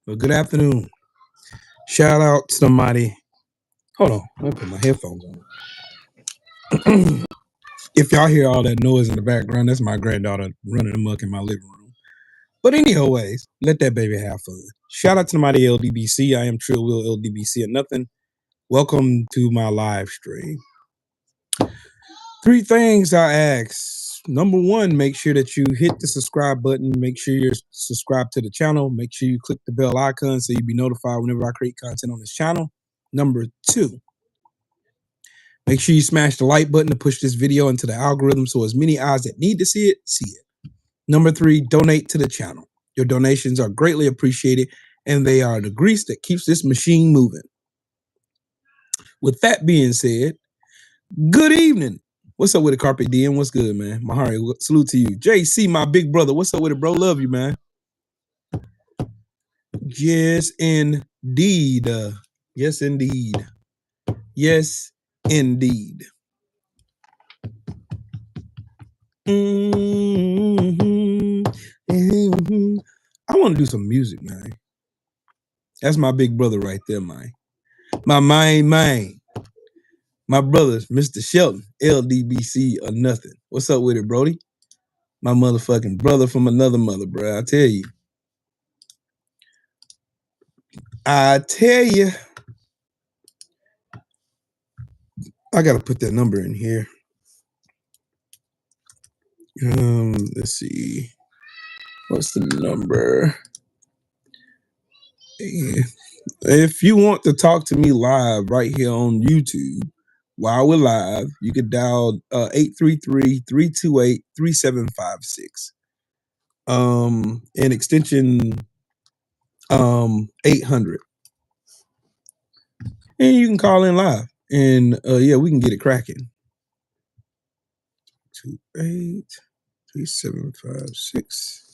Well, good afternoon. Shout out to somebody. Hold on, let me put my headphones on. If y'all hear all that noise in the background, that's my granddaughter running amok in my living room. But anyways, let that baby have fun. Shout out to somebody LDBC. I am Trill Will LDBC and nothing. Welcome to my live stream. 3 things I ask. Number 1, make sure that you hit the subscribe button. Make sure you're subscribed to the channel. Make sure you click the bell icon so you'll be notified whenever I create content on this channel. Number 2, make sure you smash the like button to push this video into the algorithm so as many eyes that need to see it. Number 3, donate to the channel. Your donations are greatly appreciated and they are the grease that keeps this machine moving. With that being said, good evening. What's up with it, Carpe Diem? What's good, man? Mahari, salute to you. JC, my big brother. What's up with it, bro? Love you, man. Yes, indeed. Yes, indeed. Yes, indeed. I want to do some music, man. That's my big brother right there, man. My man. My brothers, Mr. Shelton, LDBC or nothing. What's up with it, Brody? My motherfucking brother from another mother, bro. I tell you. I gotta put that number in here. Let's see. What's the number? If you want to talk to me live right here on YouTube while we're live, you could dial 833-328-3756. And extension 800. And you can call in live. And yeah, we can get it cracking. 28-3756.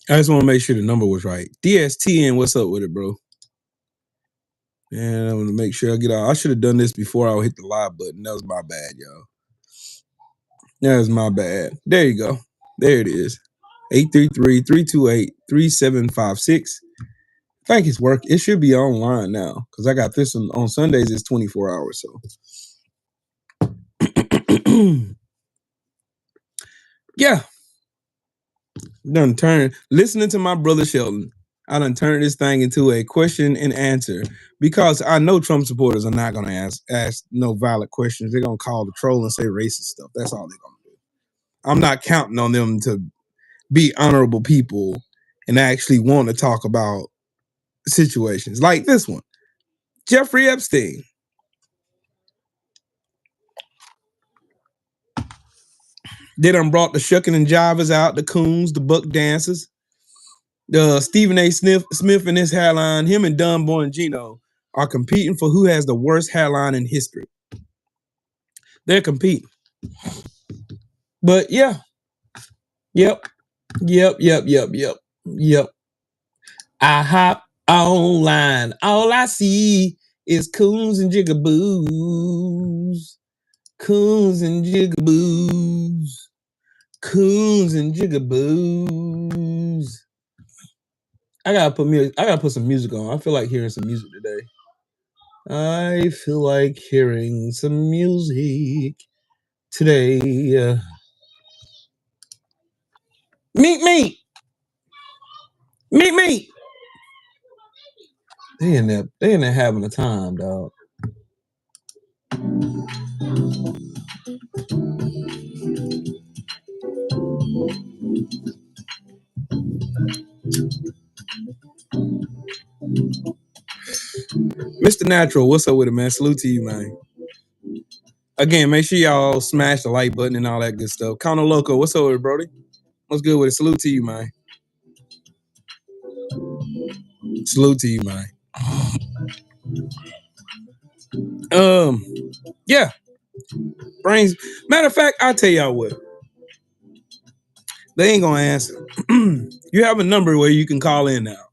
I just want to make sure the number was right. DSTN, what's up with it, bro? And I want to make sure I get out. I should have done this before I hit the live button. That was my bad, y'all. That was my bad. There you go. There it is. 833-328-3756. I think it's work. It should be online now because I got this on Sundays. It's 24 hours. So yeah. Listening to my brother Shelton, I done turned this thing into a question and answer because I know Trump supporters are not going to ask no valid questions. They're going to call the troll and say racist stuff. That's all they're going to do. I'm not counting on them to be honorable people and actually want to talk about situations like this one. Jeffrey Epstein. They done brought the shucking and jivers out, the coons, the buck dancers. Stephen A. Smith and his hairline, him and Don Bongino are competing for who has the worst hairline in history. They're competing. But yeah. Yep. I hop online. All I see is coons and jigaboos. Coons and jigaboos. Coons and jigaboos. I gotta put some music on. I feel like hearing some music today. I feel like hearing some music today. Meet me. They in there having a time, dog. Mr. Natural, what's up with it, man? Salute to you, man. Again, make sure y'all smash the like button and all that good stuff. Counter Loco, what's up with it, Brody? What's good with it? Salute to you, man. Salute to you, man. Yeah. Brains. Matter of fact, I'll tell y'all what. They ain't gonna answer. You have a number where you can call in now.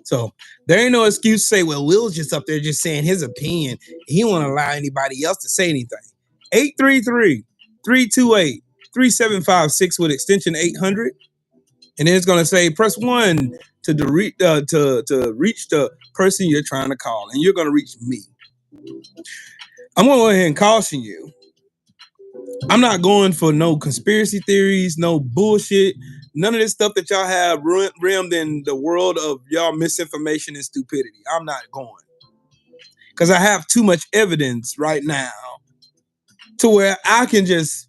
So there ain't no excuse to say, well, Will's just up there just saying his opinion. He won't allow anybody else to say anything. 328-3756 with extension 800. And then it's going to say press 1 to reach the person you're trying to call. And you're going to reach me. I'm going to go ahead and caution you. I'm not going for no conspiracy theories, no bullshit, none of this stuff that y'all have rimmed in the world of y'all misinformation and stupidity. I'm not going. Because I have too much evidence right now to where I can just,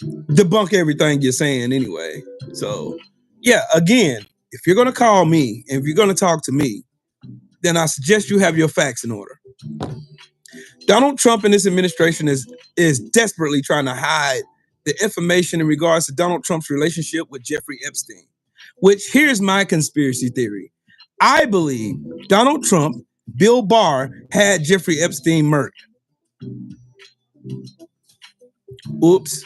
debunk everything you're saying anyway. So, yeah, again, if you're going to call me, and if you're going to talk to me, then I suggest you have your facts in order. Donald Trump and this administration is desperately trying to hide the information in regards to Donald Trump's relationship with Jeffrey Epstein, which here's my conspiracy theory. I believe Donald Trump, Bill Barr, had Jeffrey Epstein murked. Oops.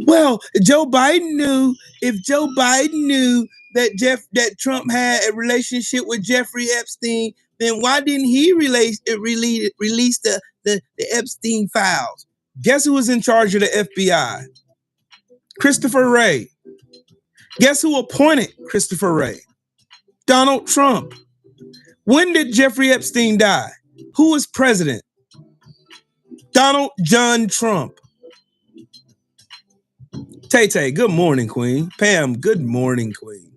Well, Joe Biden knew. If Joe Biden knew that Trump had a relationship with Jeffrey Epstein, then why didn't he release the Epstein files? Guess who was in charge of the FBI? Christopher Wray. Guess who appointed Christopher Wray? Donald Trump. When did Jeffrey Epstein die? Who was president? Donald John Trump. Tay-Tay, good morning, Queen. Pam, good morning, Queen.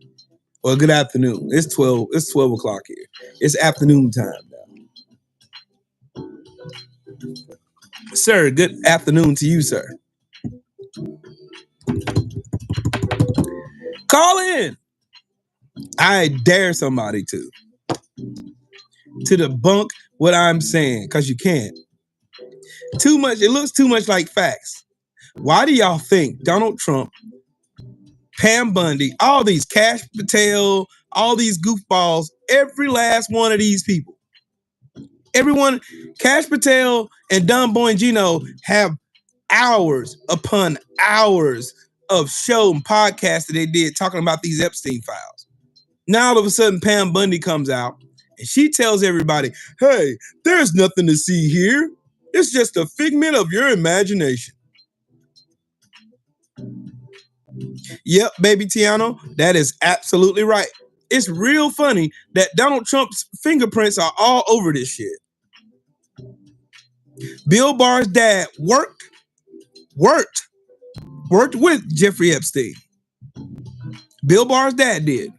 Well, good afternoon. It's 12 o'clock here. It's afternoon time now. Sir, good afternoon to you, sir. Call in. I dare somebody to debunk what I'm saying, because you can't. Too much. It looks too much like facts. Why do y'all think Donald Trump, Pam Bundy, all these Cash Patel, all these goofballs, every last one of these people, everyone, Cash Patel and Don Bongino have hours upon hours of show and podcasts that they did talking about these Epstein files. Now all of a sudden Pam Bundy comes out and she tells everybody, hey, there's nothing to see here. It's just a figment of your imagination. Yep, baby Tiano, that is absolutely right. It's real funny that Donald Trump's fingerprints are all over this shit. Bill Barr's dad worked with Jeffrey Epstein. Bill Barr's dad did.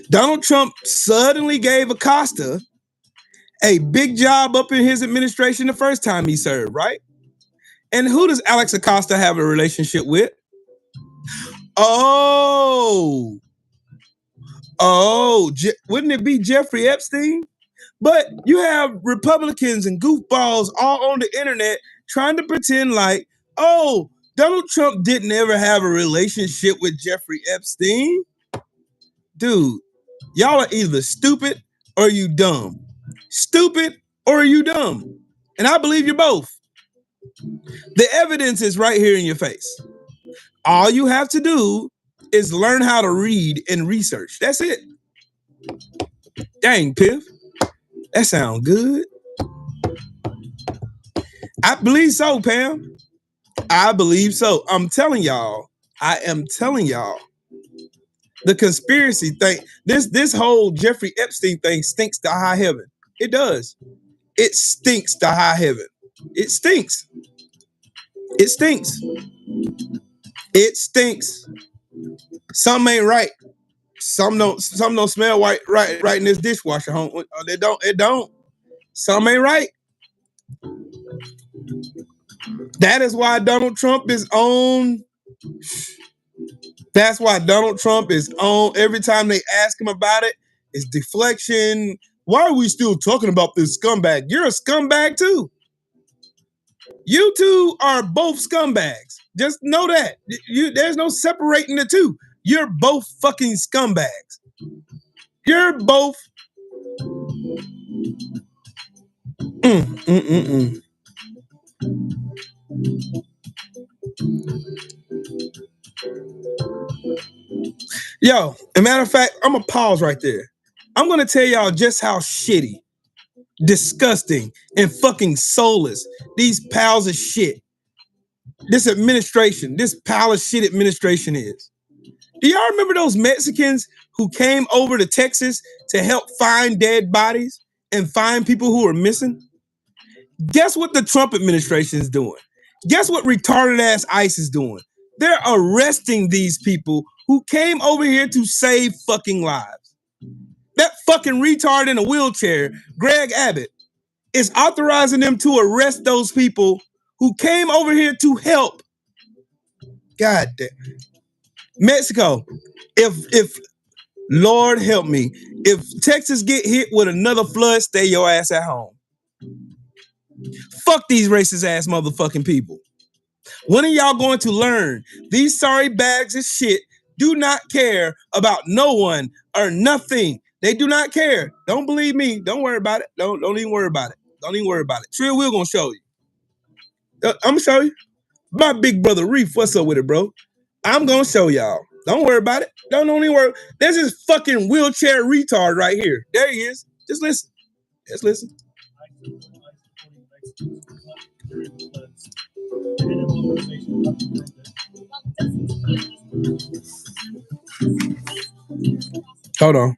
Donald Trump suddenly gave Acosta a big job up in his administration the first time he served, right? And who does Alex Acosta have a relationship with? Wouldn't it be Jeffrey Epstein? But you have Republicans and goofballs all on the internet trying to pretend like, oh, Donald Trump didn't ever have a relationship with Jeffrey Epstein. Dude, y'all are either stupid or you dumb. Stupid or you dumb. And I believe you're both. The evidence is right here in your face. All you have to do is learn how to read and research. That's it. Dang, Piff. That sounds good. I believe so, Pam. I believe so. I am telling y'all. The conspiracy thing, this whole Jeffrey Epstein thing stinks to high heaven. It does. It stinks to high heaven. It stinks. It stinks. It stinks. Something ain't right. Some don't smell right in this dishwasher home. It don't. Something ain't right. That is why Donald Trump is on. That's why Donald Trump is on. Every time they ask him about it, it's deflection. Why are we still talking about this scumbag? You're a scumbag too. You two are both scumbags. Just know that. There's no separating the two. You're both fucking scumbags. You're both. Yo, as a matter of fact, I'm going to pause right there. I'm going to tell y'all just how shitty disgusting, and fucking soulless these piles of shit, this administration, this pile of shit administration is. Do y'all remember those Mexicans who came over to Texas to help find dead bodies and find people who were missing? Guess what the Trump administration is doing? Guess what retarded ass ICE is doing? They're arresting these people who came over here to save fucking lives. That fucking retard in a wheelchair, Greg Abbott, is authorizing them to arrest those people who came over here to help. God damn. Mexico, if Lord help me, if Texas get hit with another flood, stay your ass at home. Fuck these racist ass motherfucking people. When are y'all going to learn? These sorry bags of shit do not care about no one or nothing. They do not care. Don't believe me. Don't worry about it. Don't even worry about it. Don't even worry about it. Trill, we're gonna show you. I'm gonna show you. My big brother Reef, what's up with it, bro? I'm gonna show y'all. Don't worry about it. Don't even worry. There's this fucking wheelchair retard right here. There he is. Just listen. Just listen. Hold on.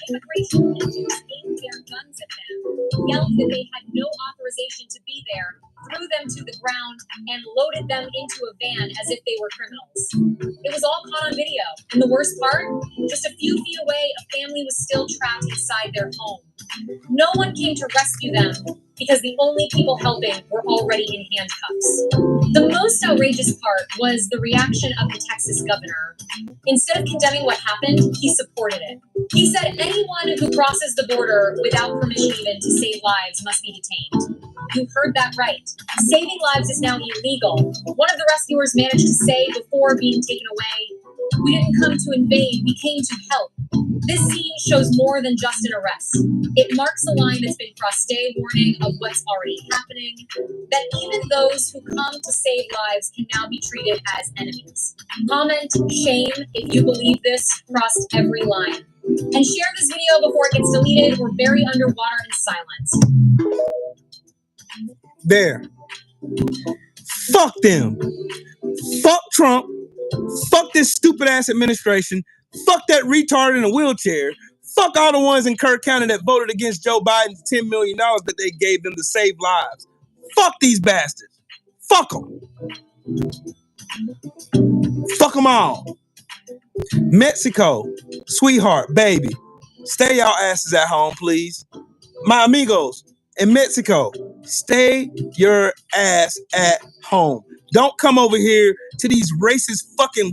Immigration agents aimed their guns at them, yelled that they had no authorization to be there, threw them to the ground, and loaded them into a van as if they were criminals. It was all caught on video, and the worst part, just a few feet away, a family was still trapped inside their home. No one came to rescue them because the only people helping were already in handcuffs. The most outrageous part was the reaction of the Texas governor. Instead of condemning what happened, he supported it. He said anyone who crosses the border without permission even to save lives must be detained. You heard that right. Saving lives is now illegal. One of the rescuers managed to say before being taken away, "We didn't come to invade, we came to help." This scene shows more than just an arrest. It marks a line that's been crossed, a warning of what's already happening, that even those who come to save lives can now be treated as enemies. Comment shame if you believe this crossed every line. And share this video before it gets deleted or buried underwater in silence. There. Fuck them. Fuck Trump. Fuck this stupid ass administration. Fuck that retard in a wheelchair. Fuck all the ones in Kirk County that voted against Joe Biden's $10 million that they gave them to save lives. Fuck these bastards. Fuck them. Fuck them all. Mexico, sweetheart, baby, stay y'all asses at home, please. My amigos in Mexico, stay your ass at home. Don't come over here to these racist fucking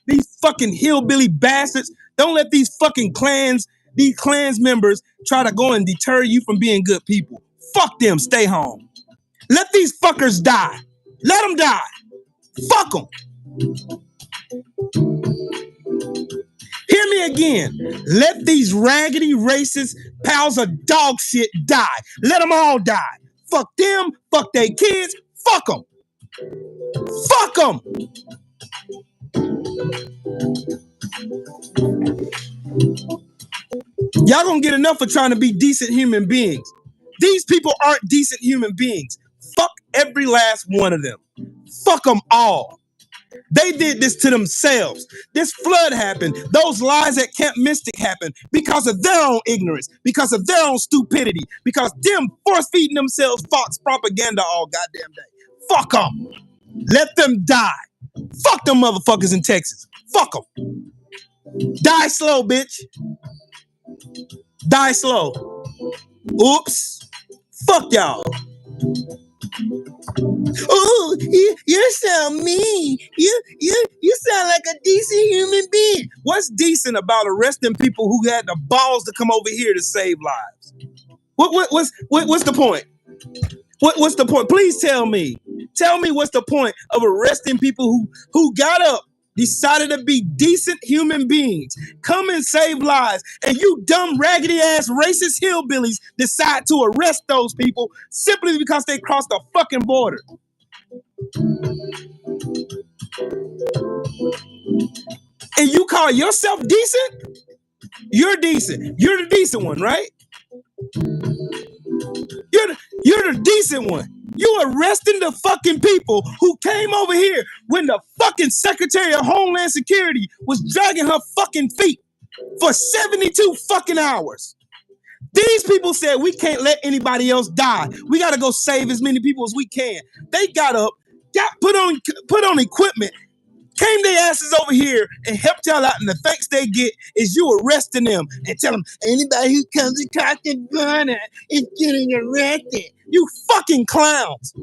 these fucking hillbilly bastards. Don't let these fucking clans, these clans members try to go and deter you from being good people. Fuck them, stay home. Let these fuckers die. Let them die. Fuck them. Hear me again. Let these raggedy racist piles of dog shit die. Let them all die. Fuck them. Fuck their kids. Fuck them. Fuck them. Y'all gonna get enough for trying to be decent human beings. These people aren't decent human beings. Fuck every last one of them. Fuck them all. They did this to themselves. This flood happened. Those lies at Camp Mystic happened because of their own ignorance, because of their own stupidity, because them force-feeding themselves Fox propaganda all goddamn day. Fuck them. Let them die. Fuck them motherfuckers in Texas. Fuck them. Die slow, bitch. Die slow. Oops. Fuck y'all. Oh, you sound mean. You sound like a decent human being. What's decent about arresting people who had the balls to come over here to save lives? What's the point? What's the point? Please tell me. Tell me what's the point of arresting people who got up, decided to be decent human beings, come and save lives, and you dumb, raggedy-ass, racist hillbillies decide to arrest those people simply because they crossed the fucking border. And you call yourself decent? You're decent. You're the decent one, right? You're the decent one. You arresting the fucking people who came over here when the fucking Secretary of Homeland Security was dragging her fucking feet for 72 fucking hours. These people said we can't let anybody else die. We got to go save as many people as we can. They got up, put on equipment, came their asses over here and helped y'all out, and the thanks they get is you arresting them and tell them anybody who comes across the border is getting arrested. You fucking clowns.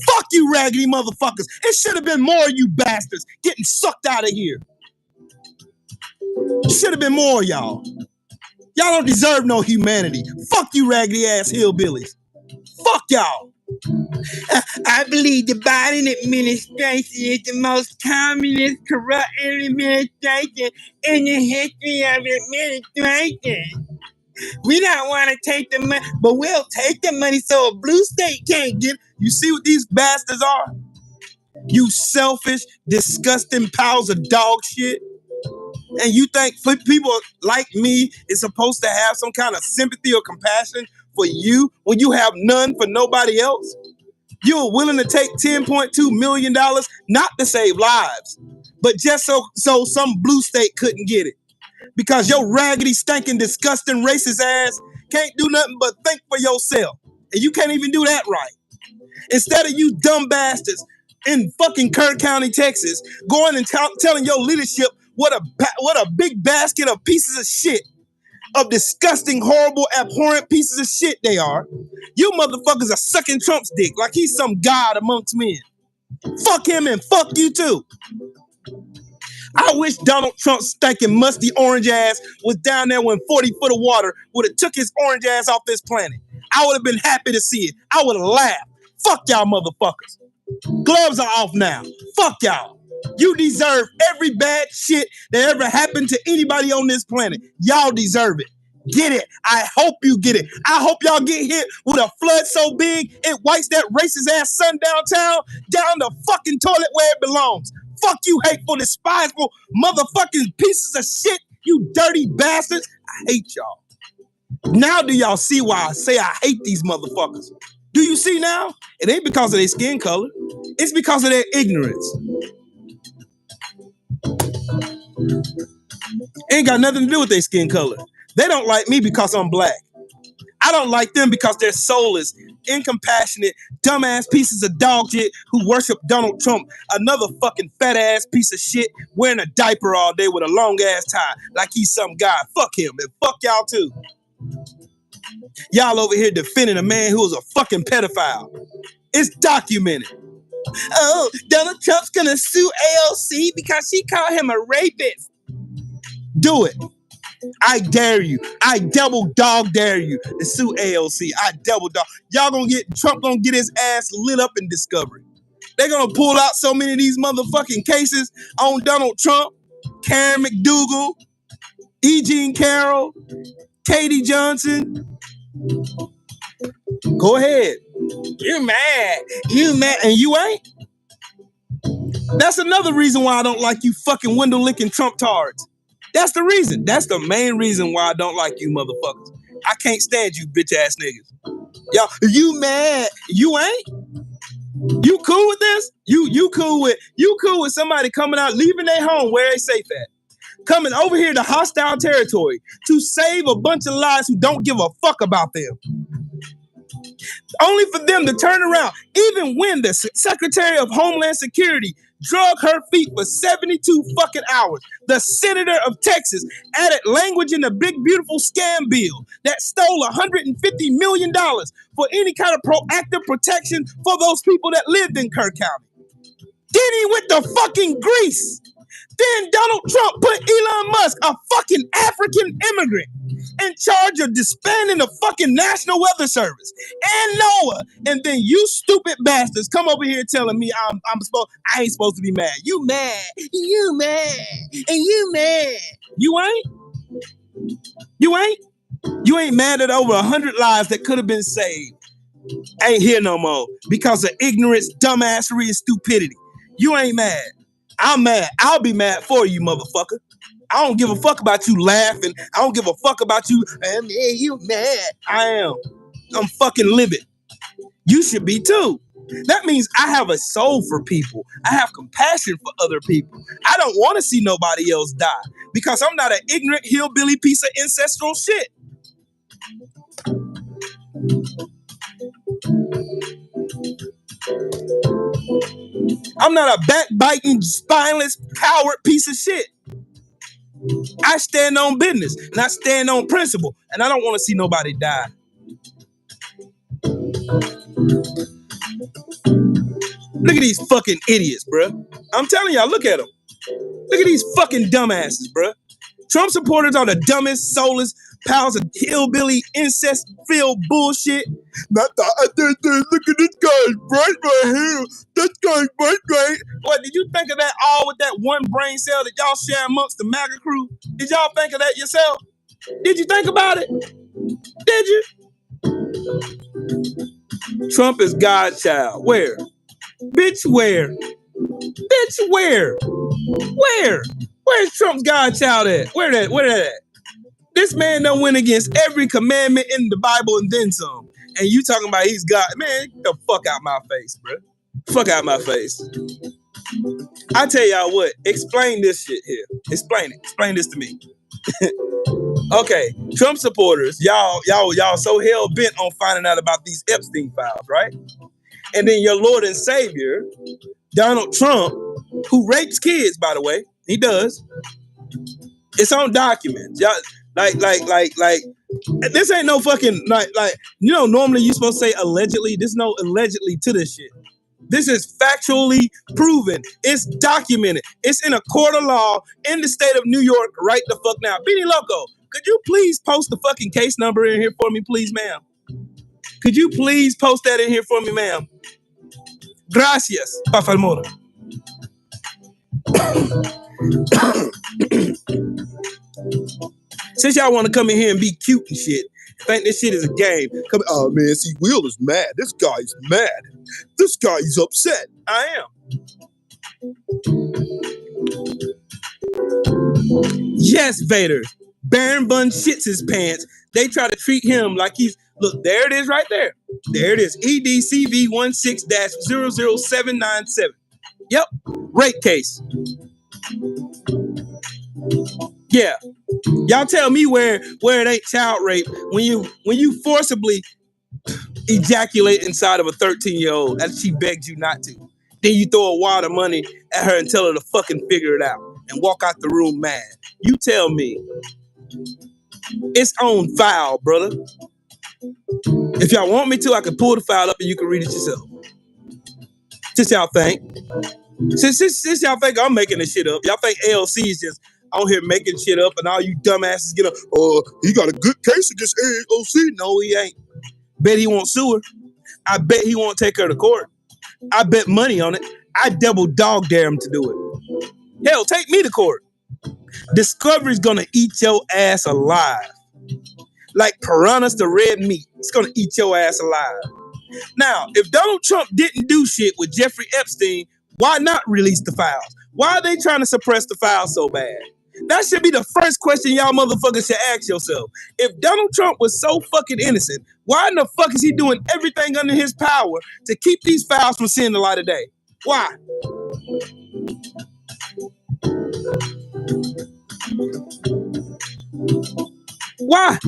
Fuck you raggedy motherfuckers. It should have been more of you bastards getting sucked out of here. Should have been more, y'all. Y'all don't deserve no humanity. Fuck you raggedy ass hillbillies. Fuck y'all. I believe the Biden administration is the most communist, corrupt administration in the history of administration. We don't want to take the money, but we'll take the money so a blue state can't get it. You see what these bastards are? You selfish, disgusting piles of dog shit. And you think people like me is supposed to have some kind of sympathy or compassion for you when you have none for nobody else? You're willing to take $10.2 million not to save lives, but just so some blue state couldn't get it. Because your raggedy, stinking, disgusting, racist ass can't do nothing but think for yourself. And you can't even do that right. Instead of you dumb bastards in fucking Kirk County, Texas, going and telling your leadership what a big basket of pieces of shit, of disgusting, horrible, abhorrent pieces of shit they are. You motherfuckers are sucking Trump's dick like he's some god amongst men. Fuck him and fuck you too. I wish Donald Trump's stinking musty orange ass was down there when 40 foot of water would have took his orange ass off this planet. I would have been happy to see it. I would have laughed. Fuck y'all motherfuckers. Gloves are off now. Fuck y'all. You deserve every bad shit that ever happened to anybody on this planet. Y'all deserve it. Get it. I hope you get it. I hope y'all get hit with a flood so big it wipes that racist ass sun downtown down the fucking toilet where it belongs. Fuck you hateful, despiseful, motherfucking pieces of shit, you dirty bastards. I hate y'all. Now do y'all see why I say I hate these motherfuckers? Do you see now? It ain't because of their skin color. It's because of their ignorance. Ain't got nothing to do with their skin color. They don't like me because I'm black. I don't like them because they're soulless, incompassionate, dumbass pieces of dog shit who worship Donald Trump, another fucking fat ass piece of shit wearing a diaper all day with a long ass tie like he's some guy. Fuck him and fuck y'all too. Y'all over here defending a man who was a fucking pedophile. It's documented. Oh, Donald Trump's gonna sue AOC because she called him a rapist. Do it. I dare you. I double dog dare you to sue AOC. I double dog. Trump gonna get his ass lit up in Discovery. They're gonna pull out so many of these motherfucking cases on Donald Trump, Karen McDougal, E. Jean Carroll, Katie Johnson. Go ahead. You're mad. You mad and you ain't? That's another reason why I don't like you fucking window-licking Trump tards. That's the reason. That's the main reason why I don't like you motherfuckers. I can't stand you bitch-ass niggas. Y'all, you mad? You ain't? You cool with this? You cool with somebody coming out, leaving their home where they safe at, coming over here to hostile territory to save a bunch of lives who don't give a fuck about them. Only for them to turn around, even when the Secretary of Homeland Security drug her feet for 72 fucking hours. The senator of Texas added language in the big, beautiful scam bill that stole $150 million for any kind of proactive protection for those people that lived in Kirk County. Then he went to fucking Greece. Then Donald Trump put Elon Musk, a fucking African immigrant, in charge of disbanding the fucking National Weather Service and NOAA. And then you stupid bastards come over here telling me I ain't supposed to be mad. You mad. You mad. And you mad. You ain't? You ain't? You ain't mad at over 100 lives that could have been saved. Ain't here no more because of ignorance, dumbassery, and stupidity. You ain't mad. I'm mad. I'll be mad for you, motherfucker. I don't give a fuck about you laughing. I don't give a fuck about you. Man, you mad. I am. I'm fucking livid. You should be too. That means I have a soul for people. I have compassion for other people. I don't want to see nobody else die because I'm not an ignorant hillbilly piece of ancestral shit. I'm not a backbiting, spineless, coward piece of shit. I stand on business and I stand on principle, and I don't want to see nobody die. Look at these fucking idiots, bruh. I'm telling y'all, look at them. Look at these fucking dumbasses, bruh. Trump supporters are the dumbest, soulless piles of hillbilly, incest-filled bullshit. Look at this guy's bright right here. This guy's bright. What, did you think of that all with that one brain cell that y'all share amongst the MAGA crew? Did y'all think of that yourself? Did you think about it? Did you? Trump is God's child. Where? Bitch, where? Bitch, where? Where? Where's Trump's Godchild at? Where that at? This man done went against every commandment in the Bible and then some. And you talking about he's God. Man, get the fuck out my face, bro. Fuck out my face. I tell y'all what, explain this shit here. Explain it. Explain this to me. Okay, Trump supporters, y'all so hell bent on finding out about these Epstein files, right? And then your Lord and Savior, Donald Trump, who rapes kids, by the way, he does. It's on documents. Y'all, like, this ain't no fucking, normally you're supposed to say allegedly. There's no allegedly to this shit. This is factually proven. It's documented. It's in a court of law in the state of New York right the fuck now. Beanie Loco, could you please post the fucking case number in here for me, please, ma'am? Could you please post that in here for me, ma'am? Gracias, pa' favor. Since y'all want to come in here and be cute and shit, think this shit is a game. Come, oh man, see, Will is mad. This guy's mad. This guy's upset. I am. Yes, Vader. Baron Bun shits his pants. They try to treat him like he's, look, there it is right there. There it is. EDCV 16-00797. Yep. Rape case. Yeah. Y'all tell me where it ain't child rape when you forcibly ejaculate inside of a 13-year-old that she begged you not to. Then you throw a wad of money at her and tell her to fucking figure it out and walk out the room mad. You tell me. It's on file, brother. If y'all want me to, I can pull the file up and you can read it yourself. Since y'all think. Since y'all think I'm making this shit up, y'all think ALC is just out here making shit up and all you dumbasses get up, he got a good case against AOC. No, he ain't. Bet he won't sue her. I bet he won't take her to court. I bet money on it. I double dog dare him to do it. Hell, take me to court. Discovery's gonna eat your ass alive. Like piranhas to red meat. It's gonna eat your ass alive. Now, if Donald Trump didn't do shit with Jeffrey Epstein, why not release the files? Why are they trying to suppress the files so bad? That should be the first question y'all motherfuckers should ask yourself. If Donald Trump was so fucking innocent, why in the fuck is he doing everything under his power to keep these files from seeing the light of day? Why? Why?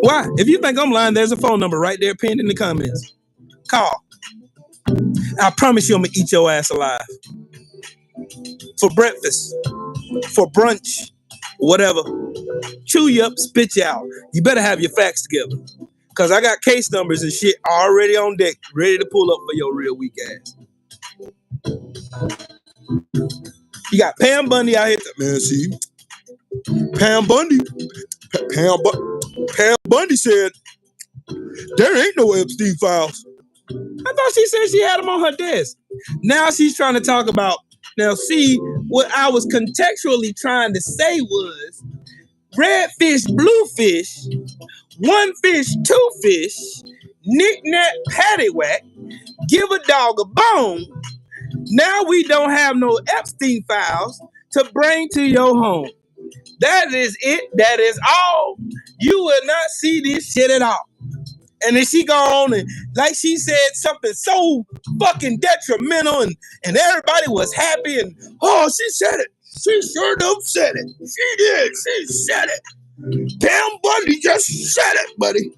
Why? If you think I'm lying, there's a phone number right there pinned in the comments. Call. I promise you I'm gonna eat your ass alive. For breakfast, for brunch, whatever. Chew you up, spit you out. You better have your facts together. Cause I got case numbers and shit already on deck, ready to pull up for your real weak ass. You got Pam Bundy out here. Man, see, Pam Bundy said there ain't no Epstein files. I thought she said she had them on her desk. Now she's trying to talk about, now see, what I was contextually trying to say was red fish, blue fish, one fish, two fish, knick-knack, paddywhack, give a dog a bone, Now we don't have no Epstein files to bring to your home. That is it. That is all. You will not see this shit at all. And then she go on and like she said something so fucking detrimental and everybody was happy and oh, she said it. She sure enough said it. She did. She said it. Damn Bundy just said it, buddy.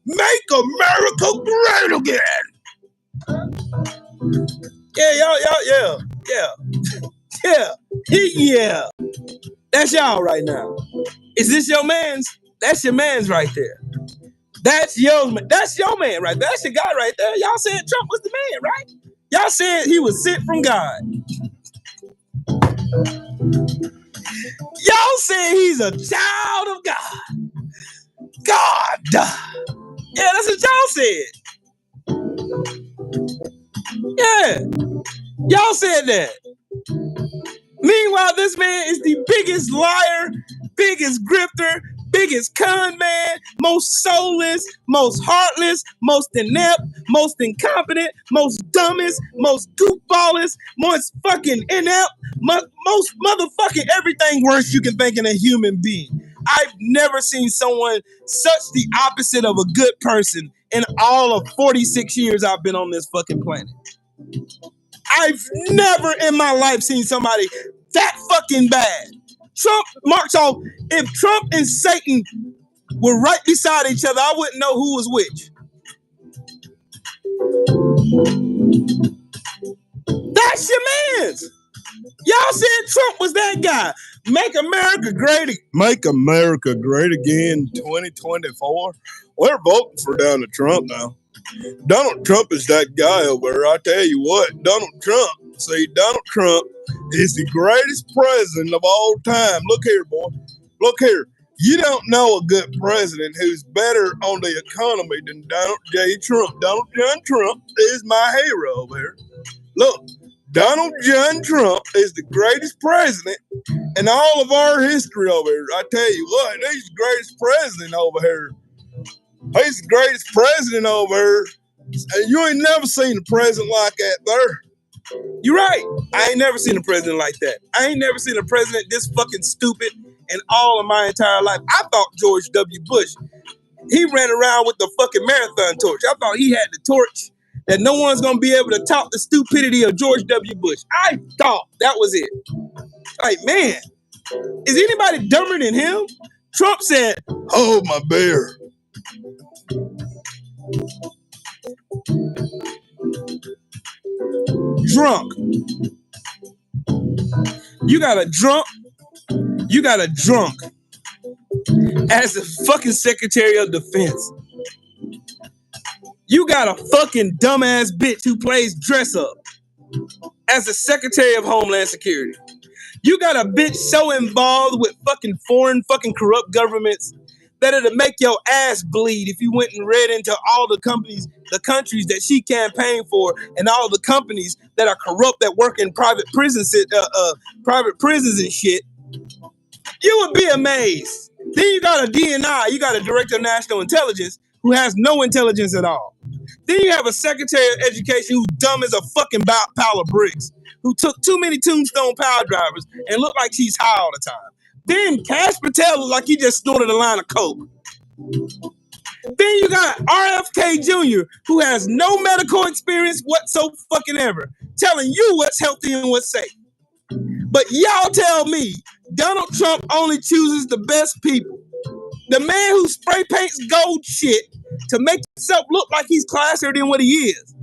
Make America great again. Yeah. That's y'all right now. Is this your man's? That's your man's right there. That's your man right there. That's your guy right there. Y'all said Trump was the man, right? Y'all said he was sent from God. Y'all said he's a child of God. God. Yeah, that's what y'all said. Yeah. Y'all said that. Meanwhile, this man is the biggest liar, biggest grifter, biggest con man, most soulless, most heartless, most inept, most incompetent, most dumbest, most goofballest, most fucking inept, most motherfucking everything worse you can think in a human being. I've never seen someone such the opposite of a good person in all of 46 years I've been on this fucking planet. I've never in my life seen somebody that fucking bad. Trump marks off. If Trump and Satan were right beside each other, I wouldn't know who was which. That's your man's. Y'all said Trump was that guy. Make America great again 2024. We're voting for Donald Trump now. Donald Trump is that guy over there. I tell you what, Donald Trump is the greatest president of all time. Look here, boy. Look here. You don't know a good president who's better on the economy than Donald J. Trump. Donald John Trump is my hero over here. Look, Donald John Trump is the greatest president in all of our history over here. I tell you what, he's the greatest president over here. He's the greatest president over here. And you ain't never seen a president like that there. You're right. I ain't never seen a president like that. I ain't never seen a president this fucking stupid in all of my entire life. I thought George W. Bush, he ran around with the fucking marathon torch. I thought he had the torch that no one's going to be able to top the stupidity of George W. Bush. I thought that was it. Like, man, is anybody dumber than him? Trump said, "Hold my beer." Drunk. You got a drunk as the fucking Secretary of Defense. You got a fucking dumbass bitch who plays dress up as the Secretary of Homeland Security. You got a bitch so involved with fucking foreign fucking corrupt governments that it'll make your ass bleed if you went and read into all the countries that she campaigned for, and all the companies that are corrupt that work in private prisons and shit. You would be amazed. Then you got a DNI, you got a Director of National Intelligence who has no intelligence at all. Then you have a Secretary of Education who's dumb as a fucking pile of bricks, who took too many Tombstone power drivers and looked like she's high all the time. Then Cash Patel looked like he just snorted a line of coke. Then you got RFK Jr., who has no medical experience whatsoever, telling you what's healthy and what's safe. But y'all tell me, Donald Trump only chooses the best people. The man who spray paints gold shit to make himself look like he's classier than what he is.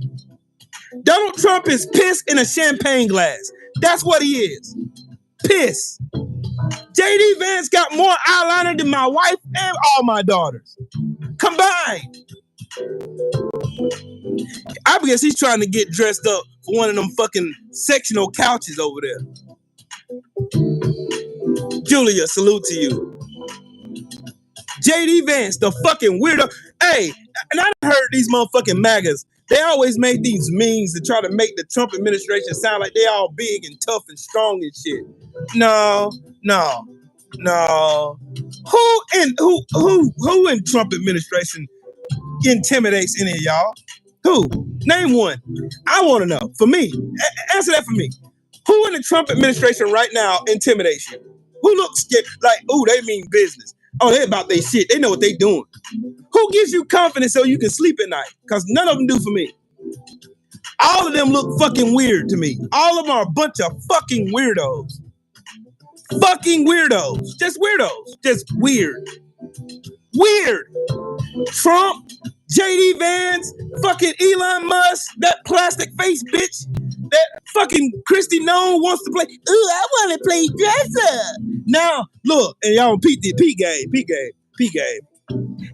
Donald Trump is piss in a champagne glass. That's what he is. Piss. JD Vance got more eyeliner than my wife and all my daughters combined. I guess he's trying to get dressed up for one of them fucking sectional couches over there. Julia, salute to you. JD Vance, the fucking weirdo. Hey, and I heard these motherfucking MAGAs. They always make these memes to try to make the Trump administration sound like they all big and tough and strong and shit. No. Who in Trump administration intimidates any of y'all? Who? Name one. I want to know. For me, answer that for me. Who in the Trump administration right now intimidates you? Who looks scared? Like, oh, they mean business. Oh, they about their shit. They know what they doing. Who gives you confidence so you can sleep at night? Because none of them do for me. All of them look fucking weird to me. All of them are a bunch of fucking weirdos. Fucking weirdos. Just weirdos. Just weird. Weird. Trump, JD Vance, fucking Elon Musk, that plastic face bitch, that fucking Christy Nome wants to play. Ooh, I want to play dress up. Now, look, and y'all Pete game.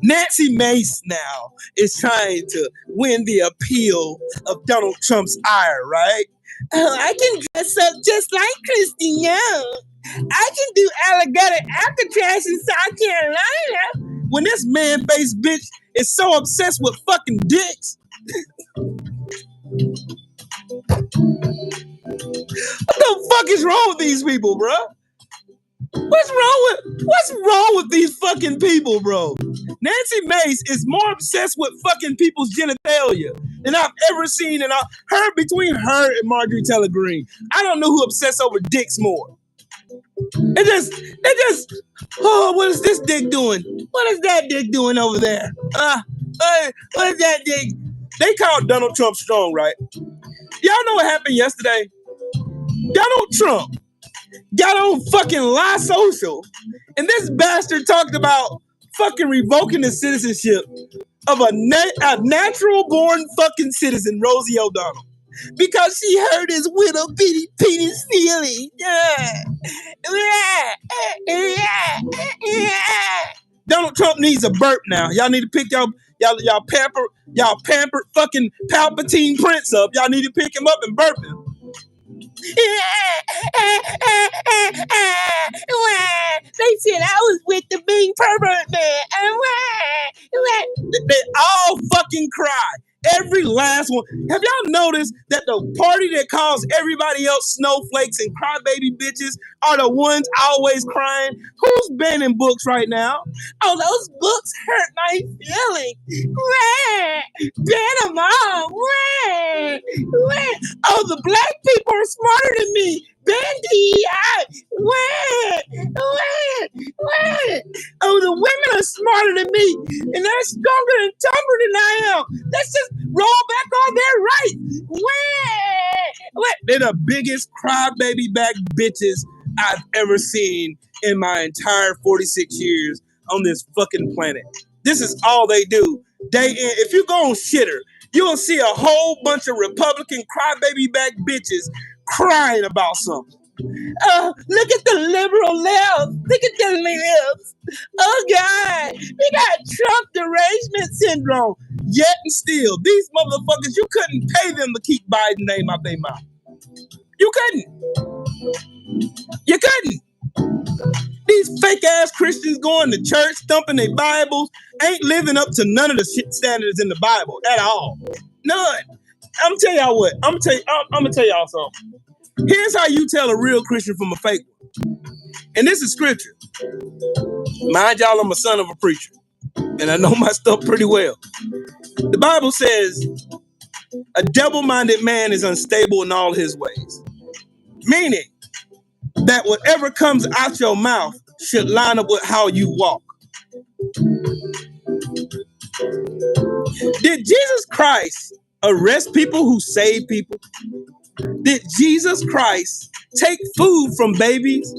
Nancy Mace now is trying to win the appeal of Donald Trump's ire, right? Oh, I can dress up just like Christy Young. I can do alligator Alcatraz in South Carolina. When this man-faced bitch is so obsessed with fucking dicks. What the fuck is wrong with these people, bro? What's wrong with these fucking people, bro? Nancy Mace is more obsessed with fucking people's genitalia than I've ever seen, and her between her and Marjorie Taylor Greene. I don't know who obsessed over dicks more. It just, oh, what is this dick doing? What is that dick doing over there? What is that dick? They called Donald Trump strong, right? Y'all know what happened yesterday? Donald Trump got on fucking Lie Social, and this bastard talked about fucking revoking the citizenship of a natural-born fucking citizen, Rosie O'Donnell, because she heard his little bitty penis feeling. Donald Trump needs a burp now. Y'all need to pick y'all pampered fucking Palpatine Prince up. Y'all need to pick him up and burp him. They said I was with the big pervert man. They all fucking cry. Every last one. Have y'all noticed that the party that calls everybody else snowflakes and crybaby bitches are the ones always crying? Who's banning books right now? Oh, those books hurt my feelings. Ban them all. Oh, the black people are smarter than me. Ban DEI. Oh, the women are smarter than me, and they're stronger and tougher than I am. Let's just roll back on their rights. They're the biggest crybaby back bitches I've ever seen in my entire 46 years on this fucking planet. This is all they do. Day in. If you go on Shitter, you'll see a whole bunch of Republican crybaby back bitches crying about something. Look at the liberal left. Look at the libs. Oh, God. They got Trump derangement syndrome. Yet and still, these motherfuckers, you couldn't pay them to keep Biden's name out their mouth. You couldn't. These fake-ass Christians going to church, thumping their Bibles, ain't living up to none of the shit standards in the Bible at all. None. I'm gonna tell y'all what. I'm gonna tell y'all something. Here's how you tell a real Christian from a fake one. And this is scripture. Mind y'all, I'm a son of a preacher, and I know my stuff pretty well. The Bible says, a double-minded man is unstable in all his ways. Meaning that whatever comes out your mouth should line up with how you walk. Did Jesus Christ arrest people who save people? Did Jesus Christ take food from babies?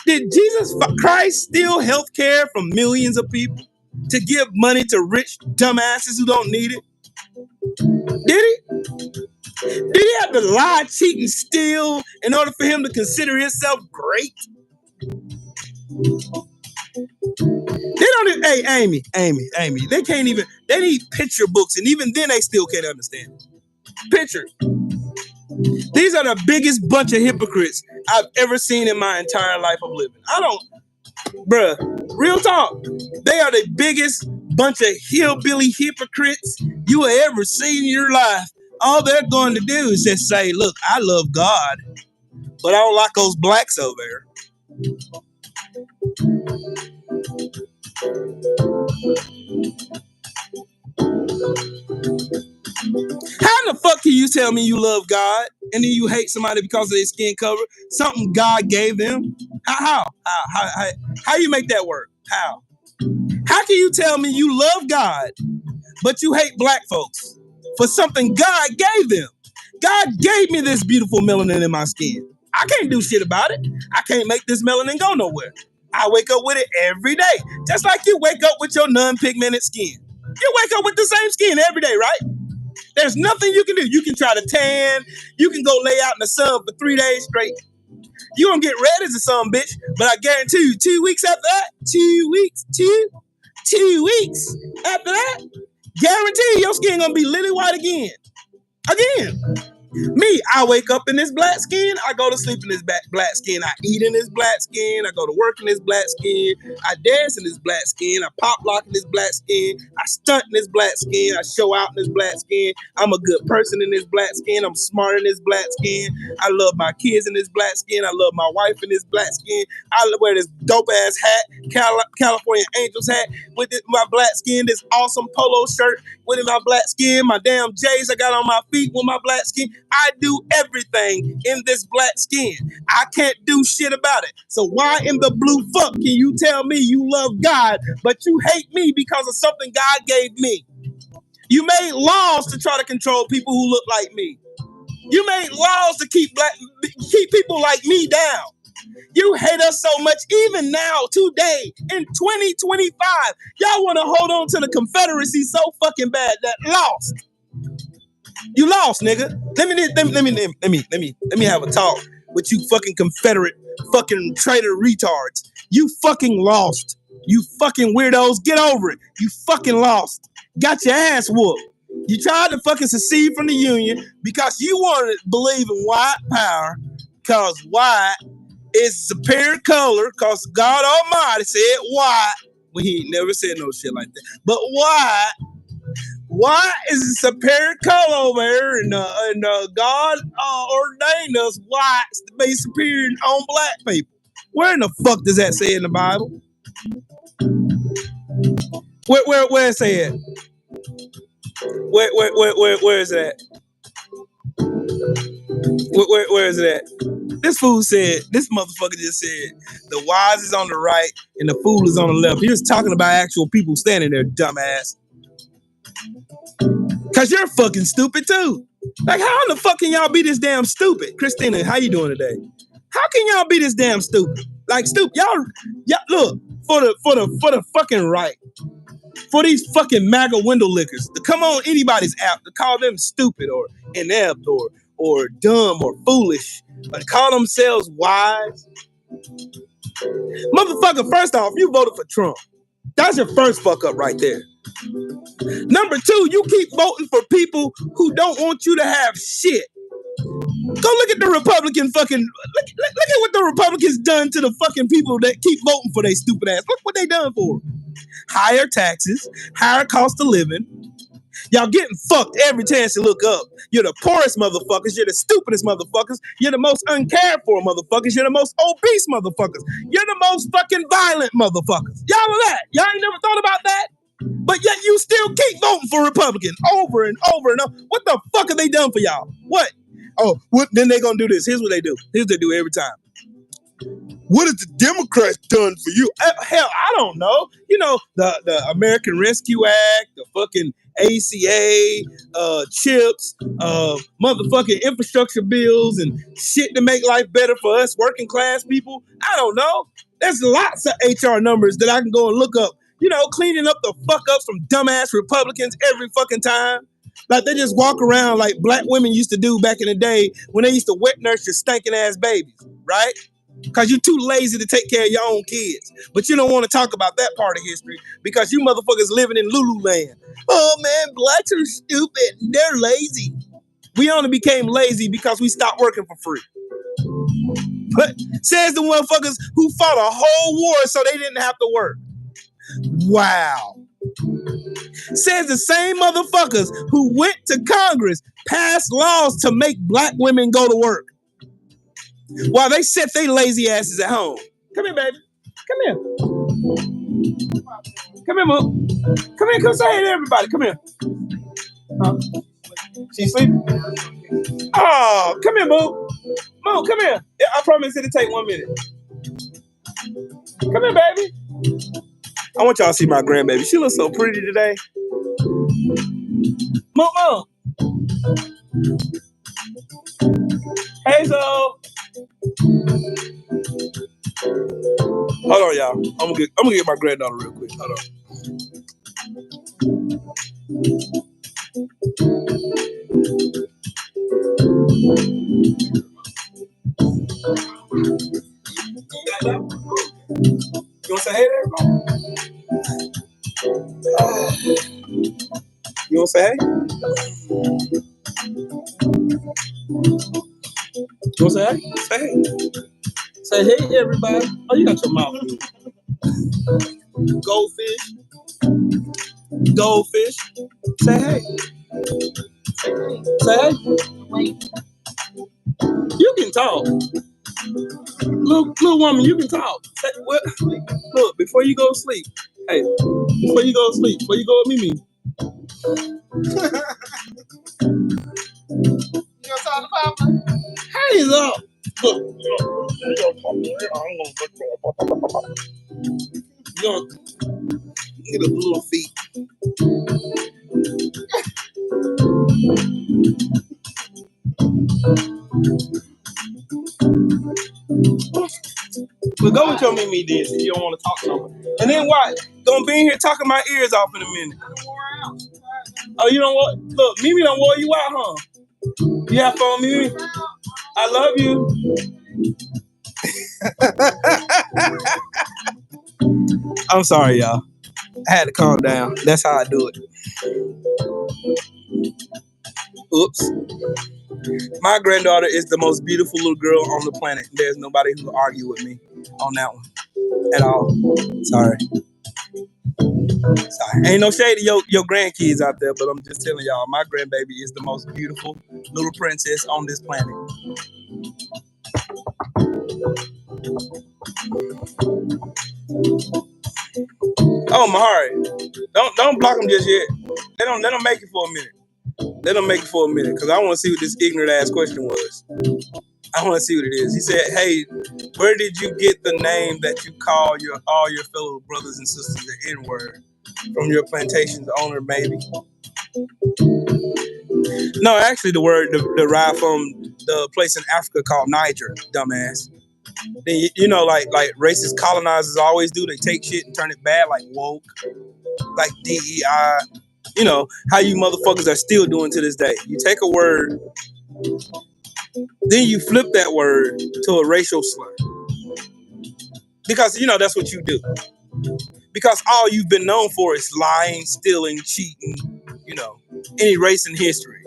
Did Jesus Christ steal health care from millions of people to give money to rich dumbasses who don't need it? Did he? Did he have to lie, cheat, and steal in order for him to consider himself great? They don't even, hey, Amy, they can't even, they need picture books, and even then they still can't understand it. Pictures. These are the biggest bunch of hypocrites I've ever seen in my entire life of living. Real talk. They are the biggest bunch of hillbilly hypocrites you have ever seen in your life. All they're going to do is just say, look, I love God, but I don't like those blacks over there. can you tell me you love God and then you hate somebody because of their skin color? Something God gave them? How you make that work? How? How can you tell me you love God, but you hate black folks for something God gave them? God gave me this beautiful melanin in my skin. I can't do shit about it. I can't make this melanin go nowhere. I wake up with it every day. Just like you wake up with your non-pigmented skin. You wake up with the same skin every day, right? There's nothing you can do. You can try to tan. You can go lay out in the sun for 3 days straight. You gonna get red as a son, bitch. But I guarantee you, 2 weeks after that, 2 weeks after that, guarantee your skin gonna be lily white again. Me, I wake up in this black skin. I go to sleep in this black skin. I eat in this black skin. I go to work in this black skin. I dance in this black skin. I pop lock in this black skin. I stunt in this black skin. I show out in this black skin. I'm a good person in this black skin. I'm smart in this black skin. I love my kids in this black skin. I love my wife in this black skin. I wear this dope ass hat, California Angels hat with my black skin. This awesome polo shirt with my black skin. My damn J's I got on my feet with my black skin. I do everything in this black skin. I can't do shit about it. So why in the blue fuck can you tell me you love God, but you hate me because of something God gave me? You made laws to try to control people who look like me. You made laws to keep people like me down. You hate us so much, even now, today, in 2025, y'all want to hold on to the Confederacy so fucking bad that lost. You lost, nigga. Let me have a talk with you fucking Confederate fucking traitor retards. You fucking lost. You fucking weirdos, get over it. You fucking lost. Got your ass whooped. You tried to fucking secede from the Union because you wanted to believe in white power, because white is superior color, because God Almighty said white. Well, he never said no shit like that. But white is a superior color over here, and God ordained us whites to be superior on black people. Where in the fuck does that say in the Bible? Where it say it? Where is it at? Where is it at? This fool said, this motherfucker just said, the wise is on the right and the fool is on the left. He was talking about actual people standing there, dumbass. Cause you're fucking stupid too. Like, how in the fuck can y'all be this damn stupid? Christina, how you doing today? How can y'all be this damn stupid? Like, stupid, y'all look, for the fucking right. For these fucking MAGA window lickers to come on anybody's app to call them stupid or inept or dumb or foolish, but call themselves wise. Motherfucker, first off, you voted for Trump. That's your first fuck up right there. Number two, you keep voting for people who don't want you to have shit. Go look at the Republican fucking, look at what the Republicans done to the fucking people that keep voting for their stupid ass. Look what they done for them. Higher taxes, higher cost of living. Y'all getting fucked every chance you look up. You're the poorest motherfuckers. You're the stupidest motherfuckers. You're the most uncared for motherfuckers. You're the most obese motherfuckers. You're the most fucking violent motherfuckers. Y'all are that. Y'all ain't never thought about that? But yet you still keep voting for Republicans over and over and over. What the fuck have they done for y'all? What? Oh, then they gonna do this. Here's what they do. Here's what they do every time. What has the Democrats done for you? Hell, I don't know. You know, the American Rescue Act, the fucking ACA, chips, motherfucking infrastructure bills and shit to make life better for us working class people. I don't know. There's lots of HR numbers that I can go and look up. You know, cleaning up the fuck ups from dumbass Republicans every fucking time. Like they just walk around like black women used to do back in the day when they used to wet nurse your stinking ass babies, right? Because you're too lazy to take care of your own kids. But you don't want to talk about that part of history because you motherfuckers living in Lululand. Oh man, blacks are stupid. They're lazy. We only became lazy because we stopped working for free. But says the motherfuckers who fought a whole war so they didn't have to work. Wow. Says the same motherfuckers who went to Congress, passed laws to make black women go to work while they sit their lazy asses at home. Come here, baby. Come here. Come here, Mo. Come here. Come say hey to everybody. Come here. She sleeping? Oh, come here, Boo. Boo, come here. I promise it'll take 1 minute. Come here, baby. I want y'all to see my grandbaby. She looks so pretty today. Mom. Hazel. Hold on, y'all. I'm gonna get my granddaughter real quick. Hold on. You wanna say hey to everybody? You wanna say hey? You wanna say hey? Say hey. Say hey, everybody. Oh, you got your mouth. Goldfish. Say hey. Say hey. You can talk. Little woman, you can talk. Say, what? Look, before you go to sleep. Hey, before you go to sleep, before you go with Mimi. You gonna talk to Papa? Hands up. Look. You gonna get a little feet. But go with your Mimi then, if you don't want to talk to her. And then what? Gonna be in here talking my ears off in a minute. Oh, you don't want? Look, Mimi don't wore you out, huh? You have fun, Mimi? I love you. I'm sorry, y'all. I had to calm down. That's how I do it. Oops. My granddaughter is the most beautiful little girl on the planet. There's nobody who will argue with me on that one at all. Sorry. Ain't no shade to your grandkids out there, but I'm just telling y'all, my grandbaby is the most beautiful little princess on this planet. Oh, Mahari, don't block them just yet. Let them make it for a minute. Let them make it for a minute, because I want to see what this ignorant ass question was. I want to see what it is. He said, "Hey, where did you get the name that you call all your fellow brothers and sisters the N-word? From your plantation's owner, maybe?" No, actually, the word derived from the place in Africa called Niger, dumbass. Then you know, like racist colonizers always do. They take shit and turn it bad, like woke, like DEI. You know how you motherfuckers are still doing to this day. You take a word, then you flip that word to a racial slur, because you know that's what you do. Because all you've been known for is lying, stealing, cheating. You know, any race in history.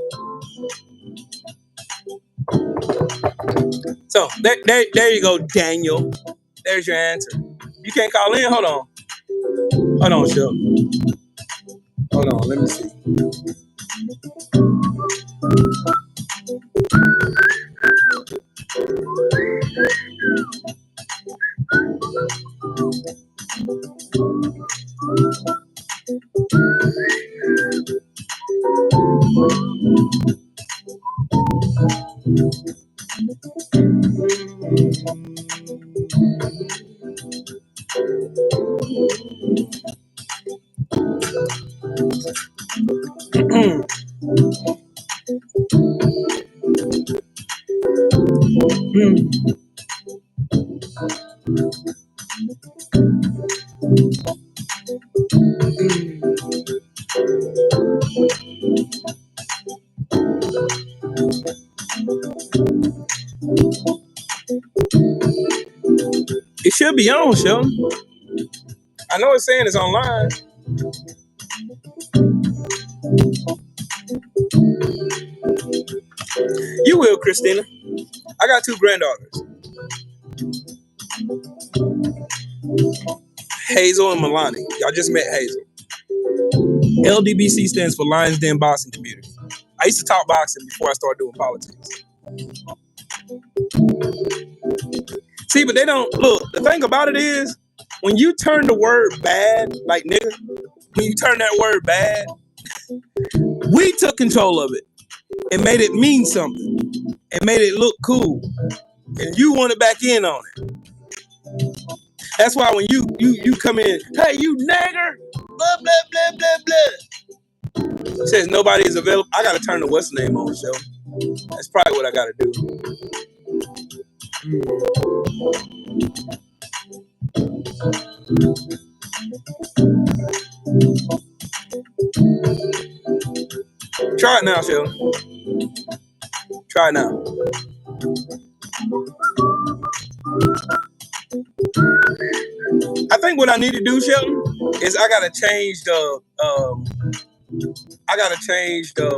So there you go, Daniel. There's your answer. You can't call in. Hold on, Shel. Hold on, let me see. It should be on, Sheldon. I know it's saying it's online. You will, Christina. I got 2 granddaughters, Hazel and Milani. Y'all just met Hazel. LDBC stands for Lions Den Boxing Community. I used to talk boxing before I started doing politics. See, but they don't look. The thing about it is, when you turn the word bad, like nigga, when you turn that word bad, we took control of it. and made it mean something and made it look cool. And you want to back in on it. That's why when you come in, hey, you nagger, blah, blah, blah, blah, blah. Says nobody is available. I got to turn the what's the name on, Sheldon. That's probably what I got to do. Try it now, Sheldon. Try it now. I think what I need to do, Sheldon, is I gotta change the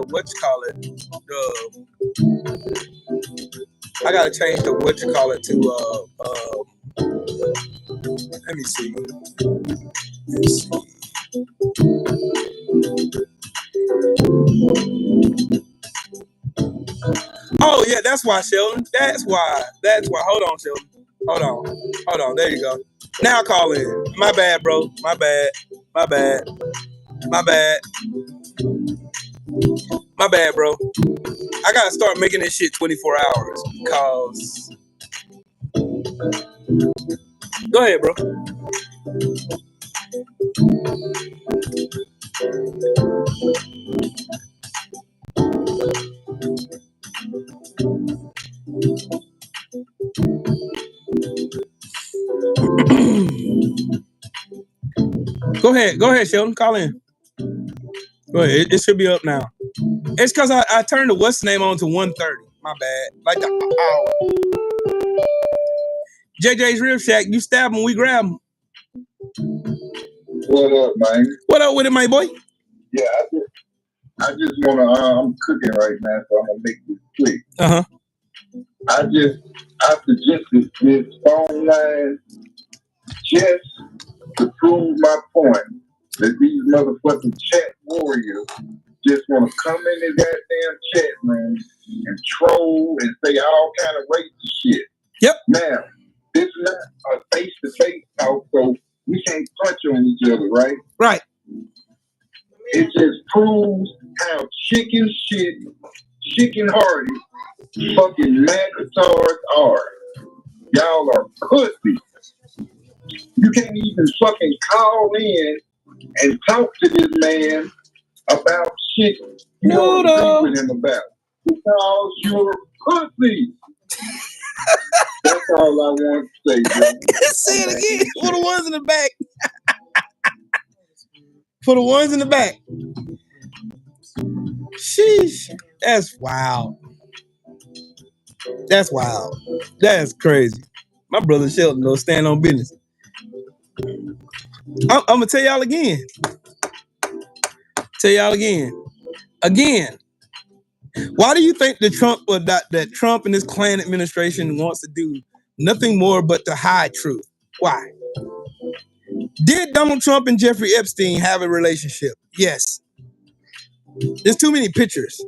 what you call it. I gotta change the what you call it to let me see. Oh yeah, that's why, Sheldon. That's why. Hold on, Sheldon. Hold on. There you go. Now call in. My bad, bro. My bad, bro. I gotta start making this shit 24 hours because. Go ahead, bro. Go ahead, Sheldon. Call in. Go ahead. It should be up now. It's because I turned the what's name on to 1:30. My bad. Like the hour. JJ's Rib Shack. You stab him, we grab him. What up, man? What up with it, my boy? Yeah, I just wanna. I'm cooking right now, so I'm gonna make this quick. I suggested this phone line just to prove my point that these motherfucking chat warriors just want to come in the goddamn chat room and troll and say all kind of racist shit. Yep. Now, this is not a face-to-face talk, so we can't punch on each other, right? Right. It just proves how chicken-hearted fucking MAGA-tards are. Y'all are pussy. You can't even fucking call in and talk to this man about shit you don't agree with him about. Because you're pussy. That's all I want to say, bro. Say it again. For the ones in the back. For the ones in the back. Sheesh. That's wild. That's wild. That's crazy. My brother Sheldon don't stand on business. I'm gonna tell y'all again. Again. Why do you think that Trump and his Klan administration wants to do nothing more but to hide truth? Why? Did Donald Trump and Jeffrey Epstein have a relationship? Yes. There's too many pictures.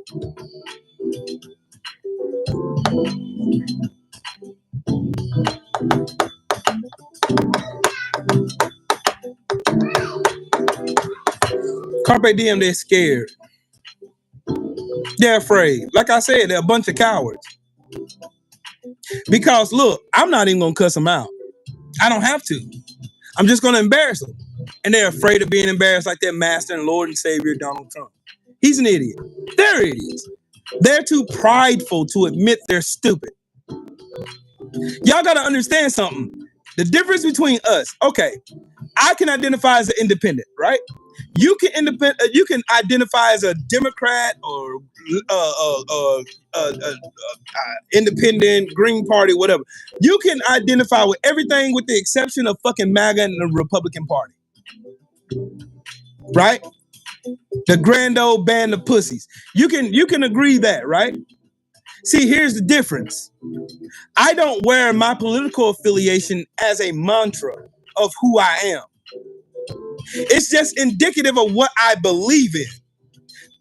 Carpe diem, they're scared. They're afraid. Like I said, they're a bunch of cowards. Because look, I'm not even gonna cuss them out. I don't have to. I'm just gonna embarrass them. And they're afraid of being embarrassed like their master and Lord and Savior, Donald Trump. He's an idiot. They're idiots. They're too prideful to admit they're stupid. Y'all gotta understand something. The difference between us, okay, I can identify as an independent, right? You can identify as a Democrat or independent, Green Party, whatever. You can identify with everything with the exception of fucking MAGA and the Republican Party, right? The grand old band of pussies. You can agree that, right? See, here's the difference. I don't wear my political affiliation as a mantra of who I am. It's just indicative of what I believe in.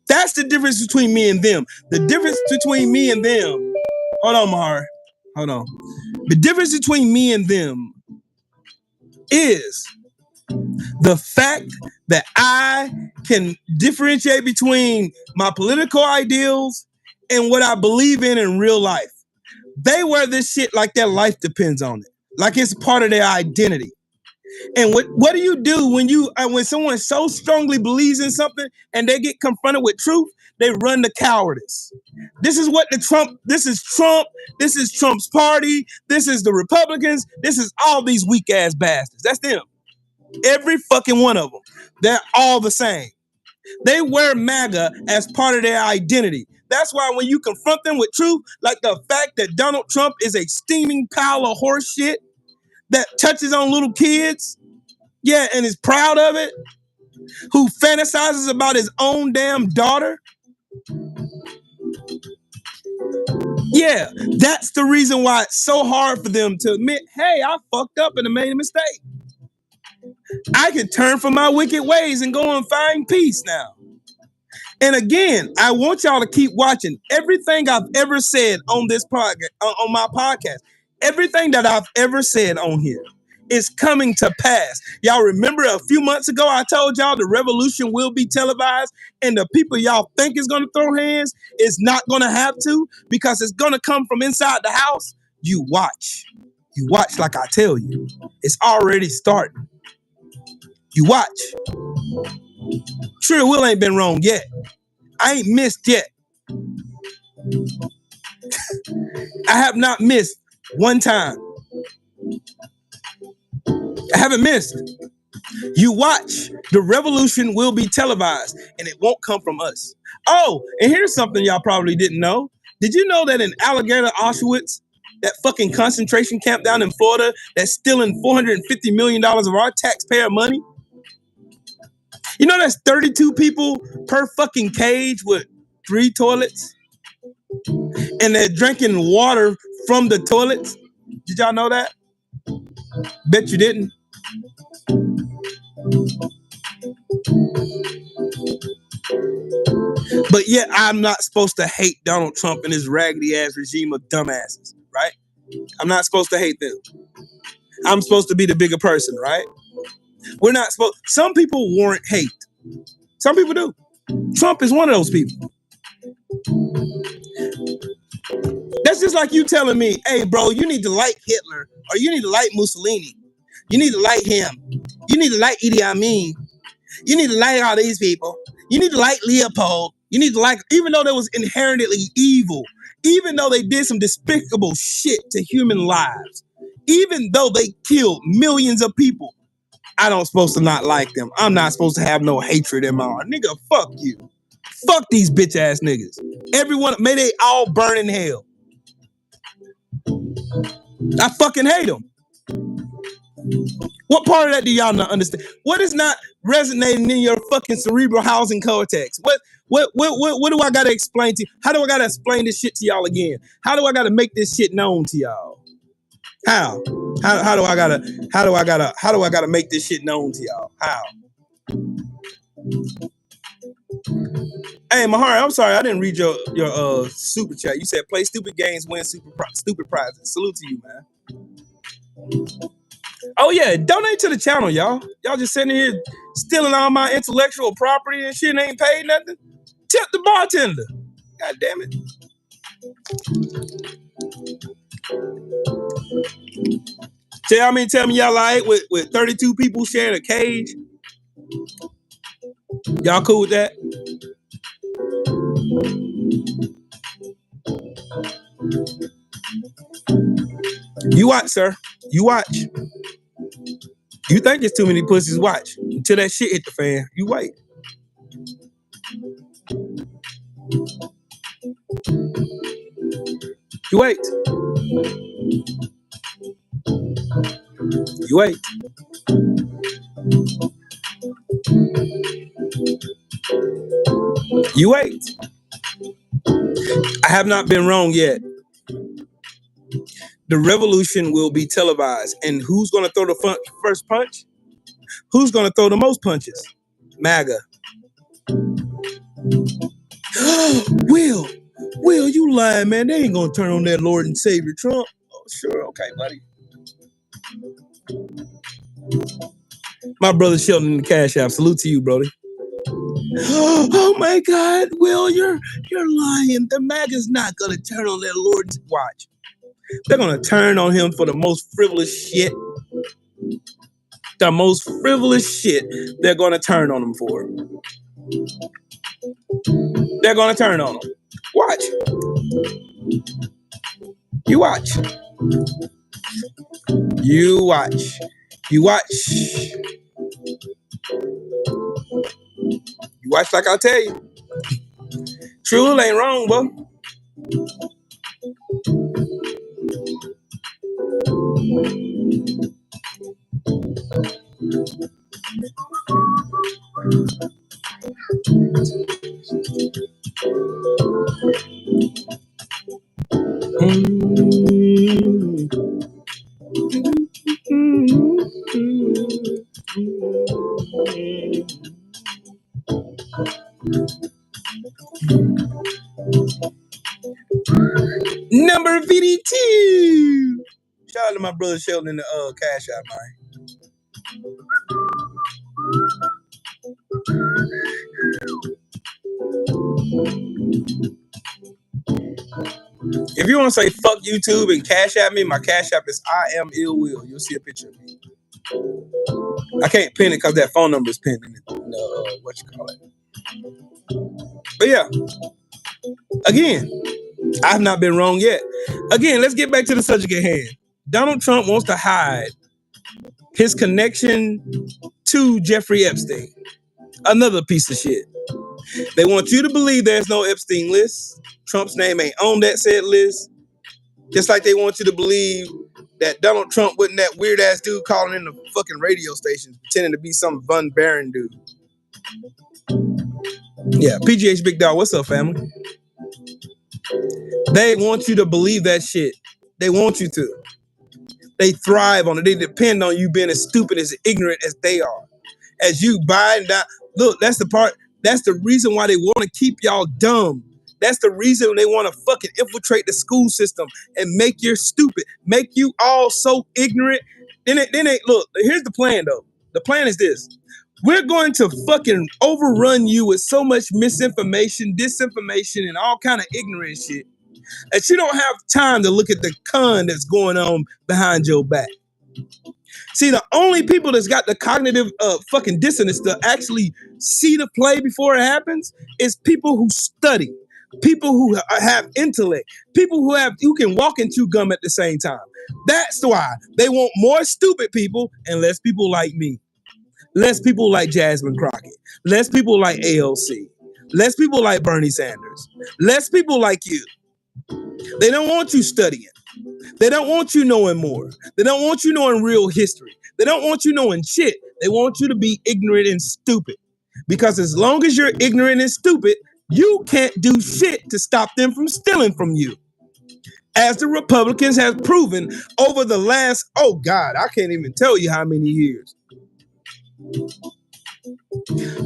That's the difference between me and them. The difference between me and them. Hold on, Mahar. Hold on. The difference between me and them is the fact that I can differentiate between my political ideals and what I believe in real life. They wear this shit like their life depends on it, like it's part of their identity. And what do you do when someone so strongly believes in something and they get confronted with truth? They run to cowardice. This is Trump, this is Trump's party, this is the Republicans, this is all these weak ass bastards. That's them. Every fucking one of them. They're all the same. They wear MAGA as part of their identity. That's why when you confront them with truth, like the fact that Donald Trump is a steaming pile of horse shit that touches on little kids, yeah, and is proud of it, who fantasizes about his own damn daughter, yeah, that's the reason why it's so hard for them to admit, hey, I fucked up and I made a mistake. I can turn from my wicked ways and go and find peace now. And again, I want y'all to keep watching. Everything I've ever said on this podcast, on my podcast, everything that I've ever said on here is coming to pass. Y'all remember a few months ago, I told y'all the revolution will be televised, and the people y'all think is going to throw hands is not going to have to, because it's going to come from inside the house. You watch. You watch like I tell you. It's already starting. You watch. Sure, Will ain't been wrong yet. I ain't missed yet. I have not missed one time. I haven't missed. You watch. The revolution will be televised, and it won't come from us. Oh, and here's something y'all probably didn't know. Did you know that in Alligator Auschwitz, that fucking concentration camp down in Florida, that's stealing $450 million of our taxpayer money? You know that's 32 people per fucking cage with 3 toilets? And they're drinking water from the toilets? Did y'all know that? Bet you didn't. But yet I'm not supposed to hate Donald Trump and his raggedy ass regime of dumbasses, right? I'm not supposed to hate them. I'm supposed to be the bigger person, right? We're not supposed. Some people warrant hate. Some people do. Trump is one of those people. That's just like you telling me, hey, bro, you need to like Hitler, or you need to like Mussolini. You need to like him. You need to like Idi Amin. You need to like all these people. You need to like Leopold. You need to like, even though they was inherently evil, even though they did some despicable shit to human lives, even though they killed millions of people, I don't supposed to not like them. I'm not supposed to have no hatred in my heart. Nigga, fuck you. Fuck these bitch ass niggas. Everyone, may they all burn in hell. I fucking hate them. What part of that do y'all not understand? What is not resonating in your fucking cerebral housing cortex? What do I gotta explain to you? How do I gotta explain this shit to y'all again? How do I gotta make this shit known to y'all? How do I gotta make this shit known to y'all? How? Hey, Mahari, I'm sorry, I didn't read your super chat. You said play stupid games, win stupid prizes. Salute to you, man. Oh yeah, donate to the channel, y'all. Y'all just sitting here stealing all my intellectual property and shit and ain't paid nothing. Tip the bartender. God damn it. Tell me y'all like with 32 people sharing a cage. Y'all cool with that? You watch, sir. You watch. You think it's too many pussies, watch. Until that shit hit the fan. You wait. You wait. You wait. You wait. I have not been wrong yet. The revolution will be televised. And who's going to throw the first punch? Who's going to throw the most punches? MAGA. Will, you lying, man. They ain't going to turn on that Lord and Savior Trump. Oh, sure. Okay, buddy. My brother Sheldon in the CASHAPP. Salute to you, brody. Oh my God, Will, you're lying. The MAGA's not gonna turn on their Lord. Watch. They're gonna turn on him for the most frivolous shit. The most frivolous shit they're gonna turn on him for. They're gonna turn on him. Watch. You watch. You watch. You watch. You watch like I tell you. True ain't wrong, bro. Number 52. Shout out to my brother Sheldon in the CASHAPP, man. If you want to say fuck YouTube and CASHAPP me, my CASHAPP is IAmILLWiLL. You'll see a picture of me. I can't pin it because that phone number is pinned in the what you call it. But yeah, again, I've not been wrong yet. Again, let's get back to the subject at hand. Donald Trump wants to hide his connection to Jeffrey Epstein. Another piece of shit. They want you to believe there's no Epstein list. Trump's name ain't on that said list. Just like they want you to believe that Donald Trump wasn't that weird ass dude calling in the fucking radio stations pretending to be some Von Barron dude. Yeah, PGH Big Dog, what's up, family? They want you to believe that shit. They want you to. They thrive on it. They depend on you being as stupid, as ignorant as they are. As you buy and die. Look, that's the part. That's the reason why they want to keep y'all dumb. That's the reason they want to fucking infiltrate the school system and make you stupid, make you all so ignorant. Then they look. Here's the plan, though. The plan is this: we're going to fucking overrun you with so much misinformation, disinformation, and all kind of ignorant shit that you don't have time to look at the con that's going on behind your back. See, the only people that's got the cognitive fucking dissonance to actually see the play before it happens is people who study, people who have intellect, people who can walk and chew gum at the same time. That's why they want more stupid people and less people like me, less people like Jasmine Crockett, less people like AOC, less people like Bernie Sanders, less people like you. They don't want you studying. They don't want you knowing more. They don't want you knowing real history. They don't want you knowing shit. They want you to be ignorant and stupid. Because as long as you're ignorant and stupid, you can't do shit to stop them from stealing from you. As the Republicans have proven over the last, oh God, I can't even tell you how many years.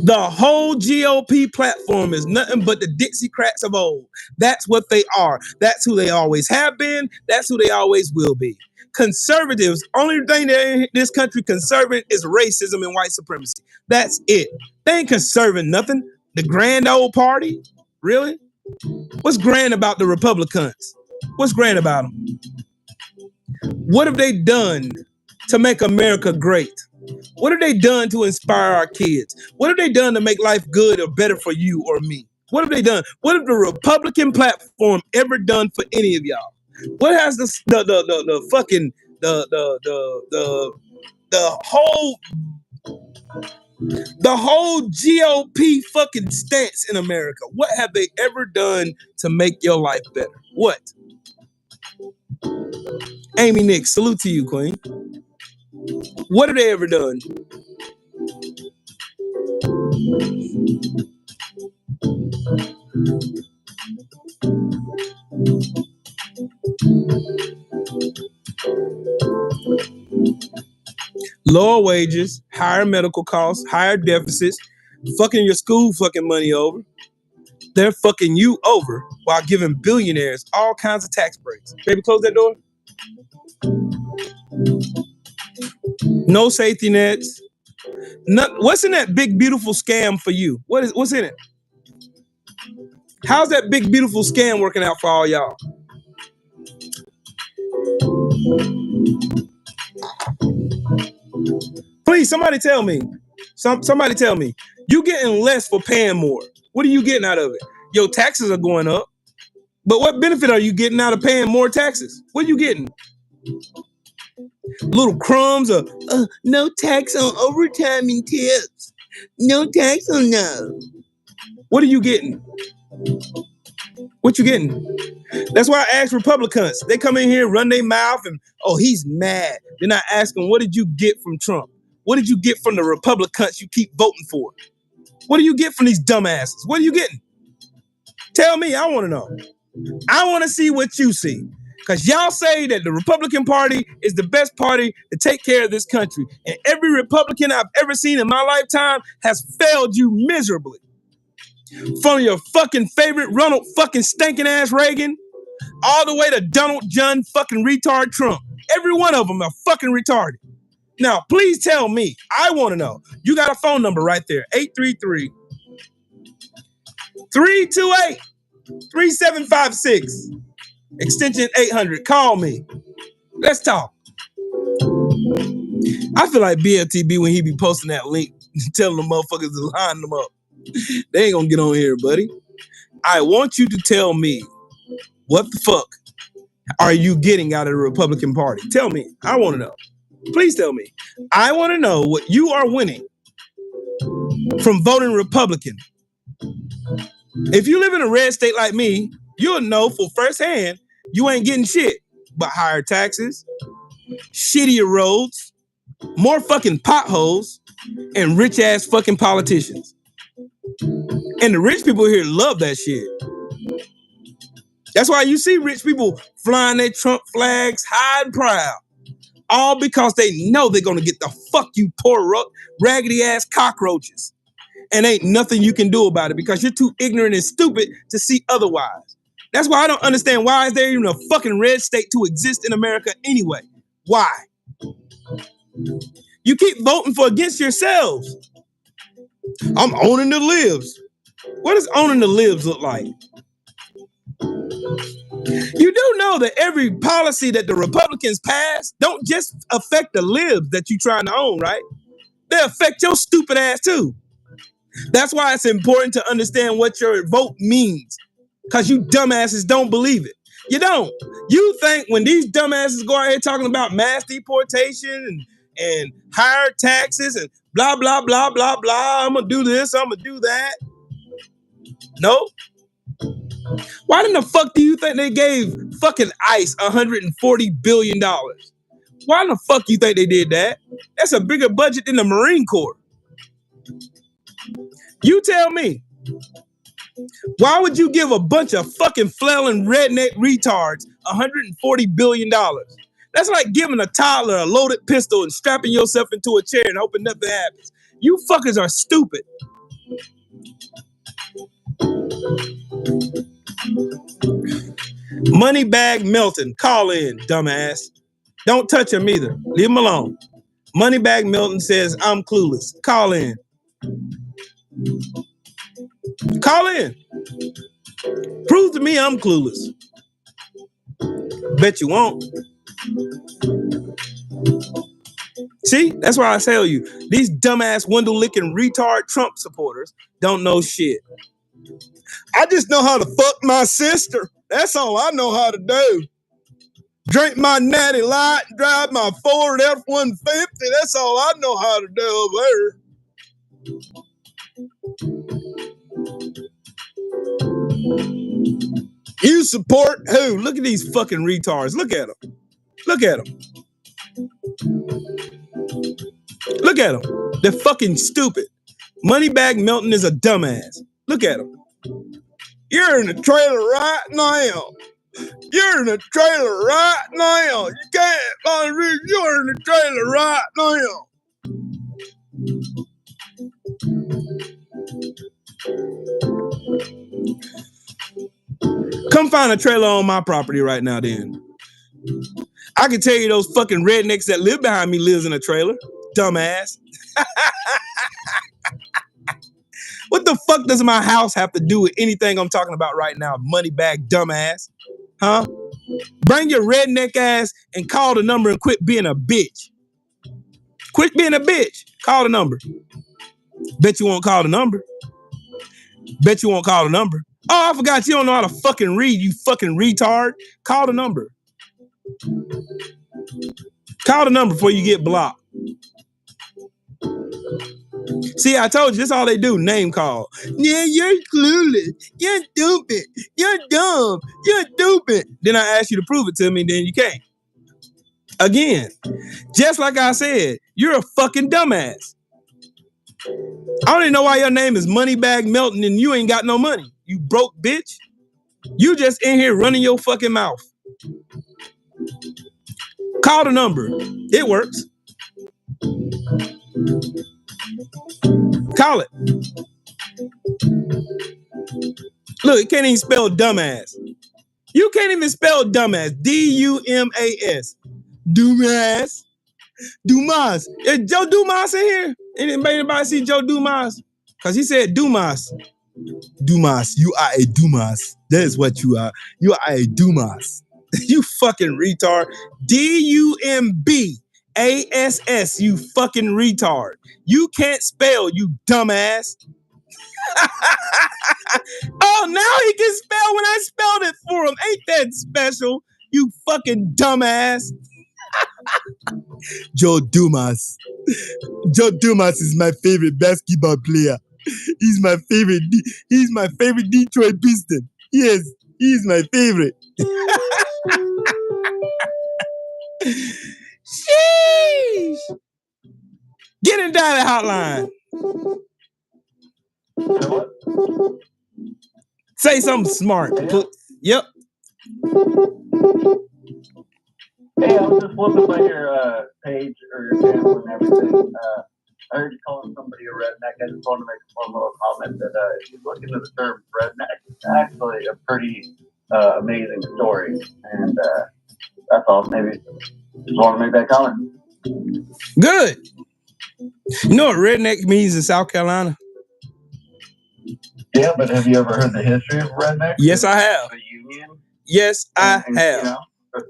The whole GOP platform is nothing but the Dixiecrats of old. That's what they are. That's who they always have been. That's who they always will be. Conservatives, only thing that in this country conserving is racism and white supremacy. That's it. They ain't conserving nothing. The grand old party? Really? What's grand about the Republicans? What's grand about them? What have they done to make America great? What have they done to inspire our kids? What have they done to make life good or better for you or me? What have they done? What have the Republican platform ever done for any of y'all? What has the whole GOP fucking stance in America? What have they ever done to make your life better? What? Amy Nix, salute to you, Queen. What have they ever done? Lower wages, higher medical costs, higher deficits, fucking your school fucking money over. They're fucking you over while giving billionaires all kinds of tax breaks. Baby, close that door. No safety nets, What's in that big beautiful scam for you? What's in it? How's that big beautiful scam working out for all y'all? Please, somebody tell me. Somebody tell me. You getting less for paying more. What are you getting out of it? Your taxes are going up. But what benefit are you getting out of paying more taxes? What are you getting? Little crumbs of no tax on overtime and tips. No tax on no. What are you getting? What you getting? That's why I ask Republicans. They come in here, run their mouth, and he's mad. They're not asking, what did you get from Trump? What did you get from the Republicans you keep voting for? What do you get from these dumbasses? What are you getting? Tell me, I want to know. I want to see what you see. Because y'all say that the Republican Party is the best party to take care of this country. And every Republican I've ever seen in my lifetime has failed you miserably. From your fucking favorite Ronald fucking stinking ass Reagan, all the way to Donald John fucking retard Trump. Every one of them are fucking retarded. Now, please tell me. I want to know. You got a phone number right there. 833-328-3756. Extension 800. Call me. Let's talk. I feel like BLTB when he be posting that link, telling the motherfuckers to line them up. They ain't gonna get on here, buddy. I want you to tell me what the fuck are you getting out of the Republican Party? Tell me. I want to know. Please tell me. I want to know what you are winning from voting Republican. If you live in a red state like me, you'll know for firsthand you ain't getting shit but higher taxes, shittier roads, more fucking potholes, and rich ass fucking politicians. And the rich people here love that shit. That's why you see rich people flying their Trump flags high and proud. All because they know they're going to get the fuck you poor raggedy ass cockroaches. And ain't nothing you can do about it because you're too ignorant and stupid to see otherwise. That's why I don't understand why is there even a fucking red state to exist in America anyway? Why? You keep voting for against yourselves. I'm owning the libs. What does owning the libs look like? You do know that every policy that the Republicans pass don't just affect the libs that you're trying to own, right? They affect your stupid ass too. That's why it's important to understand what your vote means. Because you dumbasses don't believe it. You don't. You think when these dumbasses go out here talking about mass deportation and higher taxes and blah, blah, blah, blah, blah, I'm going to do this, I'm going to do that. No. Why in the fuck do you think they gave fucking ICE $140 billion? Why in the fuck you think they did that? That's a bigger budget than the Marine Corps. You tell me. Why would you give a bunch of fucking flailing redneck retards $140 billion? That's like giving a toddler a loaded pistol and strapping yourself into a chair and hoping nothing happens. You fuckers are stupid. Moneybag Milton, call in, dumbass. Don't touch him either. Leave him alone. Moneybag Milton says, I'm clueless. Call in. Call in. Prove to me I'm clueless. Bet you won't. See, that's why I tell you, these dumbass window-licking retard Trump supporters don't know shit. I just know how to fuck my sister. That's all I know how to do. Drink my natty light and drive my Ford F-150. That's all I know how to do over there. You support who? Look at these fucking retards. Look at them. Look at them. Look at them. They're fucking stupid. Moneybag Milton is a dumbass. Look at him. You're in the trailer right now. You're in the trailer right now. You can't find me. You're in the trailer right now. Come find a trailer on my property right now then. I can tell you those fucking rednecks that live behind me lives in a trailer. Dumbass. What the fuck does my house have to do with anything I'm talking about right now? Money bag dumbass. Huh? Bring your redneck ass and call the number and quit being a bitch. Quit being a bitch. Call the number. Bet you won't call the number. Bet you won't call the number. Oh, I forgot you don't know how to fucking read, you fucking retard. Call the number. Call the number before you get blocked. See, I told you, this is all they do, name call. Yeah, you're clueless. You're stupid. You're dumb. You're stupid. Then I ask you to prove it to me, then you can't. Again, just like I said, you're a fucking dumbass. I don't even know why your name is Moneybag Melton and you ain't got no money. You broke bitch. You just in here running your fucking mouth. Call the number. It works. Call it. Look, you can't even spell dumbass. You can't even spell dumbass. D-U-M-A-S. Dumas. Dumas. Is Joe Dumas in here? Anybody see Joe Dumas? Because he said Dumas. Dumas. You are a Dumas. That is what you are. You are a Dumas. You fucking retard. D-U-M-B-A-S-S. You fucking retard. You can't spell, you dumbass. Oh, now he can spell when I spelled it for him. Ain't that special? You fucking dumbass. Joe Dumas. Joe Dumas is my favorite basketball player. He's my favorite. He's my favorite Detroit Piston. Yes, he's my favorite. Sheesh. Get in dial hotline. Say something smart. Yep. Hey, I was just looking by your page or your channel and everything. I heard you calling somebody a redneck. I just want to make one little comment that if you look into the term redneck, it's actually a pretty amazing story. And that's all. Maybe just want to make that comment. Good. You know what redneck means in South Carolina? Yeah, but have you ever heard the history of redneck? Yes, I have. The Union? Yes, I have. You know,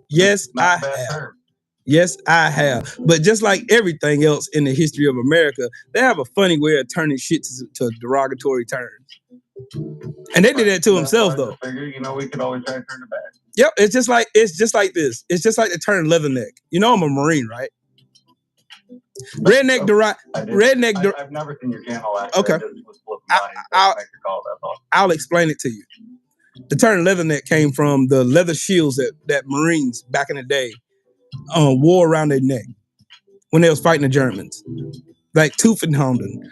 yes, I have. Term. Yes, I have. But just like everything else in the history of America, they have a funny way of turning shit to derogatory terms. And they did that to themselves, though. Figure, you know, we could always try to turn it back. Yep, it's just like this. It's just like the term leatherneck. You know, I'm a Marine, right? Redneck redneck. I've never seen your channel. Actually. Okay. I'll explain it to you. The term leatherneck came from the leather shields that Marines back in the day wore around their neck when they was fighting the Germans, like Tuffenhonden,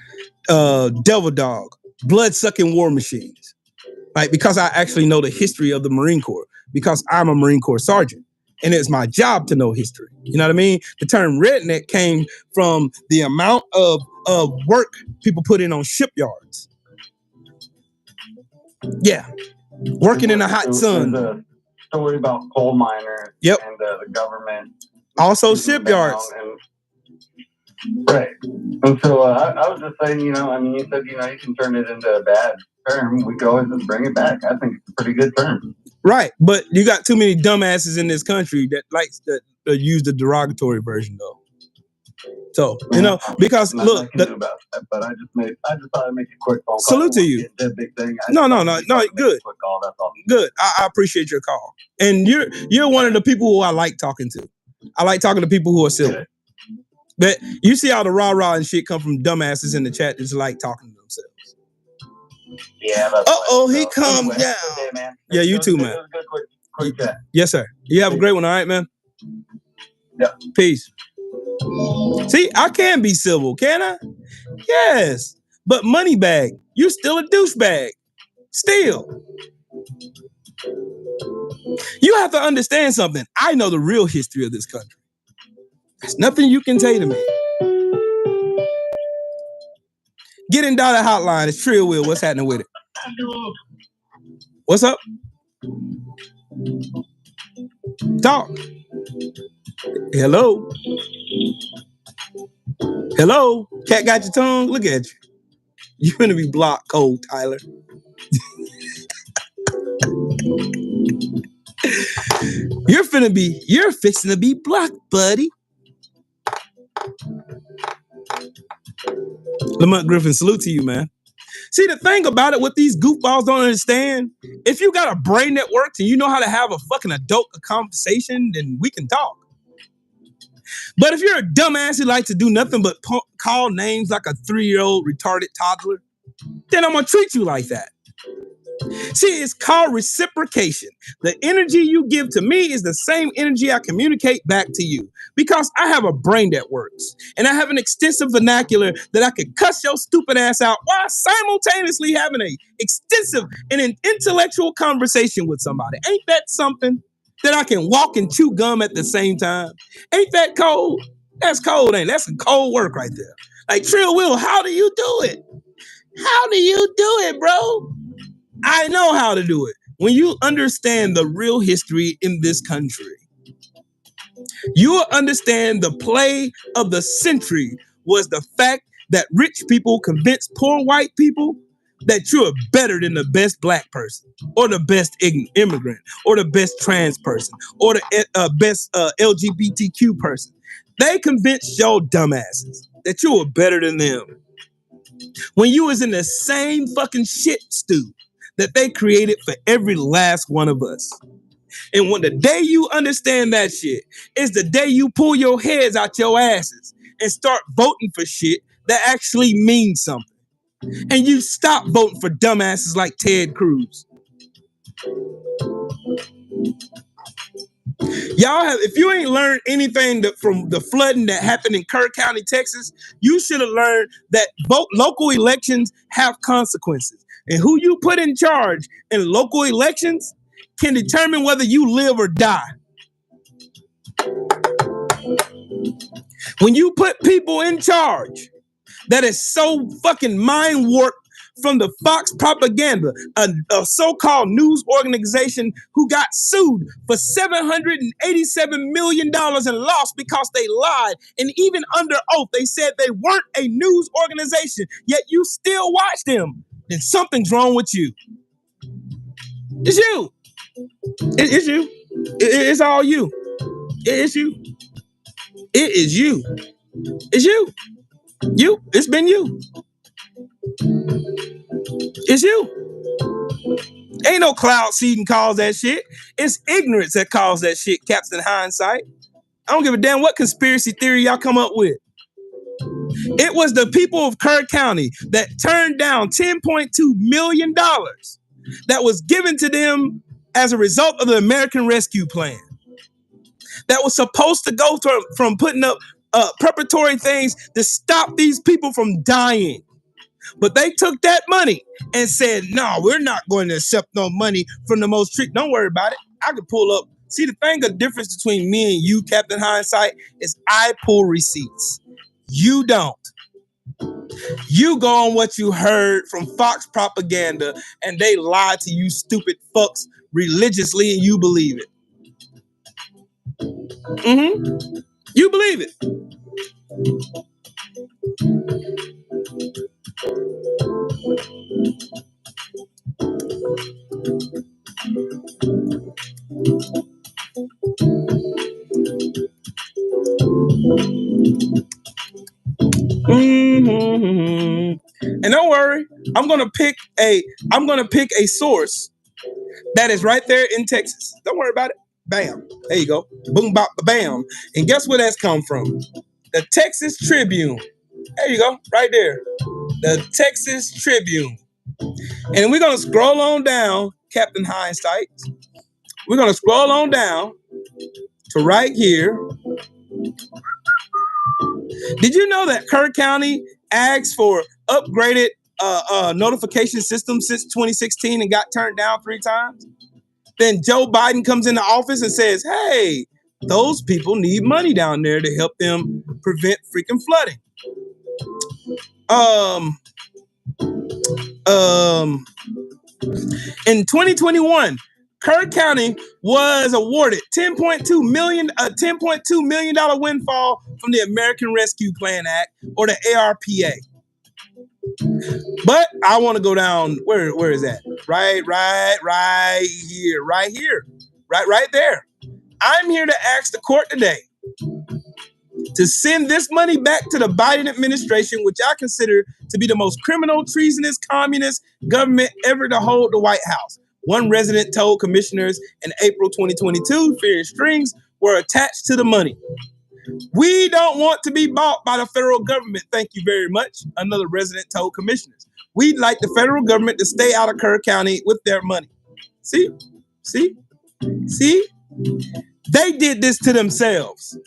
Devil Dog, blood-sucking war machines. Like, because I actually know the history of the Marine Corps, because I'm a Marine Corps sergeant, and it's my job to know history. You know what I mean? The term redneck came from the amount of work people put in on shipyards. Yeah. Working in the hot sun. There's a story about coal miners and the government. Also shipyards. Right. And so I was just saying, you know, I mean, you said, you know, you can turn it into a bad term. We could always just bring it back. I think it's a pretty good term. Right. But you got too many dumbasses in this country that likes to use the derogatory version, though. So, you know, because look, but I just thought I'd make a quick phone call. Salute to you. That big thing. No, good. Quick call, that's all. Good. I appreciate your call. And you're one of the people who I like talking to. I like talking to people who are silly. But you see all the rah-rah and shit come from dumbasses in the chat that's like talking to themselves. Yeah. He calmed down. Okay, man. Yeah, you too, man. It was a good quick chat. Yes, sir. You have a great one, all right, man? Yeah. Peace. See, I can be civil, can I? Yes. But Moneybag, you're still a douchebag. Still. You have to understand something. I know the real history of this country. There's nothing you can say to me. Get in Dollar Hotline. It's Trill Will. What's happening with it? What's up? Talk. Hello. Hello. Cat got your tongue? Look at you. You're gonna be blocked, cold, Tyler. You're fixing to be blocked, buddy. Lamont Griffin, salute to you, man. See, the thing about it, what these goofballs don't understand, if you got a brain that works and you know how to have a fucking adult conversation, then we can talk. But if you're a dumbass who likes to do nothing but call names like a 3-year-old retarded toddler, then I'm gonna treat you like that. See, it's called reciprocation. The energy you give to me is the same energy I communicate back to you, because I have a brain that works and I have an extensive vernacular that I can cuss your stupid ass out while simultaneously having a extensive and an intellectual conversation with somebody. Ain't that something? That I can walk and chew gum at the same time? Ain't that cold? That's cold, ain't it? That's some cold work right there. Like, Trill Will, how do you do it? How do you do it, bro? I know how to do it. When you understand the real history in this country, you will understand the play of the century was the fact that rich people convinced poor white people that you're better than the best black person, or the best immigrant, or the best trans person, or the best LGBTQ person. They convinced your dumbasses that you were better than them when you was in the same fucking shit stew that they created for every last one of us. And when the day you understand that shit is the day you pull your heads out your asses and start voting for shit that actually means something. And you stop voting for dumbasses like Ted Cruz. Y'all have, if you ain't learned anything from the flooding that happened in Kerr County, Texas, you should have learned that local elections have consequences. And who you put in charge in local elections can determine whether you live or die. When you put people in charge that is so fucking mind warped from the Fox propaganda, a so-called news organization who got sued for $787 million and lost because they lied. And even under oath, they said they weren't a news organization, yet you still watch them. Then something's wrong with you. It's you. It's you. It's all you. It's you. It is you. It's you. You. It's been you. It's you. Ain't no cloud seeding cause that shit. It's ignorance that caused that shit, Captain Hindsight. I don't give a damn what conspiracy theory y'all come up with. It was the people of Kerr County that turned down $10.2 million that was given to them as a result of the American Rescue Plan. That was supposed to go from putting up preparatory things to stop these people from dying. But they took that money and said, no, we're not going to accept no money from the most treat. Don't worry about it. I can pull up. See, the thing, the difference between me and you, Captain Hindsight, is I pull receipts. You don't. You go on what you heard from Fox propaganda, and they lie to you stupid fucks religiously, and you believe it. Mm-hmm. You believe it. Mm-hmm. And don't worry, I'm gonna pick a source that is right there in Texas. Don't worry about it. Bam. There you go. Boom, bop, bam. And guess where that's come from? The Texas Tribune. There you go. Right there. The Texas Tribune. And we're gonna scroll on down, Captain Hindsight. We're gonna scroll on down to right here. Did you know that Kerr County asked for upgraded notification system since 2016 and got turned down 3 times? Then Joe Biden comes into office and says, hey, those people need money down there to help them prevent freaking flooding. In 2021, Kerr County was awarded $10.2 million windfall from the American Rescue Plan Act, or the ARPA. But I want to go down. Where is that? Right here. Right there. I'm here to ask the court today to send this money back to the Biden administration, which I consider to be the most criminal, treasonous, communist government ever to hold the White House. One resident told commissioners in April 2022, fear strings were attached to the money. We don't want to be bought by the federal government. Thank you very much. Another resident told commissioners. We'd like the federal government to stay out of Kerr County with their money. See? They did this to themselves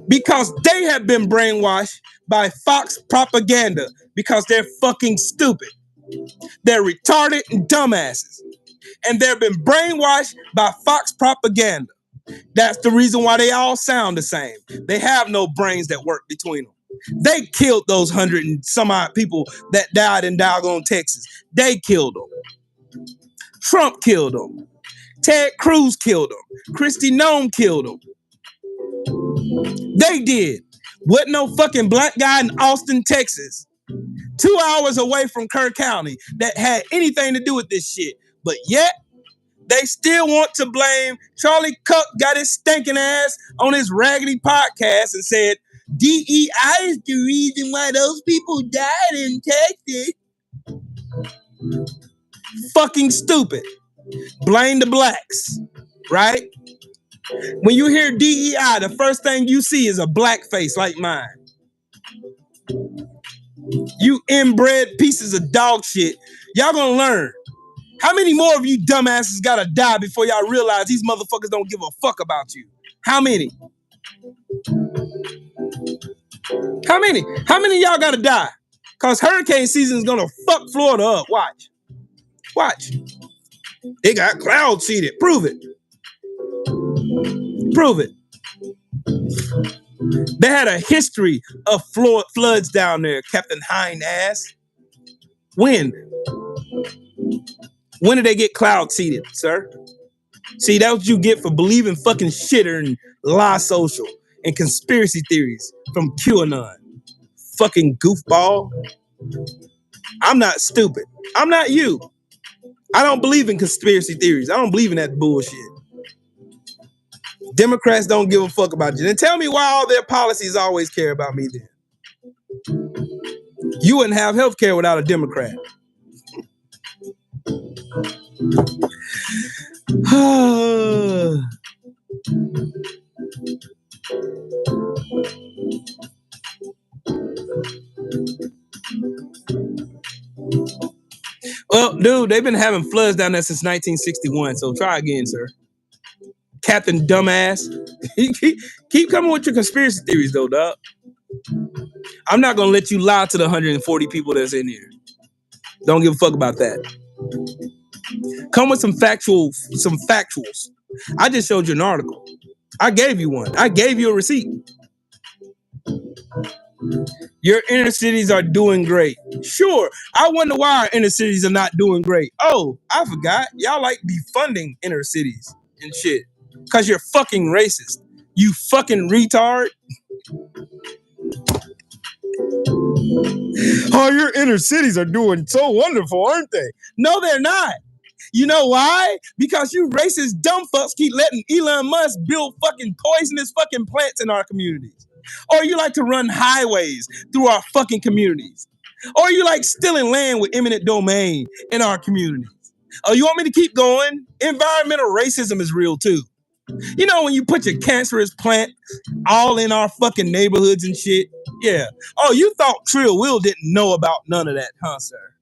because they have been brainwashed by Fox propaganda because they're fucking stupid. They're retarded and dumbasses. And they've been brainwashed by Fox propaganda. That's the reason why they all sound the same. They have no brains that work between them. They killed those 100 and some odd people that died in doggone Texas. They killed them. Trump killed them. Ted Cruz killed them. Kristi Noem killed them. They did. Wasn't no fucking black guy in Austin, Texas, 2 hours away from Kerr County that had anything to do with this shit. But yet, they still want to blame Charlie Cook got his stinking ass on his raggedy podcast and said, DEI is the reason why those people died in Texas. Fucking stupid. Blame the blacks, right? When you hear DEI, the first thing you see is a black face like mine. You inbred pieces of dog shit. Y'all gonna learn. How many more of you dumbasses gotta die before y'all realize these motherfuckers don't give a fuck about you? How many? How many of y'all gotta die? Cause hurricane season is gonna fuck Florida up. Watch. They got cloud seeded. Prove it. They had a history of floods down there, Captain Hind ass. When did they get cloud seeded, sir? See, that's what you get for believing fucking shitter and lie social and conspiracy theories from QAnon. Fucking goofball. I'm not stupid. I'm not you. I don't believe in conspiracy theories. I don't believe in that bullshit. Democrats don't give a fuck about you. Then tell me why all their policies always care about me then. You wouldn't have health care without a Democrat. Well, dude, they've been having floods down there since 1961, so try again, sir. Captain Dumbass. Keep coming with your conspiracy theories, though, dog. I'm not going to let you lie to the 140 people that's in here. Don't give a fuck about that. Come with some factuals. I just showed you an article. I gave you one. I gave you a receipt. Your inner cities are doing great. Sure. I wonder why our inner cities are not doing great. Oh, I forgot. Y'all like defunding inner cities and shit. Because you're fucking racist. You fucking retard. Oh, your inner cities are doing so wonderful, aren't they? No, they're not. You know why? Because you racist dumb fucks keep letting Elon Musk build fucking poisonous fucking plants in our communities. Or you like to run highways through our fucking communities. Or you like stealing land with eminent domain in our communities. Oh, you want me to keep going? Environmental racism is real too. You know when you put your cancerous plant all in our fucking neighborhoods and shit? Yeah. Oh, you thought Trill Will didn't know about none of that, huh, sir?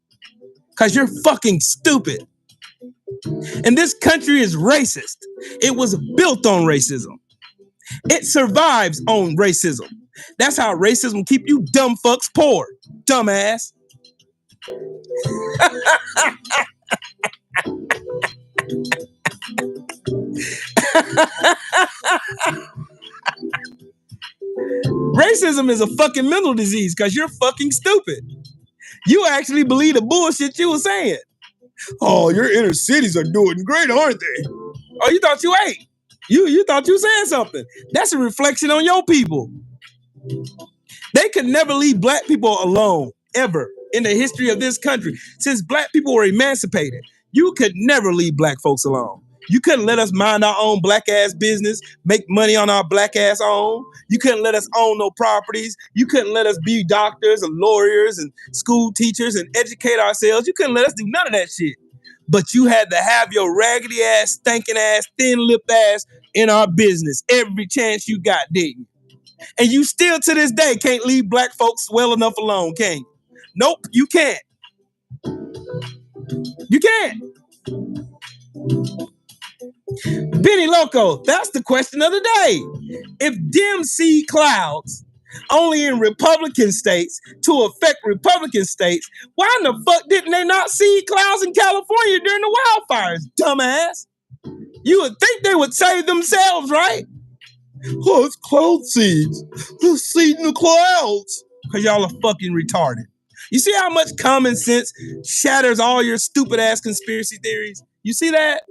Because you're fucking stupid. And this country is racist. It was built on racism. It survives on racism. That's how racism keep you dumb fucks poor. Dumbass. Racism is a fucking mental disease because you're fucking stupid. You actually believe the bullshit you were saying. Oh, your inner cities are doing great, aren't they? Oh, you thought you ate. You thought you saying something. That's a reflection on your people. They could never leave black people alone, ever, in the history of this country. Since black people were emancipated, you could never leave black folks alone. You couldn't let us mind our own black ass business, make money on our black ass own. You couldn't let us own no properties. You couldn't let us be doctors and lawyers and school teachers and educate ourselves. You couldn't let us do none of that shit. But you had to have your raggedy ass, stinking ass, thin-lipped ass in our business every chance you got, didn't you? And you still to this day can't leave black folks well enough alone, can you? Nope, you can't. You can't. Benny Loco, that's the question of the day. If Dems see clouds only in Republican states to affect Republican states, why in the fuck didn't they not see clouds in California during the wildfires, dumbass? You would think they would save themselves, right? Oh, it's cloud seeds. They're seeding the clouds. Because y'all are fucking retarded. You see how much common sense shatters all your stupid ass conspiracy theories? You see that?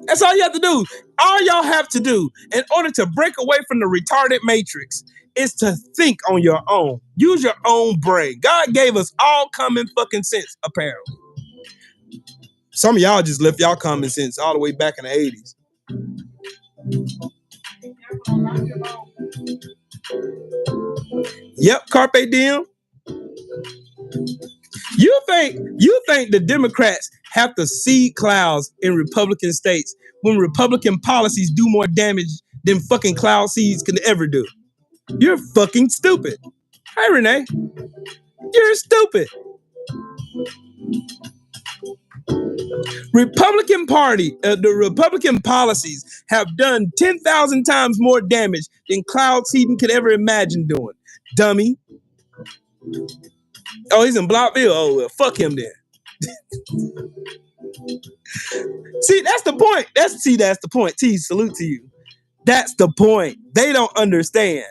That's all you have to do. All y'all have to do in order to break away from the retarded matrix is to think on your own. Use your own brain. God gave us all common fucking sense, apparently. Some of y'all just left y'all common sense all the way back in the 80s. Yep, Carpe Diem. You think the Democrats have to seed clouds in Republican states when Republican policies do more damage than fucking cloud seeds can ever do? You're fucking stupid. Hey, Renee. You're stupid. The Republican policies have done 10,000 times more damage than cloud seeding could ever imagine doing. Dummy. Oh, he's in Blockville. Oh, well, fuck him then. See, that's the point. That's the point. T, salute to you. That's the point. They don't understand.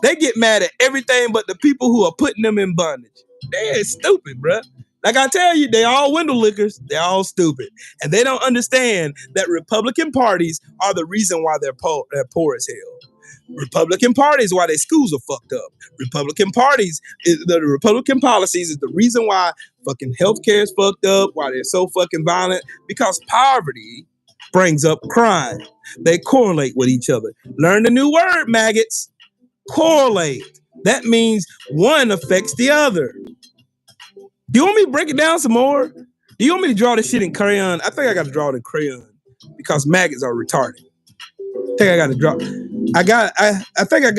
They get mad at everything but the people who are putting them in bondage. They're stupid, bruh. Like I tell you, they all window lickers. They're all stupid. And they don't understand that Republican parties are the reason why they're poor as hell. Republican parties why their schools are fucked up. Republican parties, the Republican policies is the reason why fucking healthcare is fucked up, why they're so fucking violent, because poverty brings up crime. They correlate with each other. Learn the new word, maggots. Correlate. That means one affects the other. Do you want me to break it down some more? Do you want me to draw this shit in crayon? I think I got to draw it in crayon because maggots are retarded. I think I got to draw. I think I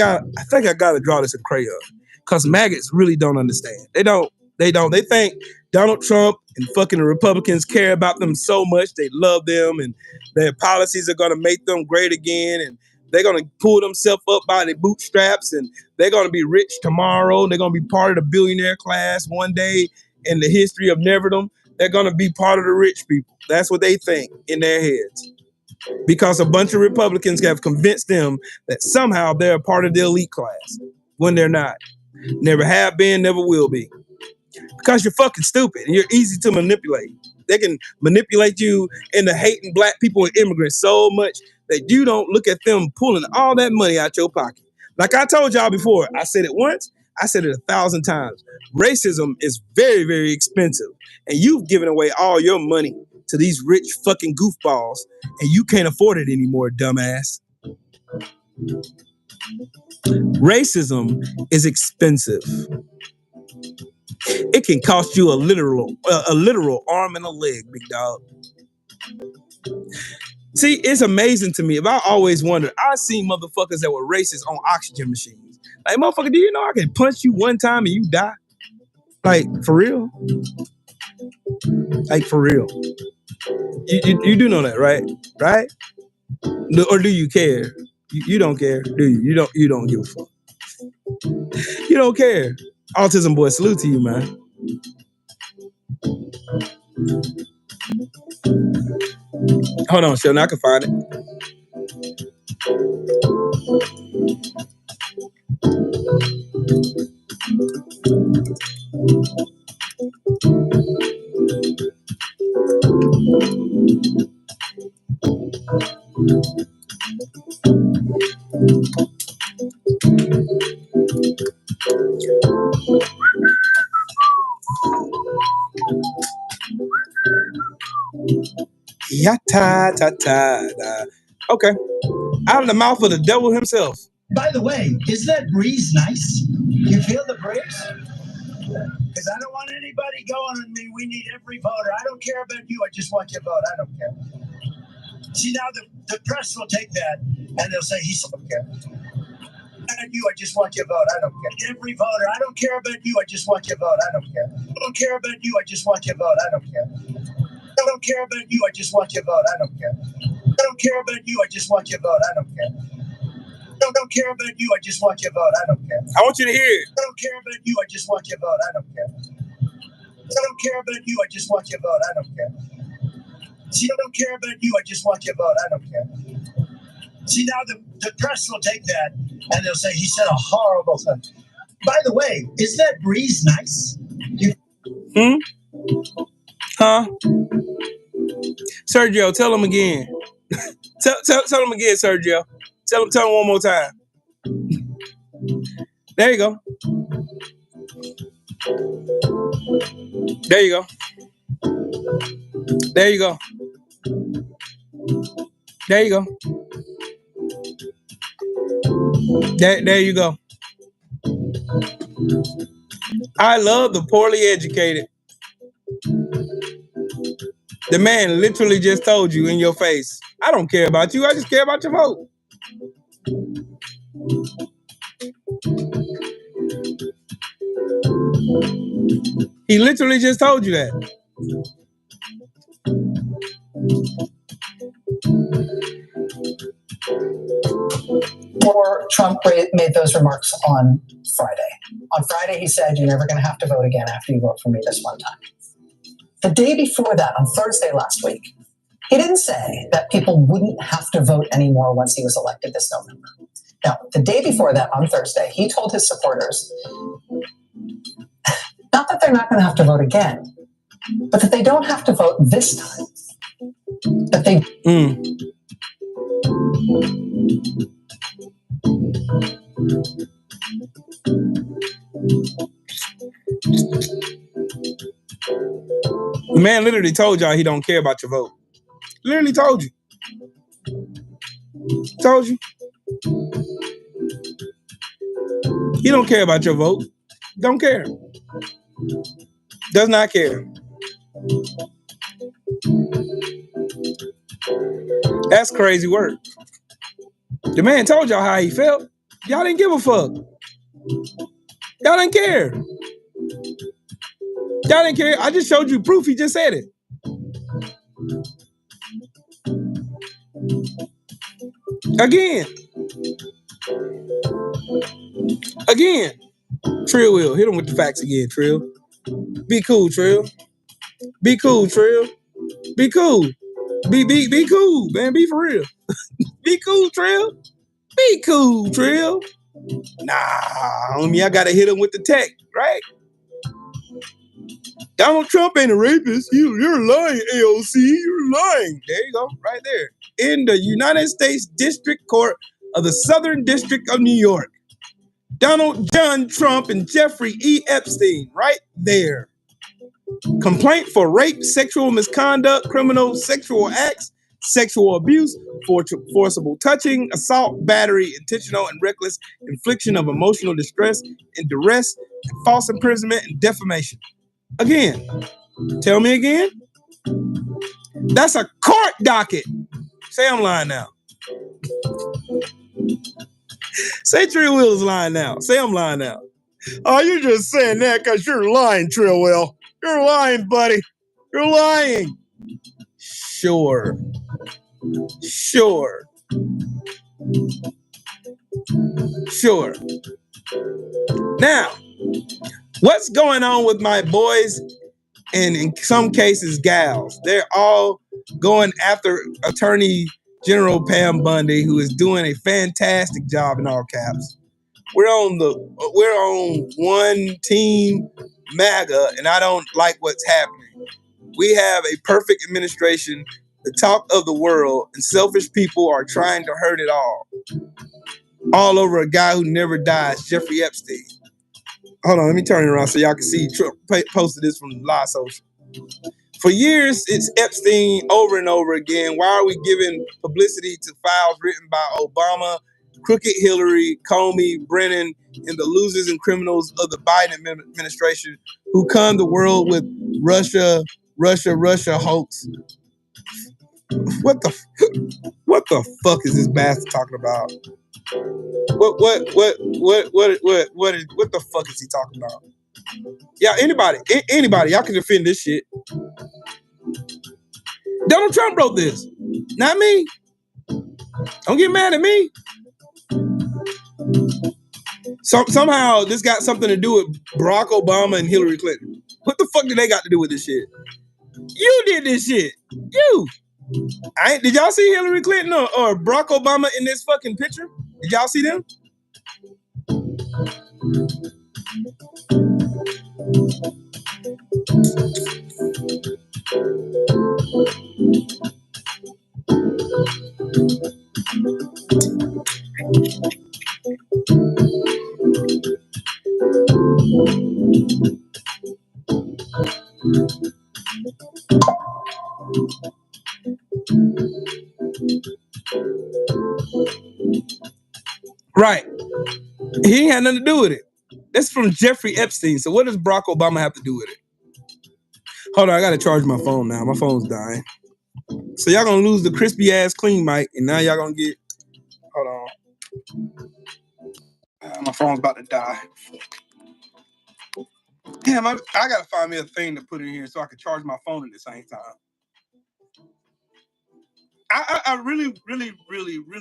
got to draw this in crayon because maggots really don't understand. They don't. They think Donald Trump and fucking the Republicans care about them so much. They love them and their policies are going to make them great again. And they're going to pull themselves up by their bootstraps and they're going to be rich tomorrow. They're going to be part of the billionaire class one day in the history of neverdom. They're going to be part of the rich people. That's what they think in their heads. Because a bunch of Republicans have convinced them that somehow they're a part of the elite class when they're not. Never have been, never will be. Because you're fucking stupid and you're easy to manipulate. They can manipulate you into hating black people and immigrants so much that you don't look at them pulling all that money out your pocket. Like I told y'all before, I said it once, I said it 1,000 times. Racism is very, very expensive. And you've given away all your money to these rich fucking goofballs and you can't afford it anymore, dumbass. Racism is expensive. It can cost you a literal arm and a leg, big dog. See, it's amazing to me. If I always wondered, I seen motherfuckers that were racist on oxygen machines. Like, motherfucker, do you know I can punch you one time and you die? Like, for real? Like, for real. You do know that, right? Right? Or do you care? You don't care, do you? You don't give a fuck. You don't care. Autism boy, salute to you, man. Hold on, Sheldon, I can find it. Yata-ta-ta-da. Okay. Out of the mouth of the devil himself. By the way, isn't that breeze nice? You feel the breeze? Because I don't want anybody going on me. We need every voter. I don't care about you. I just want your vote. I don't care. See, now the press will take that and they'll say, he's don't care. About you, I just want your vote. I don't care. Every voter. I don't care about you. I just want your vote. I don't care. I don't care about you. I just want your vote. I don't care. I don't care about you. I just want your vote. I don't care. I don't care about you. I just want your vote. I don't care. I don't care about you. I just want your vote. I don't care. I want you to hear it. I don't care about you. I just want your vote. I don't care. I don't care about you. I just want your vote. I don't care. See, I don't care about you. I just want your vote. I don't care. See, now the press will take that and they'll say he said a horrible thing. By the way, isn't that breeze nice? Huh? Sergio, tell him again. tell him again, Sergio. Tell him one more time. There you go. There you go. There you go. There you go. There you go. I love the poorly educated. The man literally just told you in your face, I don't care about you. I just care about your vote. He literally just told you that. Or Trump made those remarks on Friday. On Friday, he said, you're never going to have to vote again after you vote for me this one time. The day before that, on Thursday last week, he didn't say that people wouldn't have to vote anymore once he was elected this November. Now, the day before that, on Thursday, he told his supporters, not that they're not going to have to vote again, but that they don't have to vote this time. That they... The man literally told y'all he don't care about your vote. Literally told you. Told you. He don't care about your vote. Don't care. Does not care. That's crazy work. The man told y'all how he felt. Y'all didn't give a fuck. Y'all didn't care. Y'all didn't care. I just showed you proof. He just said it. Again. Trill will. Hit him with the facts again, Trill. Be cool, Trill. Be cool, Trill. Be cool. Be cool, man. Be for real. Be cool, Trill. Be cool, Trill. Nah, homie, I gotta hit him with the tech, right? Donald Trump ain't a rapist. You're lying, AOC. You're lying. There you go, right there. In the United States District Court of the Southern District of New York. Donald John Trump and Jeffrey E. Epstein, right there. Complaint for rape, sexual misconduct, criminal sexual acts, sexual abuse, forcible touching, assault, battery, intentional and reckless infliction of emotional distress and duress, and false imprisonment and defamation. Again, tell me again. That's a court docket. Say I'm lying now. Say Trillwell's lying now. Say I'm lying now. Oh, you're just saying that because you're lying, Trillwell. You're lying, buddy. You're lying. Sure. Now, what's going on with my boys and in some cases gals? They're all going after Attorney General Pam Bundy, who is doing a fantastic job in all caps. We're on one team MAGA, and I don't like what's happening. We have a perfect administration, the talk of the world, and selfish people are trying to hurt it all over a guy who never dies, Jeffrey Epstein. Hold on, let me turn it around so y'all can see. Trump posted this from Live Social. For years, it's Epstein over and over again. Why are we giving publicity to files written by Obama, crooked Hillary, Comey, Brennan, and the losers and criminals of the Biden administration who conned the world with Russia hoax? What the fuck is this bastard talking about? What the fuck is he talking about? Yeah, anybody, y'all can defend this shit. Donald Trump wrote this, not me. Don't get mad at me. Somehow this got something to do with Barack Obama and Hillary Clinton. What the fuck did they got to do with this shit? You did this shit. You. Did y'all see Hillary Clinton or Barack Obama in this fucking picture? Did y'all see them? Right. He ain't had nothing to do with it. That's from Jeffrey Epstein. So what does Barack Obama have to do with it? Hold on, I gotta charge my phone now. My phone's dying. So y'all gonna lose the crispy ass clean mic, and now y'all gonna get. Hold on. My phone's about to die. Damn, I gotta find me a thing to put in here so I can charge my phone at the same time. I really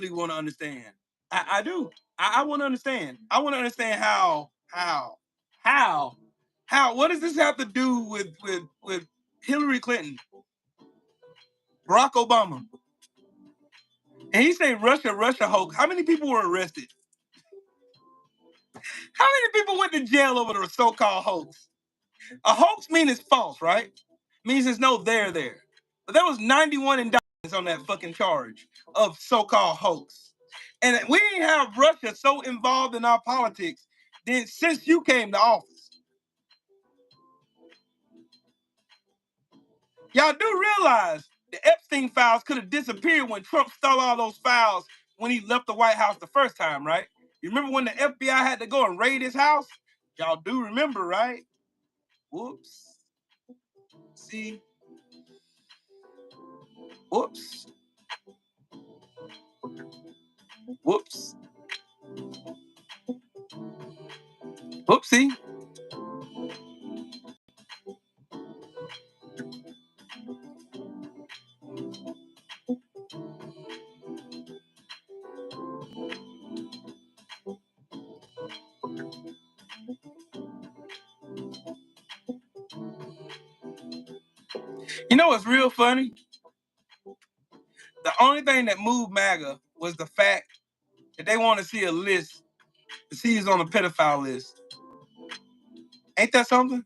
want to understand. I do. I want to understand. I want to understand how. What does this have to do with Hillary Clinton, Barack Obama? And he say Russia hoax. How many people were arrested? How many people went to jail over the so-called hoax? A hoax means it's false, right? Means there's no there there. But there was 91 indictments on that fucking charge of so-called hoax. And we ain't have Russia so involved in our politics then since you came to office. Y'all do realize the Epstein files could have disappeared when Trump stole all those files when he left the White House the first time, right? You remember when the FBI had to go and raid his house? Y'all do remember, right? Whoops. See? Whoops. Whoops. Whoopsie. You know what's real funny? The only thing that moved MAGA was the fact that they want to see a list to see who's on the pedophile list. Ain't that something?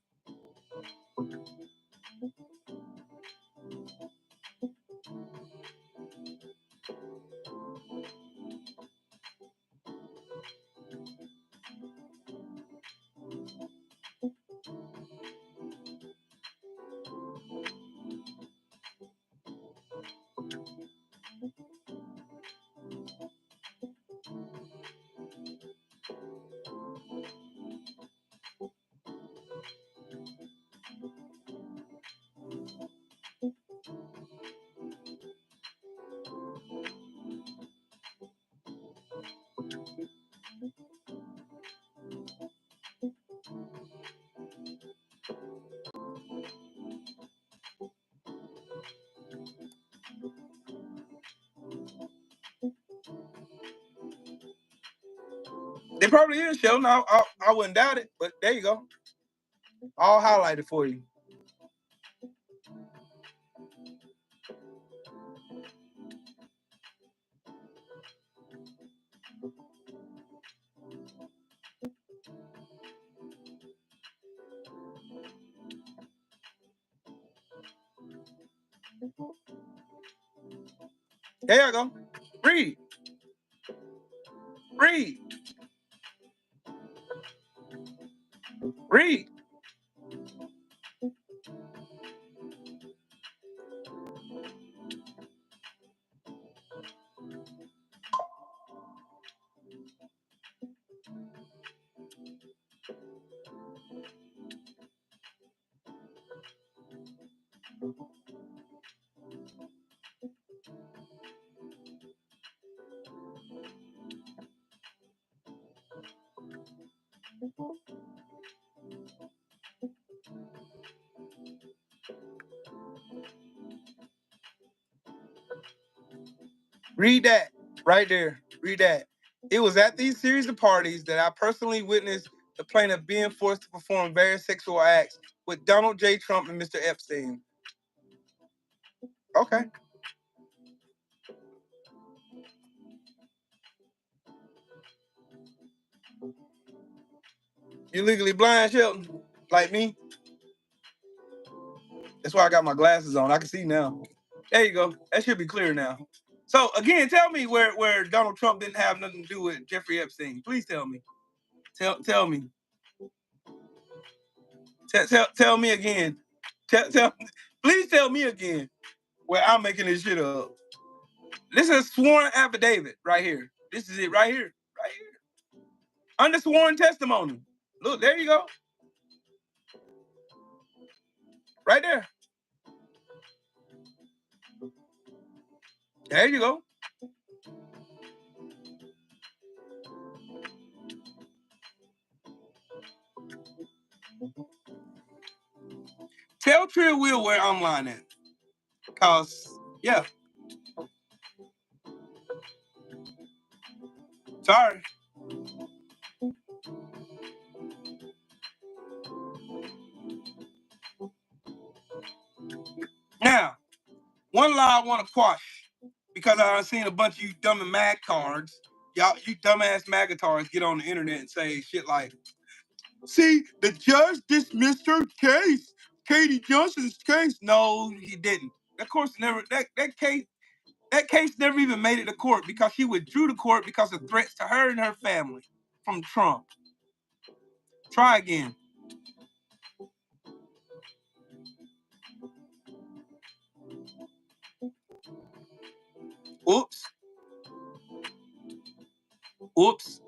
They probably is, Sheldon. I wouldn't doubt it, but there you go. I'll highlight it for you. There you go. Read. Read. Read. Read that right there. Read that. It was at these series of parties that I personally witnessed the plaintiff being forced to perform various sexual acts with Donald J. Trump and Mr. Epstein. Okay. You legally blind, Shelton? Like me? That's why I got my glasses on. I can see now. There you go. That should be clear now. So again, tell me where Donald Trump didn't have nothing to do with Jeffrey Epstein. Please tell me. Tell me. Tell me again. Please tell me again where I'm making this shit up. This is a sworn affidavit right here. This is it right here. Right here. Under sworn testimony. Look, there you go. Right there. There you go. Tell Trill Will where I'm lying at. Cause, yeah. Sorry. Now, one lie I want to quash, because I've seen a bunch of you dumb and mad cards, y'all, you dumbass magatards get on the internet and say shit like, see, the judge dismissed her case. Katie Johnson's case. No, he didn't. Of course, never that case never even made it to court because she withdrew the court because of threats to her and her family from Trump. Try again. Oops. Oops.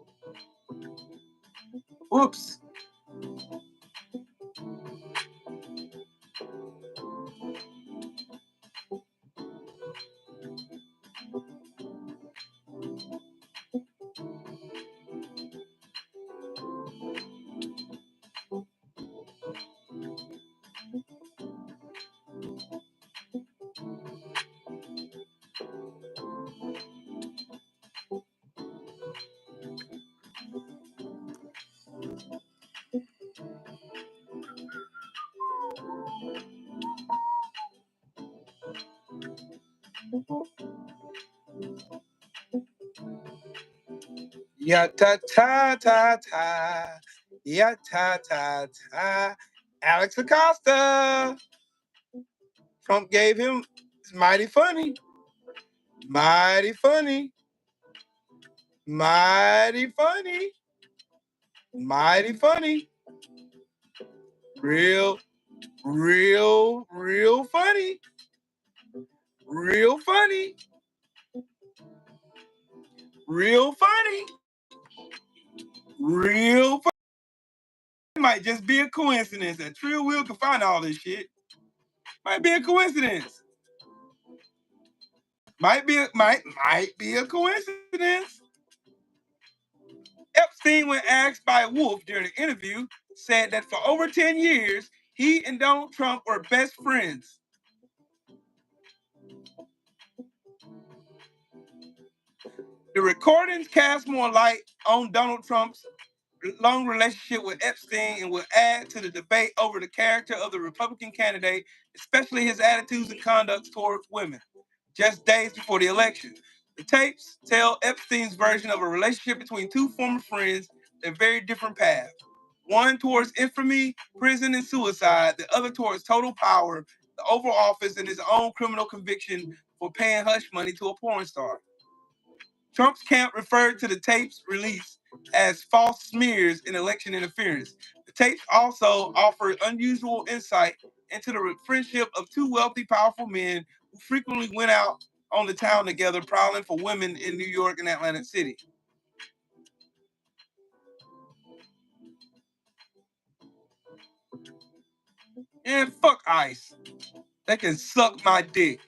Oops. Ya ta ta ta ta. Ya ta ta ta. Alex Acosta. Trump gave him, it's mighty funny. Mighty funny. Mighty funny. Mighty funny. Real funny. Real funny. Real funny. Real funny. It might just be a coincidence that Trill Will can find all this shit. Might be a coincidence. Might be a coincidence. Epstein, when asked by Wolf during an interview, said that for over 10 years, he and Donald Trump were best friends. The recordings cast more light on Donald Trump's long relationship with Epstein and will add to the debate over the character of the Republican candidate, especially his attitudes and conduct towards women. Just days before the election, the tapes tell Epstein's version of a relationship between two former friends that very different paths. One towards infamy, prison, and suicide, the other towards total power, the Oval Office, and his own criminal conviction for paying hush money to a porn star. Trump's camp referred to the tapes release as false smears in election interference. The tapes also offered unusual insight into the friendship of two wealthy, powerful men who frequently went out on the town together, prowling for women in New York and Atlantic City. And fuck ICE. They can suck my dick.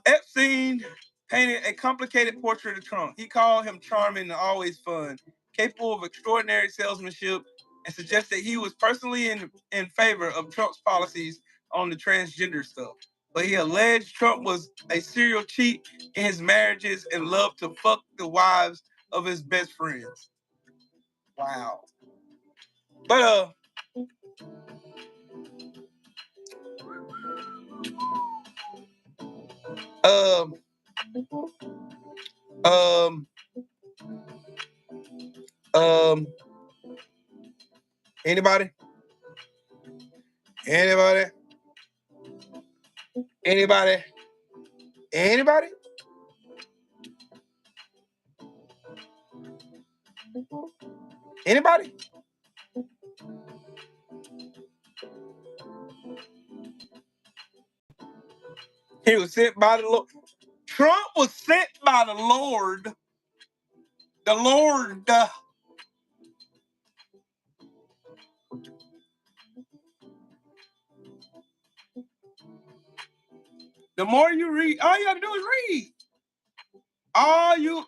Epstein painted a complicated portrait of Trump. He called him charming and always fun, capable of extraordinary salesmanship, and suggested he was personally in favor of Trump's policies on the transgender stuff. But he alleged Trump was a serial cheat in his marriages and loved to fuck the wives of his best friends. Wow. But anybody? Anybody? Anybody? Anybody? Anybody? He was sent by the Lord. Trump was sent by the Lord. The Lord. The more you read, all you gotta do is read. All you.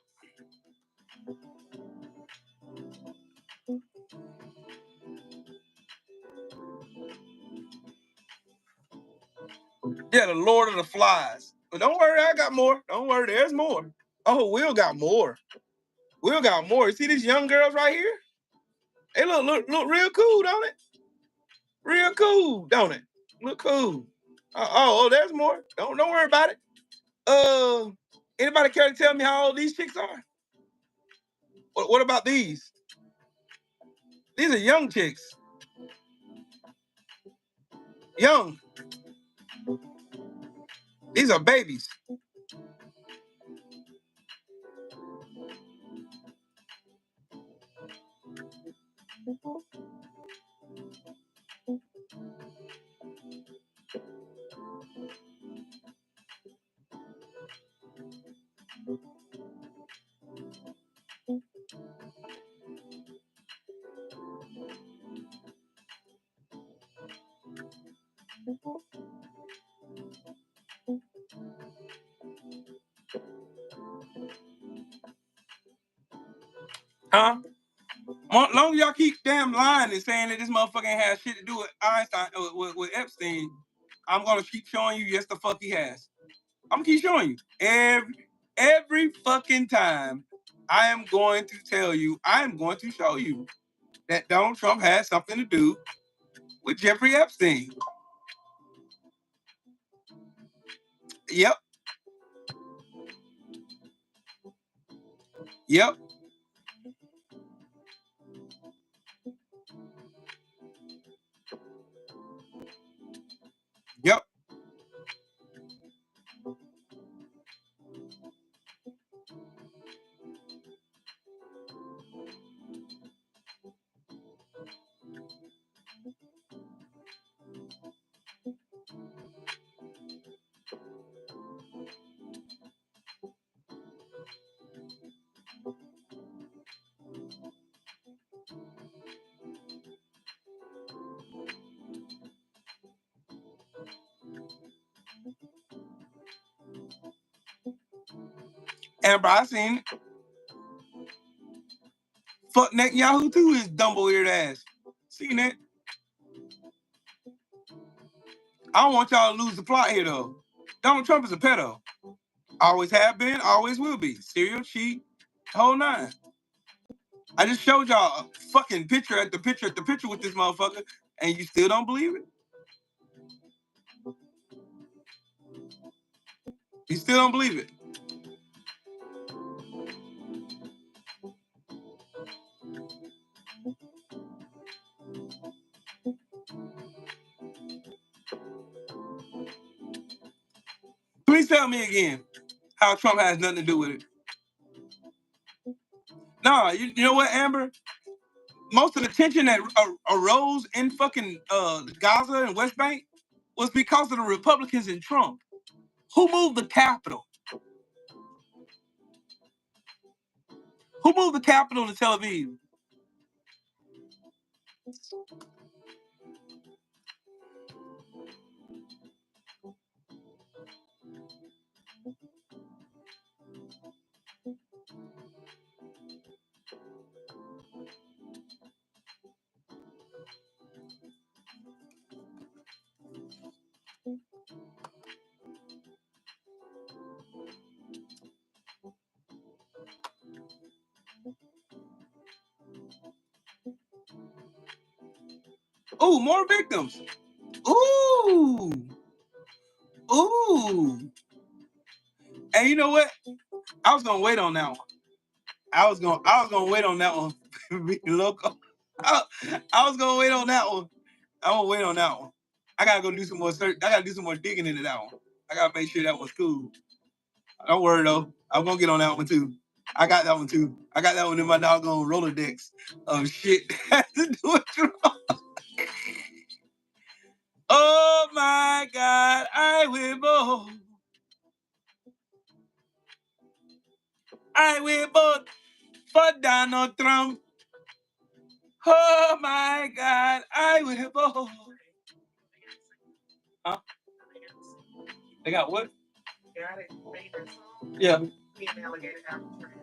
Yeah, the Lord of the Flies. But don't worry, I got more. Don't worry, there's more. Oh, Will got more. Will got more. You see these young girls right here? They look real cool, don't it? Real cool, don't it? Look cool. Oh, there's more. Don't worry about it. Anybody care to tell me how old these chicks are? What about these? These are young chicks. Young. These are babies. Huh? Long as y'all keep damn lying and saying that this motherfucker ain't had shit to do with Einstein, with Epstein, I'm gonna keep showing you yes the fuck he has. I'm gonna keep showing you. Every fucking time I am going to tell you, I am going to show you that Donald Trump has something to do with Jeffrey Epstein. Yep. Yep. Yep. Amber, I seen it. Fuck Netanyahu too, his dumb-eared ass. Seen that? I don't want y'all to lose the plot here though. Donald Trump is a pedo. Always have been, always will be. Serial cheat, whole nine. I just showed y'all a fucking picture at the picture with this motherfucker, and you still don't believe it? You still don't believe it? Please tell me again how Trump has nothing to do with it. No, you know what, Amber? Most of the tension that arose in fucking Gaza and West Bank was because of the Republicans and Trump. Who moved the Capitol? Who moved the Capitol to Tel Aviv? Oh, more victims. Ooh. Ooh. And you know what? I was gonna wait on that one. I was gonna wait on that one. Local. I was gonna wait on that one. I'm gonna wait on that one. I gotta go do some more search. I gotta do some more digging into that one. I gotta make sure that one's cool. Don't worry though. I'm gonna get on that one too. I got that one too. I got that one in my doggone Rolodex of shit that has to do with Trump. Oh my God, I will vote. I will vote for Donald Trump. Oh my God, I will vote. Huh? They got what? Yeah.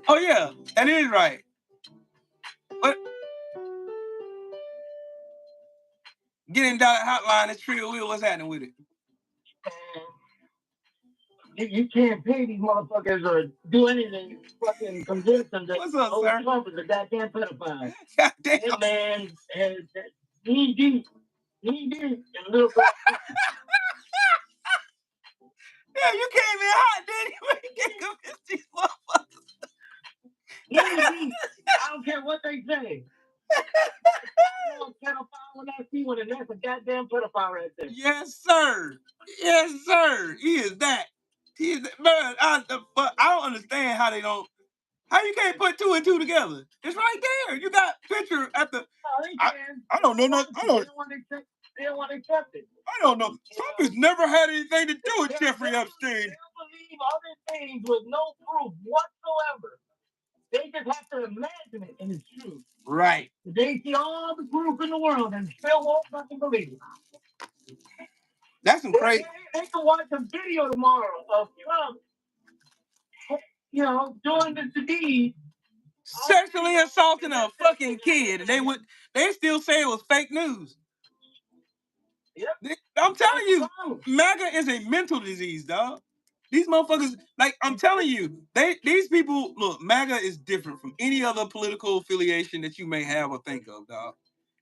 Oh yeah, that is right. What? Getting down that hotline, it's Trio Wheel. What's happening with it? You can't pay these motherfuckers or do anything. Fucking convince them that What's up, sir? Trump is a goddamn pedophile. Goddamn. That man has knee deep in little black. Yeah, you came in hot, didn't you? You can't convince these motherfuckers. Knee deep. I don't care what they say. Pedophile when I see one, and that's a goddamn pedophile right there. Yes, sir. Yes, sir. He is that. He is that. But I don't understand how they don't. How you can't put two and two together? It's right there. You got picture at the. I don't know. I don't. They don't want to accept it. I don't know. Trump has never had anything to do with Jeffrey Epstein. They don't believe other things with no proof whatsoever. They just have to imagine it, and it's true. Right. They see all the proof in the world and still won't fucking believe it. That's some crazy. They can watch a video tomorrow of Trump, doing the deed. Sexually assaulting a fucking kid, and they still say it was fake news. Yep. I'm telling you, MAGA is a mental disease, dog. These motherfuckers, like I'm telling you, these people, look, MAGA is different from any other political affiliation that you may have or think of, dog.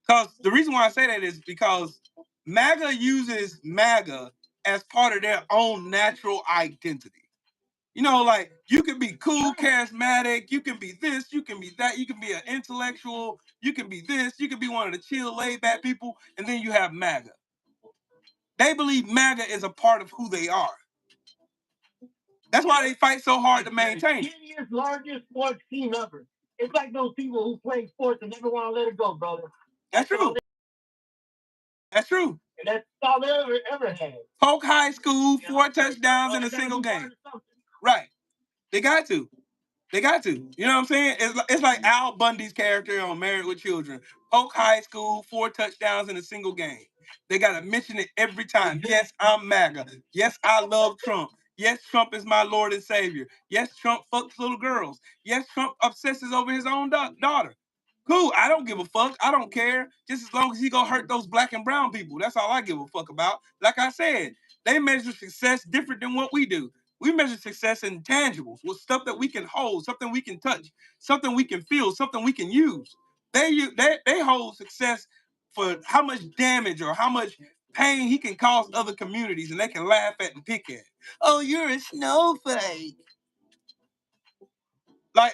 Because the reason why I say that is because MAGA uses MAGA as part of their own natural identity. You know, like you can be cool, charismatic, you can be this, you can be that, you can be an intellectual, you can be this, you can be one of the chill, laid back people, and then you have MAGA. They believe MAGA is a part of who they are. That's why they fight so hard to maintain it. The largest sports team ever. It's like those people who play sports and never want to let it go, brother. That's true. That's true. And that's all they ever had. Polk High School, 4 touchdowns in a single game. Right. They got to. They got to. You know what I'm saying? It's like Al Bundy's character on Married with Children. Polk High School, 4 touchdowns in a single game. They got to mention it every time. Yes, I'm MAGA. Yes, I love Trump. Yes, Trump is my Lord and Savior. Yes, Trump fucks little girls. Yes, Trump obsesses over his own daughter. Cool, I don't give a fuck. I don't care. Just as long as he gonna hurt those black and brown people. That's all I give a fuck about. Like I said, they measure success different than what we do. We measure success in tangibles, with stuff that we can hold, something we can touch, something we can feel, something we can use. They hold success for how much damage or how much pain he can cause other communities, and they can laugh at and pick at. Oh, you're a snowflake. Like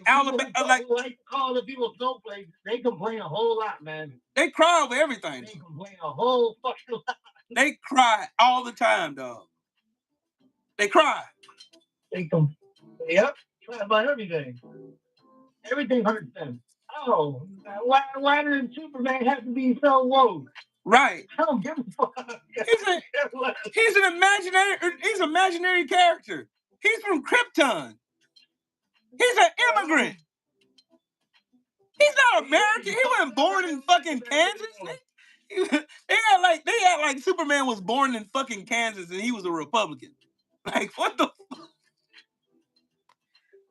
Alabama, like call the people snowflakes. They complain a whole lot, man. They cry over everything. They complain a whole fucking lot. They cry all the time, dog. They cry. Yep, cry about everything. Everything hurts them. Oh, why did Superman have to be so woke? Right. I don't give a fuck. He's an imaginary character. He's from Krypton. He's an immigrant. He's not American. He wasn't born in fucking Kansas. They act like Superman was born in fucking Kansas and he was a Republican. Like, what the fuck?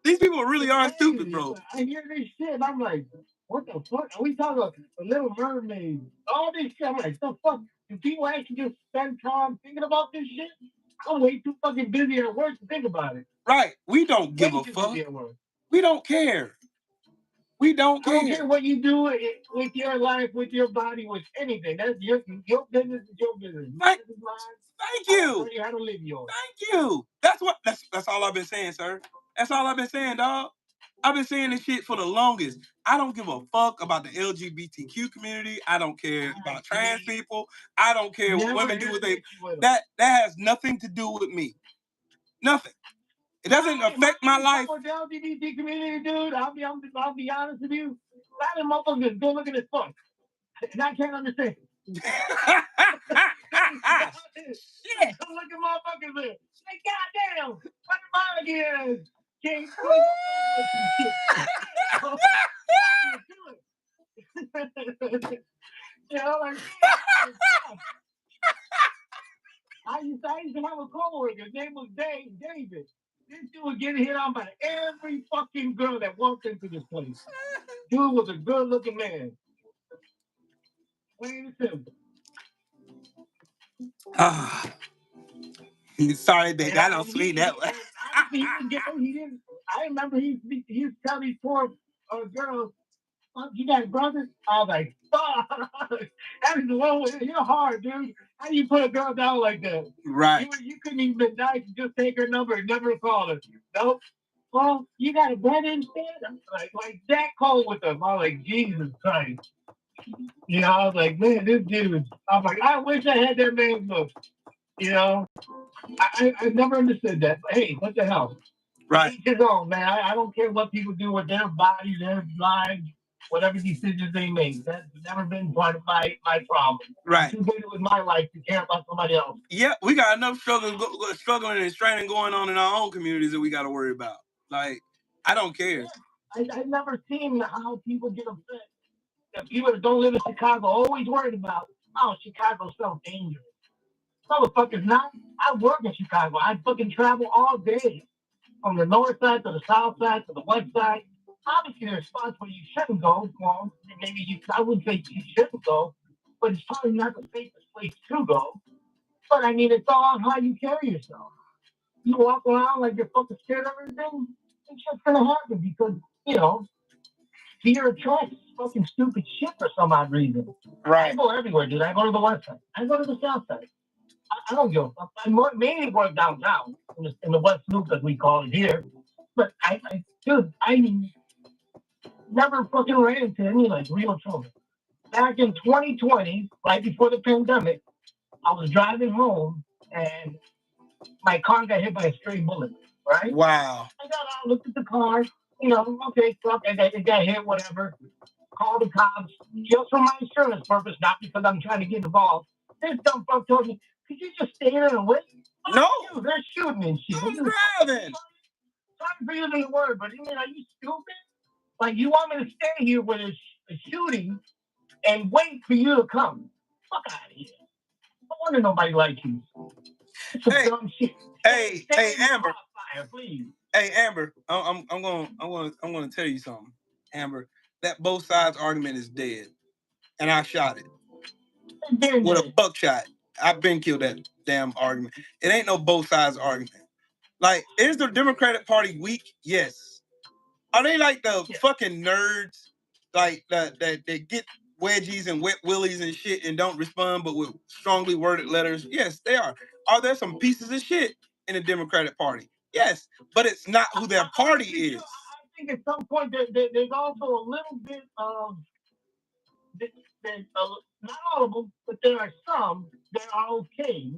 These people really are stupid, bro. I hear this shit and I'm like, what the fuck? Are we talking about The Little Mermaid? All this shit. I'm like, the fuck? Do people actually just spend time thinking about this shit? I'm way too fucking busy at work to think about it. Right. We don't give a fuck. We don't care. We don't care. I don't care what you do with your life, with your body, with anything. That's your business is your business. Thank you. I tell you how to live yours. Thank you. That's all I've been saying, sir. That's all I've been saying, dog. I've been saying this shit for the longest. I don't give a fuck about the LGBTQ community. I don't care about trans people. I don't care what women do with they. That has nothing to do with me. Nothing. It doesn't affect my life. With the LGBT community, dude, I'll be honest with you. A lot of motherfuckers good looking as fuck. And I can't understand. Shit. Good looking motherfuckers there. Like, goddamn, what am I again? King. You know, like, I used to have a coworker. His name was David. This dude was getting hit on by every fucking girl that walked into this place. Dude was a good looking man. Plain and simple. Sorry, baby. I don't sleep that way. I remember he used to tell these poor girls, you got brothers? I was like, fuck. That is the one way. You're hard, dude. How do you put a girl down like that? Right. You couldn't even be nice and just take her number and never call her. Nope. Well, you got a brother instead? Like that cold with them. I was like, Jesus Christ. You know, I was like, man, this dude. I was like, I wish I had that man's look. You know? I never understood that. But hey, what the hell? Right. Each his own, man. I don't care what people do with their bodies, their lives, whatever decisions they make. That's never been part of my problem. Right. I'm too busy with my life to care about somebody else. Yeah, we got enough struggling and straining going on in our own communities that we got to worry about. Like, I don't care. I've never seen how people get upset. The people that don't live in Chicago always worried about, oh, Chicago's so dangerous. Motherfuckers not. I work in Chicago. I fucking travel all day. From the north side to the south side to the west side. Obviously, there are spots where you shouldn't go. Well, maybe I wouldn't say you shouldn't go, but it's probably not the safest place to go. But I mean, it's all on how you carry yourself. You walk around like you're fucking scared of everything, it's just gonna happen because, you know, fear attracts fucking stupid shit for some odd reason. Right. I go everywhere, dude. I go to the west side. I go to the south side. I don't give a fuck. I mainly work downtown in the West Loop, as we call it here. But I never fucking ran into any like real trouble. Back in 2020, right before the pandemic, I was driving home and my car got hit by a stray bullet. Right? Wow. I got out, looked at the car. You know, okay, fuck, it got hit, whatever. Called the cops just for my insurance purpose, not because I'm trying to get involved. This dumb fuck told me, could you just stay there and wait? No. You, they're shooting and shit. I'm driving. Sorry for using the word, but I mean, are you stupid? Like, you want me to stay here with a shooting and wait for you to come? Fuck out of here. I wonder nobody like you. It's some dumb shit. Hey, Amber. Fire, please. Hey, Amber. I'm gonna tell you something, Amber. That both sides argument is dead, and I shot it with a buckshot. I've been killed that damn argument. It ain't no both sides argument. Like, is the Democratic Party weak? Yes. Are they like the fucking nerds, like that they get wedgies and wet willies and shit and don't respond, but with strongly worded letters? Yes, they are. Are there some pieces of shit in the Democratic Party? Yes, but it's not who their party is. I think at some point there's also a little bit of not all of them, but there are some that are okay.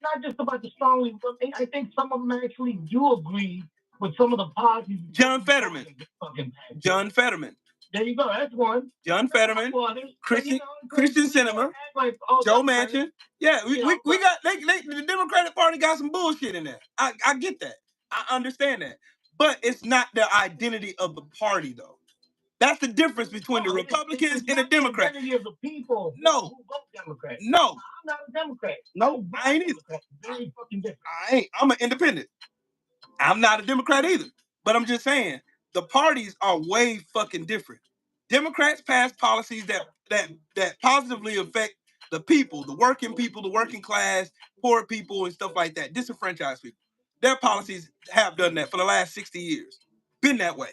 Not just about the strongly, but I think some of them actually do agree with some of the policies. John Fetterman. There you go. That's one. John Fetterman. Christian Cinema. Like, Joe Manchin. Yeah, we got the Democratic Party got some bullshit in there. I get that. I understand that. But it's not the identity of the party, though. That's the difference between the Republicans and the Democrats. The identity of the people who vote Democrat. No. I'm not a Democrat. No, I ain't either. Very fucking different. I ain't. I'm an independent. I'm not a Democrat either. But I'm just saying, the parties are way fucking different. Democrats pass policies that positively affect the people, the working class, poor people, and stuff like that, disenfranchised people. Their policies have done that for the last 60 years. Been that way.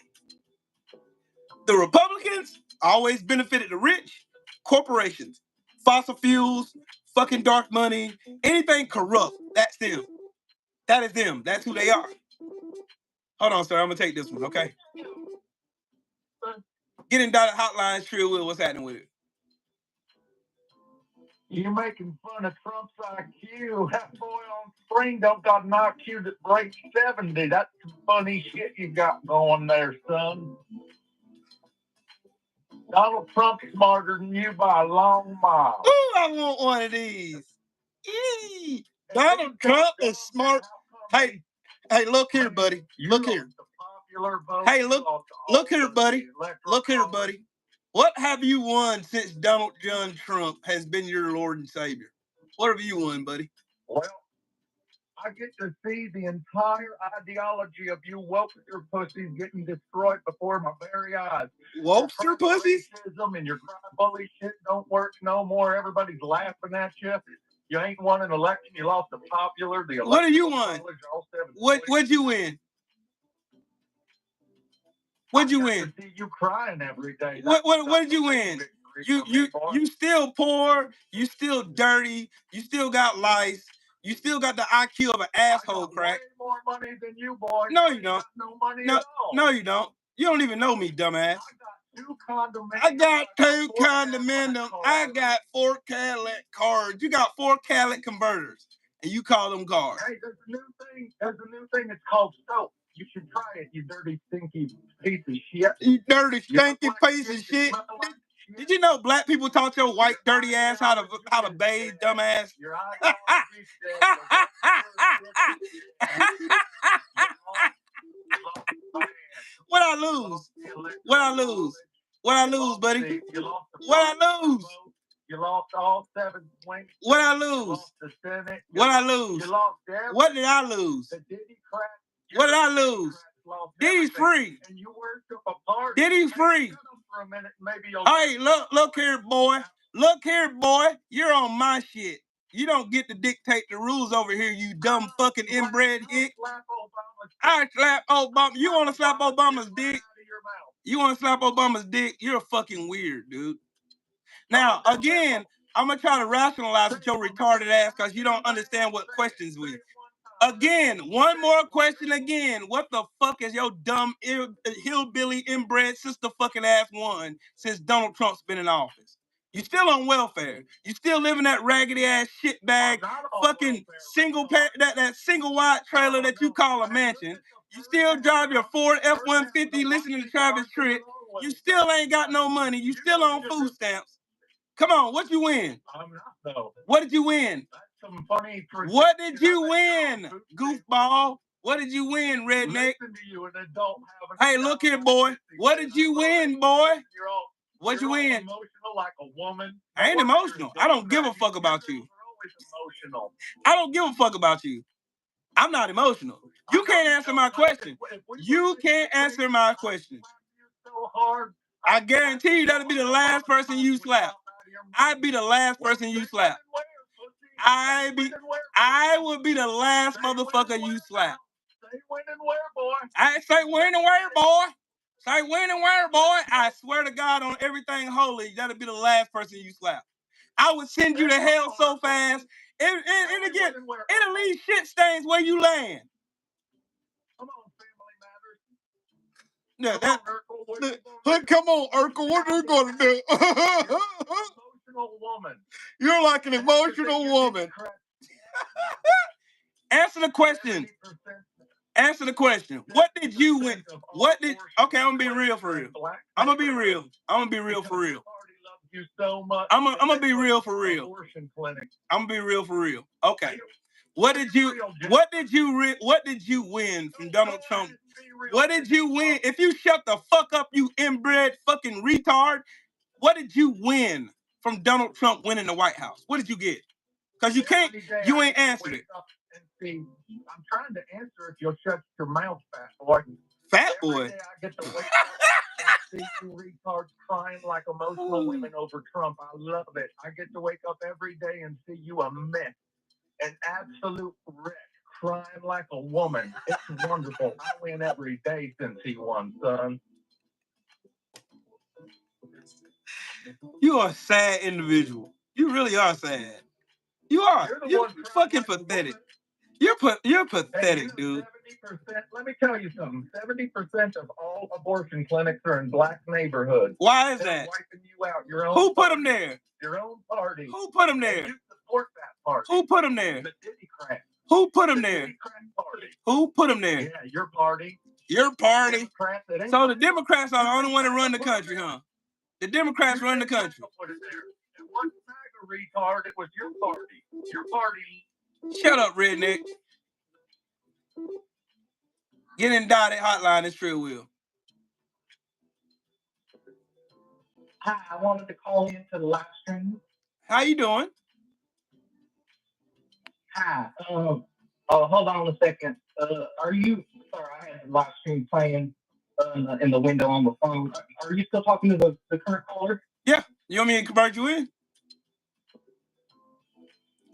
The Republicans always benefited the rich, corporations, fossil fuels, fucking dark money, anything corrupt. That's them. That is them. That's who they are. Hold on, sir. I'm gonna take this one, okay? Getting dotted hotlines, Trill Will. What's happening with it? You're making fun of Trump's IQ. That boy on screen don't got an IQ that breaks 70. That's some funny shit you got going there, son. Donald Trump's smarter than you by a long mile. Ooh, I want one of these. Eee. Donald Trump is smart. Hey, look here, buddy. Look here. Hey, look here, buddy. Look here, buddy. What have you won since Donald John Trump has been your Lord and Savior? What have you won, buddy? Well, I get to see the entire ideology of you wokester pussies getting destroyed before my very eyes. Wokester pussies? And your cry bully shit don't work no more. Everybody's laughing at you. You ain't won an election. You lost the popular. What have you won? What'd you win? What'd you win? See you crying every day. What did you win? You still poor. You still dirty. You still got lice. You still got the IQ of an asshole crack. Way more money than you, boy. No, you don't. No money at all. No, you don't. You don't even know me, dumbass. I got 2 condominiums. I got 4 Cadillac cars. You got 4 Cadillac converters, and you call them cars. Hey, there's a new thing. It's called soap. You should try it, you dirty, stinky piece of shit. You dirty, stinky piece of shit. Did you know black people taught your white, dirty ass how to bathe, dumbass? Your What I lose? What I lose? What I lose, buddy? What I lose? You lost all 7 swings. What I lose? The Senate. What I lose? You lost everything. What did I lose? The Democrats. What did I lose? Diddy's free. And you worship a party. Diddy's free. For a minute, maybe you'll hey, look here, boy. Look here, boy. You're on my shit. You don't get to dictate the rules over here, you dumb fucking inbred hick. I slap Obama. You want to slap Obama's dick? You want to slap Obama's dick? You're fucking weird, dude. Now, again, I'm going to try to rationalize with your retarded ass because you don't understand what questions we. Again, one more question again. What the fuck is your dumb hillbilly inbred sister fucking ass won since Donald Trump's been in office? You still on welfare. You still living that raggedy ass shit bag fucking single that single wide trailer that you call a mansion. You still drive your Ford F-150 listening to Travis Tritt. You still ain't got no money. You still on food stamps. Come on, what you win? I'm not though. What did you win? Some funny what did you win, goofball? What did you win, redneck? Hey, look here, boy. What did you win, boy? What'd you win? Emotional like a woman. I ain't emotional. I don't give a fuck about you. I don't give a fuck about you. I'm not emotional. You can't answer my question. You can't answer my question. I guarantee you that'll be the last person you slap. I'd be the last person you slap. I would be the last motherfucker you slap. Say when and where, boy. I say when and where, boy. Say when and where, boy. I swear to God on everything holy, that'll be the last person you slap. I would send you to hell so fast. It'll leave shit stains where you land. Come on, Family Matters. Yeah, come on, Urkel. What are you gonna do? Emotional woman. You're like an emotional woman. Answer the question. Answer the question. What did you win? Okay, I'm gonna be real for real. I'm gonna be real for real. You so much. I'm gonna be real for real. I'm gonna be real for real. Okay. What did you win from Donald Trump? What did you win? If you shut the fuck up, you inbred fucking retard, what did you win from Donald Trump winning the White House? What did you get? Because you ain't answered it. See, I'm trying to answer if you'll shut your mouth, fat boy. Fat boy? Every day I get to wake up and see you retards crying like emotional women over Trump. I love it. I get to wake up every day and see you a mess, an absolute wreck, crying like a woman. It's wonderful. I win every day since he won, son. You are a sad individual. You really are sad. You are. You're fucking pathetic. You're pathetic, dude. 70%. Let me tell you something. 70% of all abortion clinics are in black neighborhoods. Why is They're that? wiping you out. Your own Who put party, them there? Your own party. Who put them there? And you support that party. Who put them there? The Democrats. Who put them there? Party. Who put them there? Yeah, your party. Your party. So the Democrats are the only one that run the country, huh? The Democrats run the country. It wasn't MAGA retard. It was your party. Your party. Shut up, redneck. Get in Dotted Hotline. It's Trill Will. Hi, I wanted to call into the live stream. How you doing? Hi. Hold on a second. Are you? Sorry, I had the live stream playing in the window on the phone. Are you still talking to the current caller? Yeah. You want me to convert you in?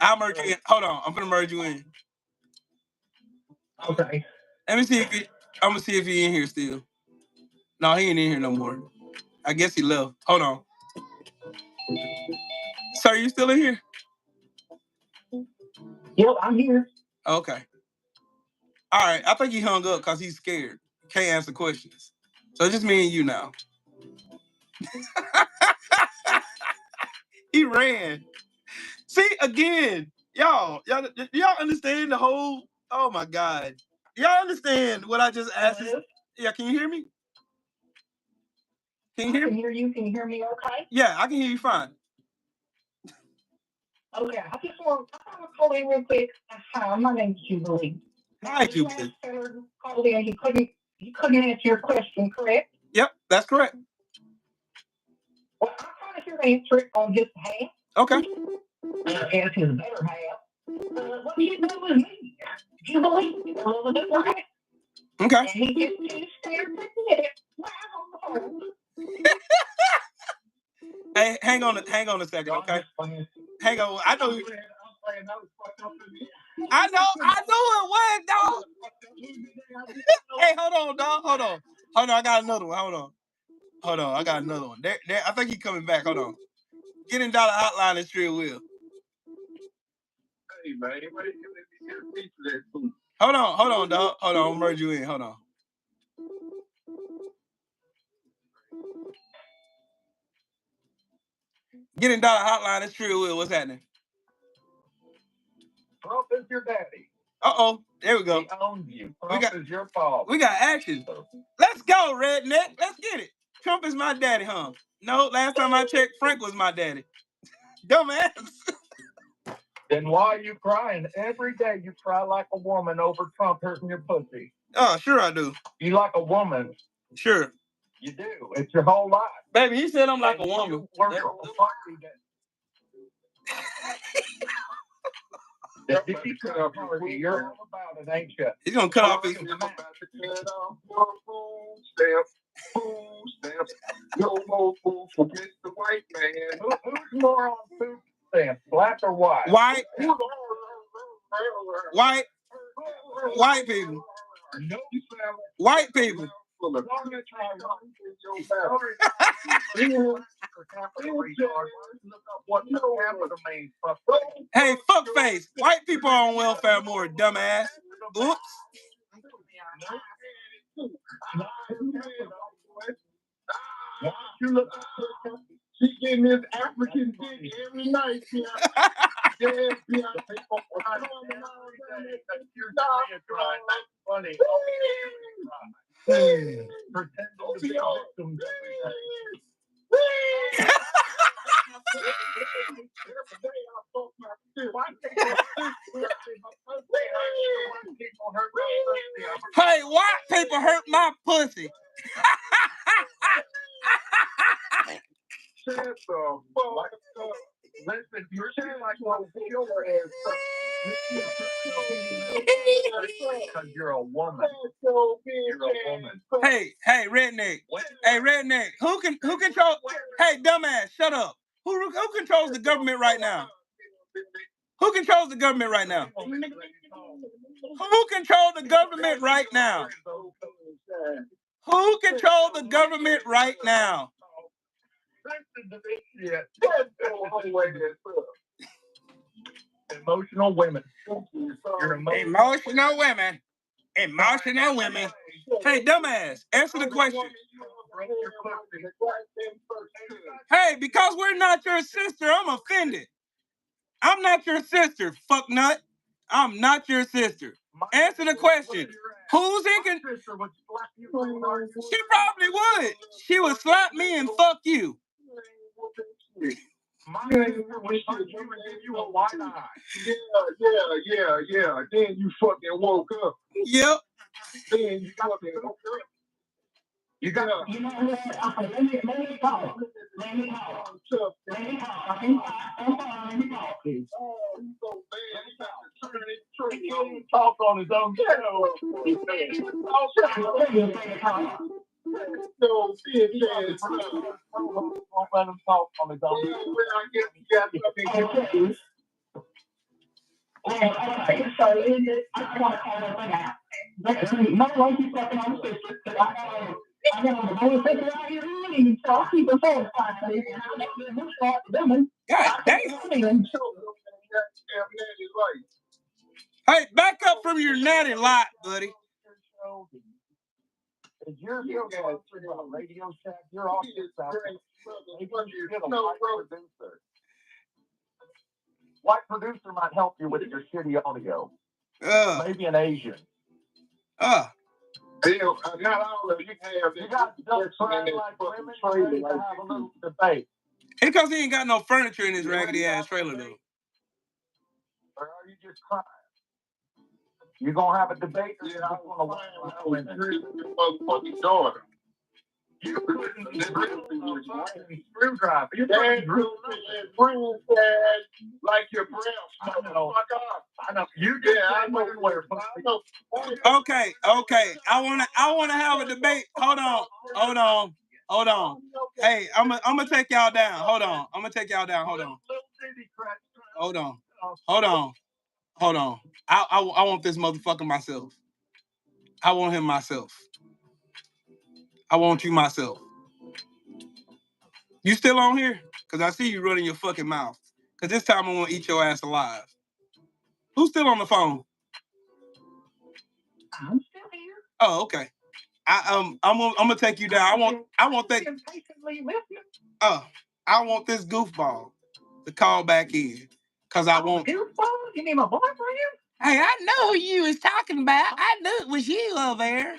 I'll merge you in. Hold on. I'm gonna merge you in. Okay. Let me see if I'm gonna see if he in here still. No, he ain't in here no more. I guess he left. Hold on. Sir, you still in here? Yep, I'm here. Okay. All right. I think he hung up because he's scared. Can't answer questions. So it's just me and you now. He ran. See, again, y'all understand the whole, oh my God. Y'all understand what I just asked? Yeah, can you hear me? Can you hear me? I can hear you. Can you hear me okay? Yeah, I can hear you fine. Okay, I just want to call in real quick. Hi, my name's Jubilee. Hi, Jubilee. Called in. He couldn't answer your question, correct? Yep, that's correct. Well, I'm trying to hear the answer it on his behalf. Okay. As his better half. What he did with me, Jubilee, a little bit right. Okay. And he gets too scared to admit it. Wow. Hey, hang on a second, okay? Hang on. I know it was, dog. Hey, hold on, dog. Hold on. I got another one. Hold on. I got another one. There, I think he's coming back. Hold on. Get in Dollar Hotline and Trill Will. Hey, man. Hold on, dog. Hold on. I'll merge you in. Hold on. Get in Dollar Hotline and Trill Will. What's happening? Trump is your daddy. Uh-oh. There we go. He owns you. Trump is your father. We got action. Let's go, redneck. Let's get it. Trump is my daddy, huh? No, last time I checked, Frank was my daddy. Dumbass. Then why are you crying? Every day you cry like a woman over Trump hurting your pussy. Oh, sure I do. You like a woman. Sure. You do. It's your whole life. Baby, he said I'm like a woman. You're all about it, ain't you? He's gonna cut off his Food stamp. No more food for Mr. White Man. Who's more on food stamps, black or white? White. White people. White people. Hey, fuck face. White people are on welfare more, dumbass. Oops. She getting this African dick every night. Funny. Pretend to be victims Hey, white people hurt my pussy. Shut the fuck up. Listen, you're like one your ass. Because you're a woman. You're a woman. Hey, redneck. Hey, redneck. Who control? Hey, dumbass, shut up. Who controls the government right now? Who controls the government right now? Who controls the government right now? Who controls the government right now? Emotional women. You're emotional women. Emotional women. Hey, dumbass, answer the question. Hey, because we're not your sister, I'm offended. I'm not your sister, fuck nut. I'm not your sister. Answer the question. Who's in control? She probably would. She would slap me and fuck you. My sister would punch you and give you a wide eye. Yeah. Then you fucking woke up. Yep. Then you fucking woke up. You know what? Okay, let me talk. Let me talk. He's so bad. He can't even talk on his own show. No, bitch ass. Won't let him talk on his own show. I guess you got something. Okay, so I want to call that thing out. Not like you fucking on the sister, because I got a whole sister out here reading, so I'll keep it satisfied. And I don't know who's got them. God damn. Hey, back up from your natty lot, buddy. Is your Radio Shack? You're off your producer. White producer might help you with your shitty audio. Maybe an Asian. Not all of you have. You got just like women ready to have a little debate. It's because he ain't got no furniture in his raggedy ass trailer, though. Or are you just crying? You gonna have a debate, or you just want to watch women? Motherfucking daughter. You couldn't screwdriver. Your dad grew friends like your breath. I know. I know. You did. I know. Okay. I wanna have a debate. Hold on. Hey, I'm gonna take y'all down. Hold on. I want this motherfucker myself. I want him myself. I want you myself. You still on here? Because I see you running your fucking mouth. Because this time I want to eat your ass alive. Who's still on the phone? I'm still here. Oh, okay. I'm gonna take you down. I want this goofball to call back in. Because I want... Goofball? You mean my boyfriend? Hey, I know who you was talking about. I knew it was you over there.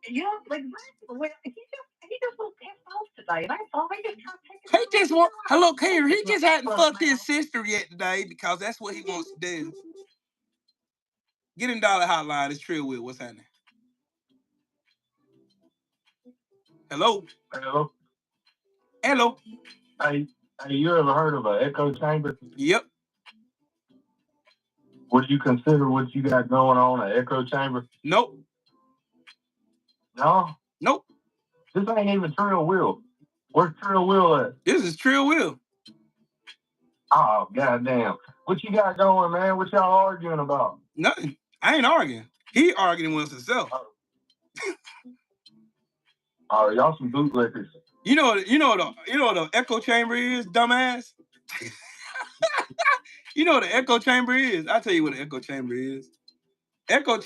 Yeah, exactly. Well, he just was pissed off today, and I thought he just tried to take it. Look here, he just hadn't fucked his sister yet today because that's what he wants to do. Get in Dollar Hotline. It's Trill Will. What's happening? Hello. Hey, you ever heard of an echo chamber? Yep. Would you consider what you got going on an echo chamber? Nope. No? Nope. This ain't even Trill Will. Where's Trill Will at? This is Trill Will. Oh, goddamn. What you got going, man? What y'all arguing about? Nothing. I ain't arguing. He arguing with himself. Oh, y'all some bootlickers. You know what the echo chamber is, dumbass? You know what the echo chamber is? I'll tell you what the echo chamber is. Echo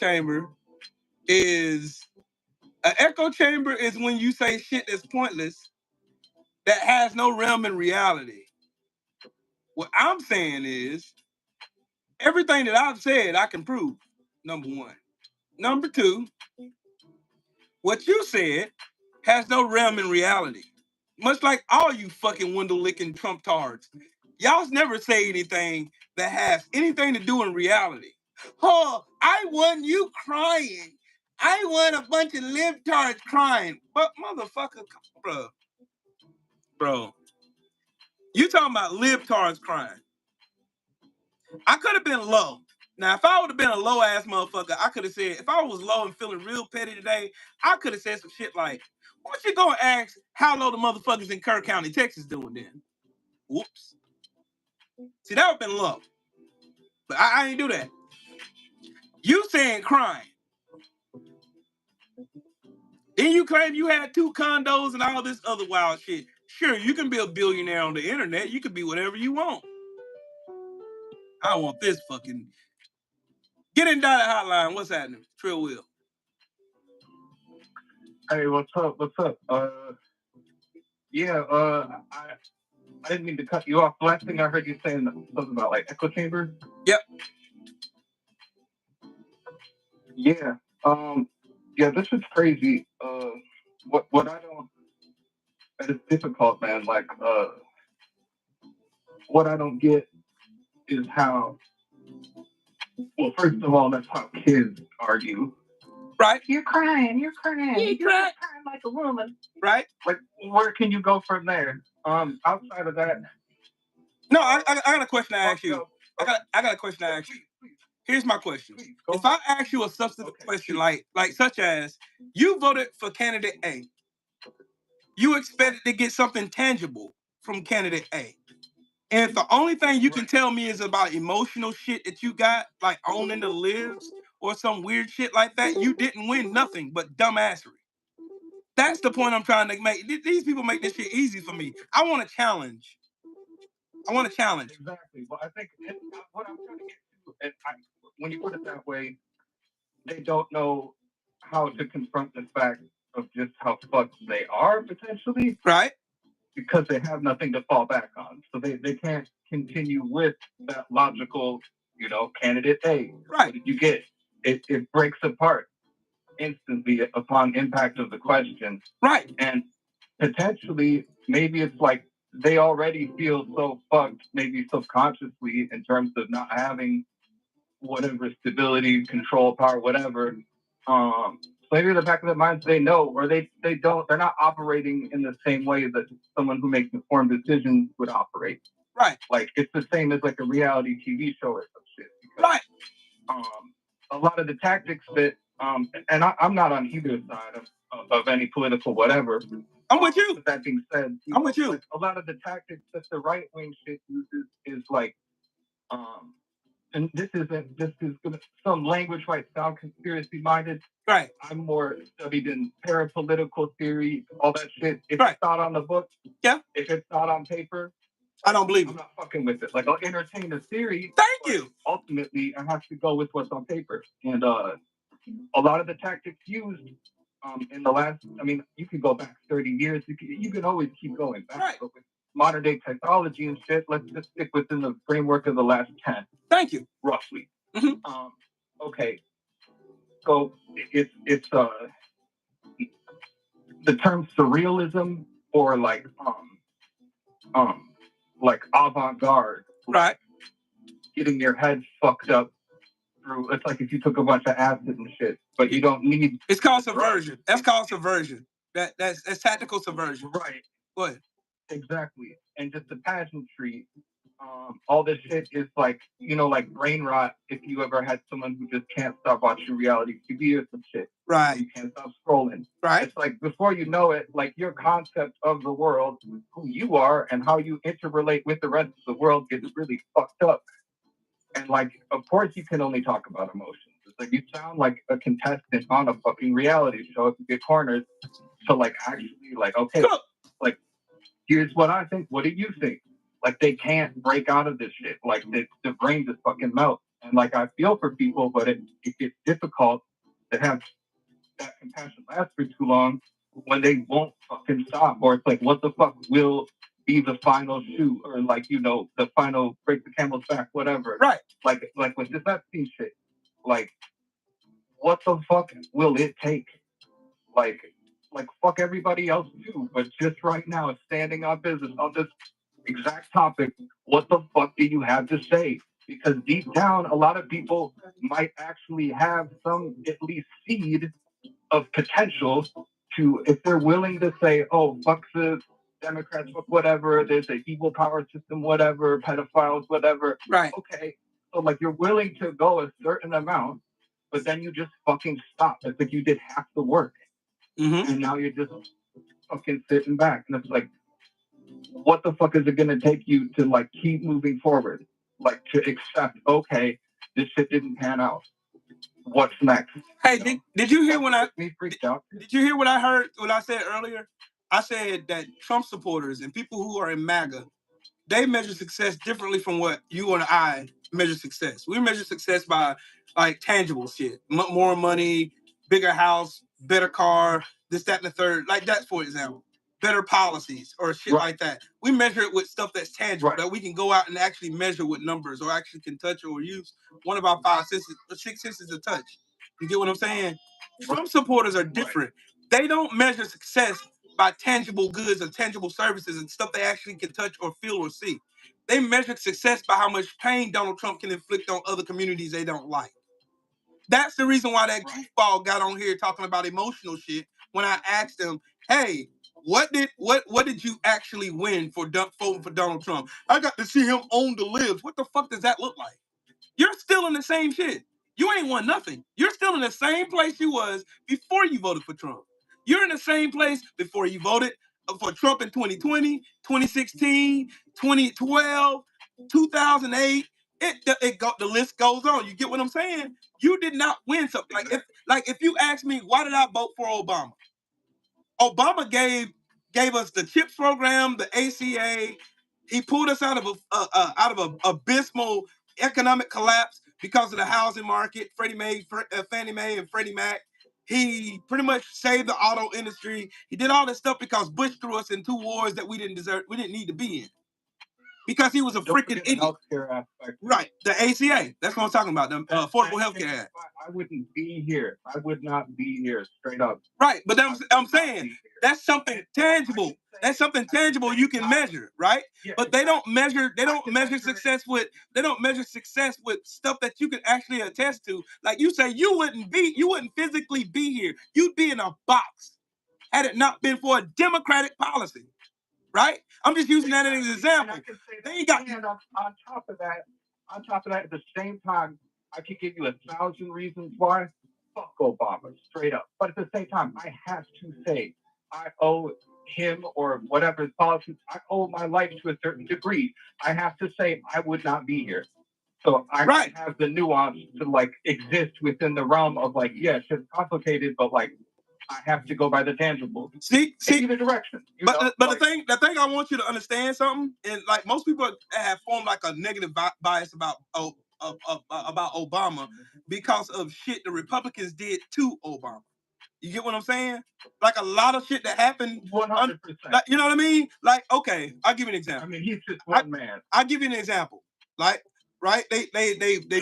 chamber is when you say shit that's pointless, that has no realm in reality. What I'm saying is, everything that I've said, I can prove. Number one. Number two, what you said has no realm in reality. Much like all you fucking window-licking Trump tards. Y'all's never say anything that has anything to do in reality. Oh, I want you crying. I want a bunch of libtards crying. But motherfucker, bro. You talking about libtards crying. I could have been low. Now, if I would have been a low-ass motherfucker, I could have said, if I was low and feeling real petty today, I could have said some shit like, what you gonna ask how low the motherfuckers in Kerr County, Texas doing then? Whoops. See, that would have been low. But I ain't do that. You saying crying. Then you claim you had 2 condos and all this other wild shit. Sure, you can be a billionaire on the internet. You can be whatever you want. I don't want this fucking... Get in Dotted Hotline. What's happening? Trill Will. Hey, what's up? What's up? Yeah, I didn't mean to cut you off. The last thing I heard you saying something about like echo chambers. Yep. Yeah. Yeah, this is crazy. What I don't... It's difficult, man. Like, what I don't get is how... Well, first of all, that's how kids argue. Right. You're crying. You're crying like a woman. Right. Like, where can you go from there? Outside of that. No, I got a question to ask you. I got a question to ask you. Here's my question. If I ask you a substantive question like such as, you voted for candidate A, you expected to get something tangible from candidate A. And if the only thing you can tell me is about emotional shit that you got, like owning the libs or some weird shit like that, you didn't win nothing but dumbassery. That's the point I'm trying to make. These people make this shit easy for me. I want to challenge. Exactly. Well, I think what I'm trying to get to, and when you put it that way, they don't know how to confront the fact of just how fucked they are potentially. Right. Because they have nothing to fall back on. So they can't continue with that logical, candidate A. Right. What did you get? It breaks apart instantly upon impact of the question. Right. And potentially, maybe it's like they already feel so fucked, maybe subconsciously, in terms of not having whatever stability, control, power, whatever. So maybe in the back of their minds they know, or they don't. They're not operating in the same way that someone who makes informed decisions would operate. Right. Like it's the same as like a reality TV show or some shit. Right. A lot of the tactics that, and I'm not on either side of any political whatever. I'm with you. With that being said, I'm with you. Like, a lot of the tactics that the right wing shit uses is like, and this is gonna some language might sound conspiracy minded. Right. I'm more studied in parapolitical theory, all that shit. If it's not on the book, if it's not on paper, I don't believe I'm not fucking with it. Like I'll entertain the theory. Thank you. Ultimately, I have to go with what's on paper. And a lot of the tactics used in the last, I mean, you can go back 30 years. You can always keep going back. Right. But with modern day technology and shit, let's just stick within the framework of the last 10. Thank you. Roughly. Mm-hmm. Okay. So it's the term surrealism or like avant-garde. Right. Getting your head fucked up through, it's like if you took a bunch of acid and shit, but you don't need. It's called subversion. That's called subversion. That's tactical subversion. Right. Go ahead. Exactly. And just the pageantry, all this shit is like, like brain rot. If you ever had someone who just can't stop watching reality TV or some shit. Right. You can't stop scrolling. Right. It's like before you know it, like your concept of the world, who you are and how you interrelate with the rest of the world gets really fucked up. And like, of course you can only talk about emotions. It's like you sound like a contestant on a fucking reality show if you get cornered. So like actually like, okay, like here's what I think. What do you think? Like they can't break out of this shit. Like the brain just fucking melts. And like I feel for people, but it gets difficult to have that compassion last for too long when they won't fucking stop. Or it's like, what the fuck will be the final shoe, or like, the final break the camel's back, whatever. Right. Like with this Epstein shit, like what the fuck will it take? Like fuck everybody else too, but just right now, standing on business on this exact topic, what the fuck do you have to say? Because deep down, a lot of people might actually have some at least seed of potential to, if they're willing to say, oh, fuck the Democrats, fuck whatever, there's an evil power system, whatever, pedophiles, whatever. Right. Okay. So like you're willing to go a certain amount, but then you just fucking stop. It's like you did half the work. Mm-hmm. And now you're just fucking sitting back. And it's like, what the fuck is it going to take you to like keep moving forward? Like to accept, okay, this shit didn't pan out. what's next? Hey, did you hear when did you hear what I heard when I said earlier? I said that Trump supporters and people who are in MAGA, they measure success differently from what you and I measure success. We measure success by like tangible shit, more money, bigger house, better car, this, that, and the third. Like that's for example, better policies or shit like that. We measure it with stuff that's tangible that we can go out and actually measure with numbers or actually can touch or use one of our five senses, or six senses to touch. You get what I'm saying? Trump supporters are different. They don't measure success by tangible goods or tangible services and stuff they actually can touch or feel or see. They measure success by how much pain Donald Trump can inflict on other communities they don't like. That's the reason why that goofball got on here talking about emotional shit when I asked him, hey, what did you actually win for voting for Donald Trump? I got to see him own the libs. What the fuck does that look like? You're still in the same shit. You ain't won nothing. You're still in the same place you was before you voted for Trump. You're in the same place before you voted for Trump in 2020, 2016, 2012, 2008. The list goes on. You get what I'm saying? You did not win something. Like if you ask me why did I vote for Obama? Obama gave us the CHIPS program, the ACA. He pulled us out of a abysmal economic collapse because of the housing market. Fannie Mae, and Freddie Mac. He pretty much saved the auto industry. He did all this stuff because Bush threw us in two wars that we didn't need to be in. Because he was a freaking idiot. Healthcare aspect. Right, the ACA. That's what I'm talking about. The Affordable Healthcare Act. I wouldn't be here. I would not be here, straight up. Right, but I'm saying that's something tangible. That's something tangible you can measure, right? But they don't measure success with stuff that you can actually attest to. Like you say, you wouldn't physically be here. You'd be in a box had it not been for a Democratic policy. Right? I'm just using that as an example. Then you got on top of that, at the same time, I could give you 1,000 reasons why. Fuck Obama, straight up. But at the same time, I have to say, I owe him or whatever policies, I owe my life to a certain degree. I have to say I would not be here. So I have the nuance to like exist within the realm of like, yes, it's complicated, but like I have to go by the tangible. See the direction. But the thing I want you to understand something, and like most people have formed like a negative bias about Obama because of shit the Republicans did to Obama. You get what I'm saying? Like a lot of shit that happened. 100%. Like, you know what I mean? Like, okay, I'll give you an example. I mean, he's just one man. I'll give you an example. Like, right? They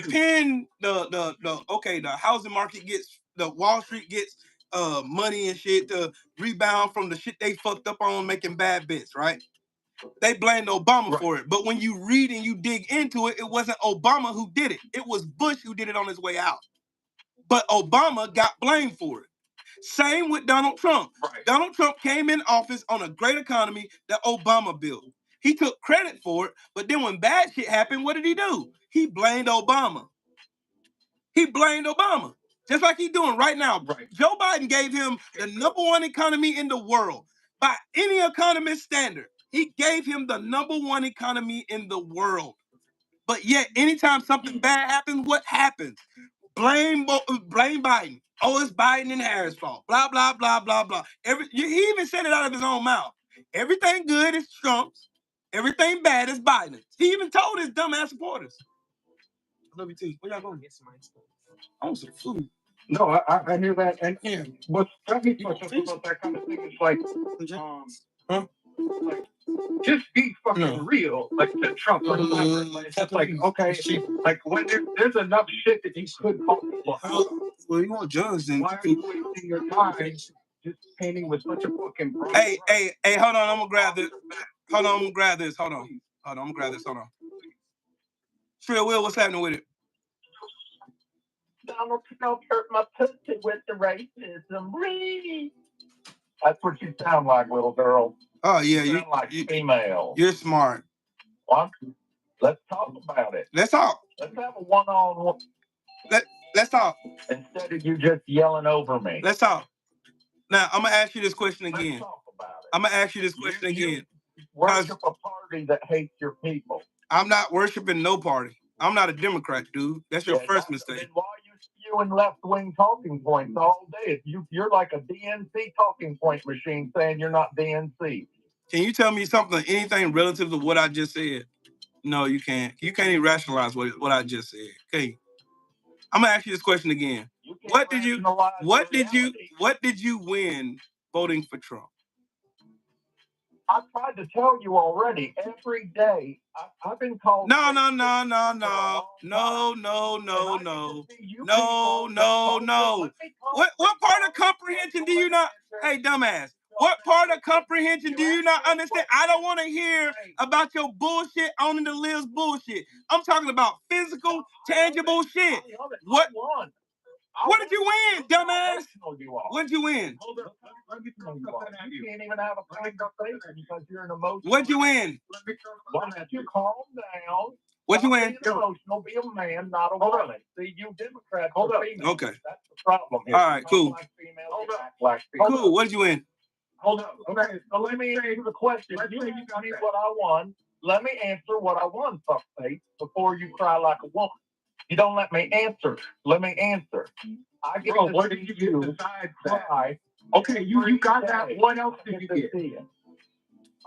pin the housing market gets, the Wall Street gets money and shit to rebound from the shit they fucked up on making bad bets, right? They blamed Obama for it. But when you read and you dig into it, it wasn't Obama who did it. It was Bush who did it on his way out. But Obama got blamed for it. Same with Donald Trump. Right. Donald Trump came in office on a great economy that Obama built. He took credit for it, but then when bad shit happened, what did he do? He blamed Obama. Just like he's doing right now. Right. Joe Biden gave him the #1 economy in the world. By any economist standard, he gave him the #1 economy in the world. But yet, anytime something bad happens, what happens? Blame Biden. Oh, it's Biden and Harris' fault. Blah, blah, blah, blah, blah. He even said it out of his own mouth. Everything good is Trump's. Everything bad is Biden's. He even told his dumbass supporters. I love you too. Where y'all going to get some ice cream? I want some food. No, I hear that. And what's very fucked up about that kind of thing is like, like, just be fucking real, like the Trump or whatever. Like, it's like, okay, like when there's enough shit that you could call people out. Well, you want drugs, then. Why are you wasting your time just painting with such a fucking broad Hey, hold on, I'm gonna grab this. Hold on. Trill Will, what's happening with it? Donald Trump hurt my pussy with the racism. That's what you sound like, little girl. Oh yeah, you sound like female. You're smart. What? Let's talk about it. Let's talk. Let's have a one-on-one. Let's talk. Instead of you just yelling over me. Let's talk. Now I'm gonna ask you this question again. Let's talk about it. I'm gonna ask you this question again. Worship a party that hates your people. I'm not worshiping no party. I'm not a Democrat, dude. That's your first mistake. Then why spewing left-wing talking points all day. You're like a DNC talking point machine saying you're not DNC. Can you tell me something, anything relative to what I just said? No, you can't. You can't even rationalize what I just said. Okay. I'm gonna ask you this question again. What did you win voting for Trump? I tried to tell you already. Every day, I've been called. No. What part of comprehension do you not? Hey, dumbass. What part of comprehension do you not understand? I don't want to hear about your bullshit on the list bullshit. I'm talking about physical, tangible shit. What did you win, dumbass? What did you win? You can't even have a conversation because you're an emotional. What'd you win? Why don't you calm down? What'd you win? Be emotional, be a man, not a woman. See, you Democrats are females. Okay. That's the problem here. All right, cool. Black females. Cool. What'd you win? Hold up. Okay, so let me answer the question. You asked me what I won. Let me answer what I won, fuckface, before you cry like a woman. You don't let me answer. Let me answer. I get what did you decide that? Okay, you got that. What else did you get?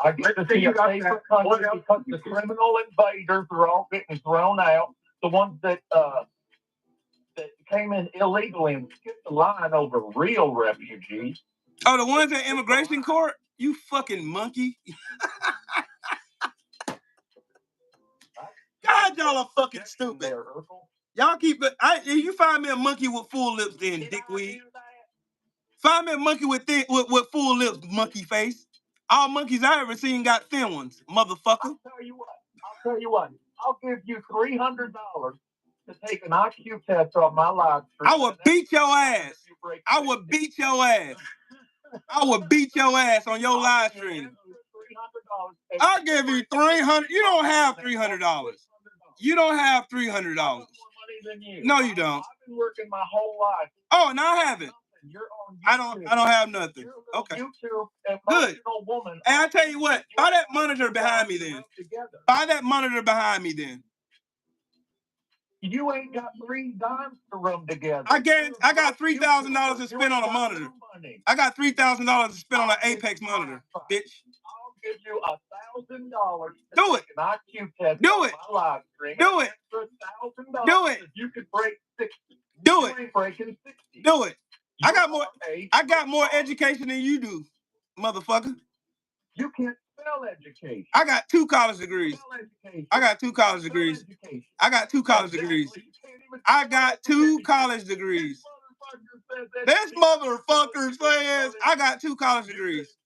I get to see a safer country because the criminal invaders are all getting thrown out. The ones that came in illegally and skipped the line over real refugees. Oh, the ones in immigration court? You fucking monkey. God, y'all are fucking stupid. Y'all keep it. You find me a monkey with full lips then, dickweed. Find me a monkey with full lips, monkey face. All monkeys I ever seen got thin ones, motherfucker. I'll tell you what. I'll give you $300 to take an IQ test on my live stream. I would beat your ass. I would beat your ass. I would beat your ass on your live stream. I'll give you $300. You don't have $300. You don't have $300. No, you don't. I've been working my whole life. Oh, and I haven't. I don't have nothing. Okay. Good. And I tell you what, buy that monitor behind me then. Buy that monitor behind me then. You ain't got 3 dimes to rub together. I got $3,000 to spend on a monitor. I got $3,000 to spend on an Apex monitor, bitch. I'll give you $1,000. Do it. An IQ test. Do it. My live stream. Do it. $1,000. Do it. You could break 60. Do it. You ain't breaking 60. Do it. I got more education than you do, motherfucker. You can't spell education. I got 2 college degrees. I got 2 college degrees. I got 2 college degrees. I got 2 college degrees. This motherfucker says I got 2 college degrees.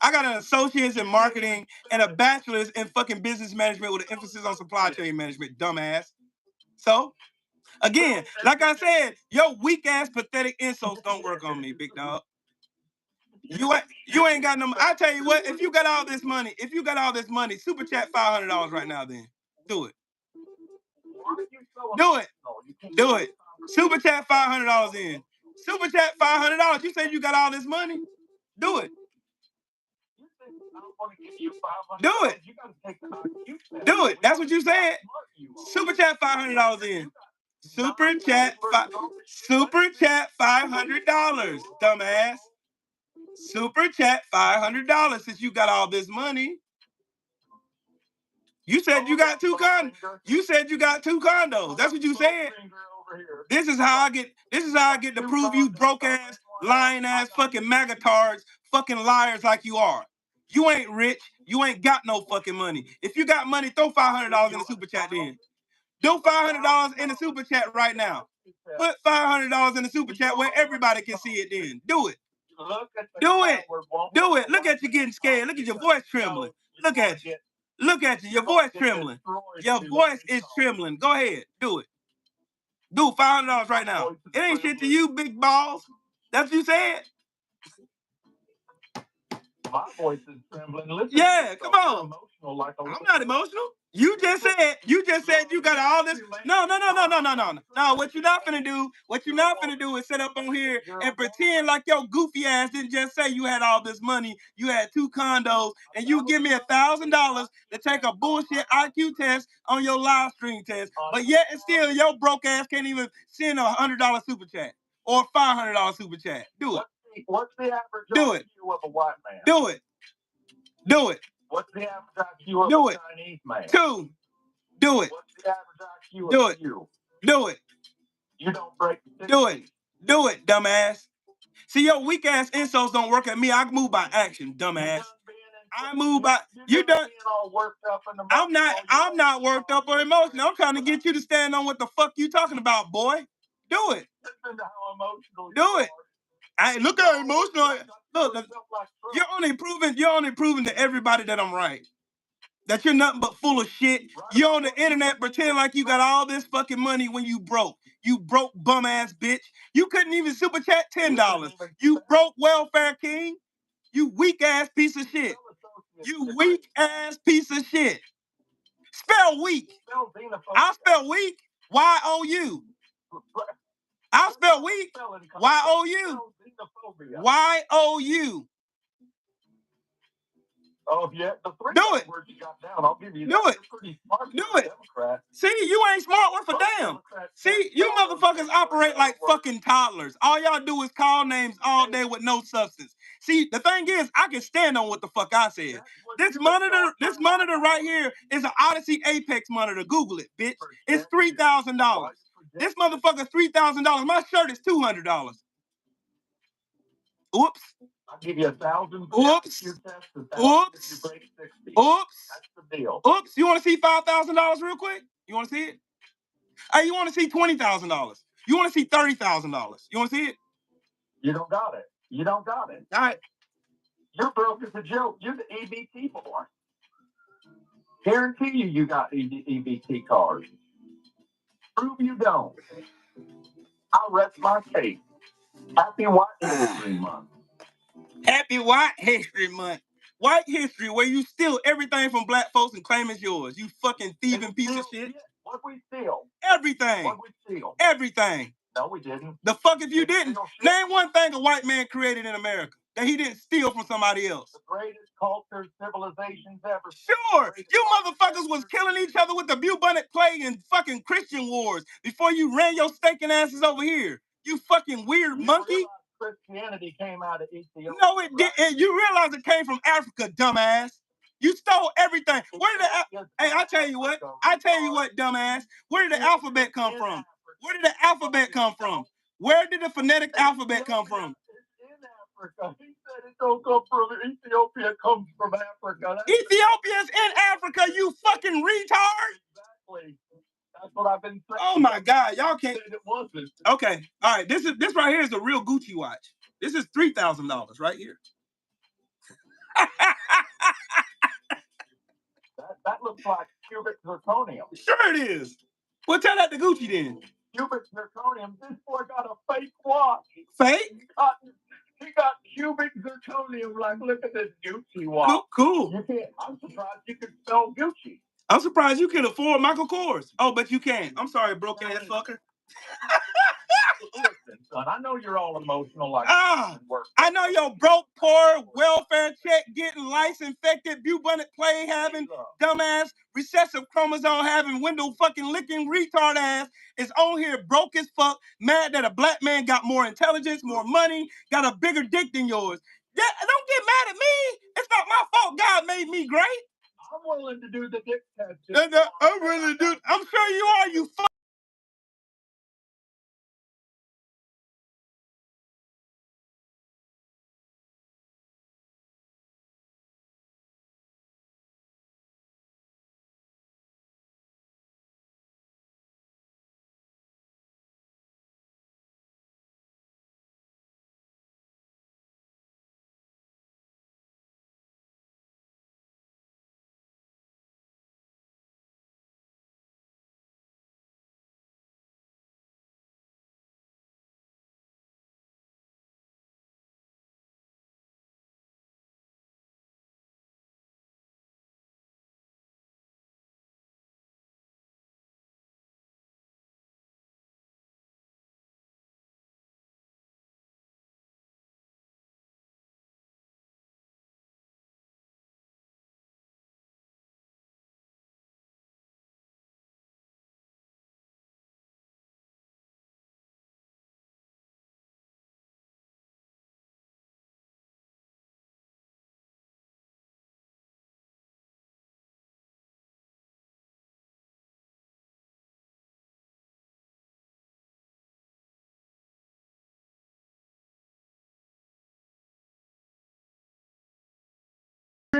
I got an associate's in marketing and a bachelor's in fucking business management with an emphasis on supply chain management, dumbass. So, again, like I said, your weak ass pathetic insults don't work on me, big dog. You ain't got no. I tell you what, if you got all this money, super chat $500 right now. Then do it. Do it. Do it. Super chat $500 in. Super chat $500. You said you got all this money. Do it. Do it. Do it. That's what you said. Super chat $500 in. Super chat $500, dumbass. Super chat $500 since you got all this money. You said you got 2 condos. You said you got 2 condos. That's what you said. This is how I get to prove you broke ass, lying ass, fucking magatards, fucking liars like you are. You ain't rich. You ain't got no fucking money. If you got money, throw $500 in the super chat then. Do $500 in the super chat right now. Put $500 in the super chat where everybody can see it then. Do it. Do it. Do it. Look at you getting scared. Look at your voice trembling. Look at you. Look at you. Your voice trembling. Your voice is trembling. Go ahead. Do it. Do $500 right now. It ain't shit to you, big balls. That's what you said. My voice is trembling. Listen, Yeah, come on. Emotional like a I'm not emotional. You just said you got all this. No. What you're not finna do is sit up on here and pretend like your goofy ass didn't just say you had all this money. You had 2 condos, and you give me $1,000 to take a bullshit IQ test on your live stream test. But yet and still, your broke ass can't even send $100 super chat or $500 super chat. Do it. What's the average Do it. IQ of a white man? Do it. Do it. What's the average IQ of a Chinese man? 2. Do it. What's the average IQ Do of it. you? Do it. You don't break the Do it. Do it, dumbass. See, your weak ass insults don't work at me. I move by action, dumbass. I move by you done. I'm not worked up or emotional. I'm trying to get you to stand on what the fuck you talking about, boy. Do it. Listen to how emotional Do it. I look how emotional. Look, you're only proving to everybody that I'm right. That you're nothing but full of shit. You're on the internet pretending like you got all this fucking money when you broke. You broke bum ass bitch. You couldn't even super chat $10. You broke welfare king. You weak ass piece of shit. You weak ass piece of shit. Spell weak. I'll spell weak. Y-O-U. I'll spell weak. Y-O-U. Y-O-U. Oh, yeah. The 3 Do it. words you got down, I'll give you Do that. it. You're pretty smart. Do it. Democrat. See, you ain't smart worth a damn. See, you motherfuckers operate like fucking toddlers. All y'all do is call names all day with no substance. See, the thing is, I can stand on what the fuck I said. This monitor right here is an Odyssey Apex monitor. Google it, bitch. It's $3,000. This motherfucker's $3,000. My shirt is $200. Oops. I'll give you 1,000. Oops. Oops. Oops. That's the deal. Oops. You want to see $5,000 real quick? You want to see it? Hey, you want to see $20,000? You want to see $30,000? You want to see it? You don't got it. You don't got it. All right. You're broke as a joke. You're the EBT boy. Guarantee you got EBT cards. Prove you don't. I'll rest my case. Happy White History Month. Happy White History Month. White history, where you steal everything from black folks and claim it's yours. You fucking thieving piece of shit. What we steal? Everything. What we steal? Everything. No, we didn't. The fuck if you didn't? Name one thing a white man created in America that he didn't steal from somebody else. The greatest culture civilizations ever. Sure. You motherfuckers was killing each other with the bubonic plague and fucking Christian wars before you ran your stinking asses over here. You fucking weird monkey. Christianity came out of Ethiopia. No, it didn't. You realize it came from Africa, dumbass. You stole everything. Where did hey, I tell you what, dumbass. Where did the alphabet come from? Where did the alphabet come from? Where did the phonetic alphabet come from? It's in Africa. He said it don't come from Ethiopia. It comes from Africa. Ethiopia's in Africa, you fucking retard. Exactly. That's what I've been saying. Oh my God, y'all can't. It wasn't. Okay, all right. This right here is the real Gucci watch. This is $3,000 right here. that looks like cubic zirconium. Sure it is. Well, tell that to Gucci then. Cubic zirconium. This boy got a fake watch. Fake? He got cubic zirconium. Like, look at this Gucci watch. Cool. I'm surprised you could spell Gucci. I'm surprised you can afford Michael Kors. Oh, but you can't. I'm sorry, broke ass fucker. Listen, son, I know you're all emotional like I know your broke, poor, welfare check getting lice infected, bubonic plague having, dumbass, recessive chromosome having, window fucking licking retard ass is on here broke as fuck, mad that a black man got more intelligence, more money, got a bigger dick than yours. Don't get mad at me. It's not my fault God made me great. I'm willing to do the dick test. I'm sure you are, you fuck.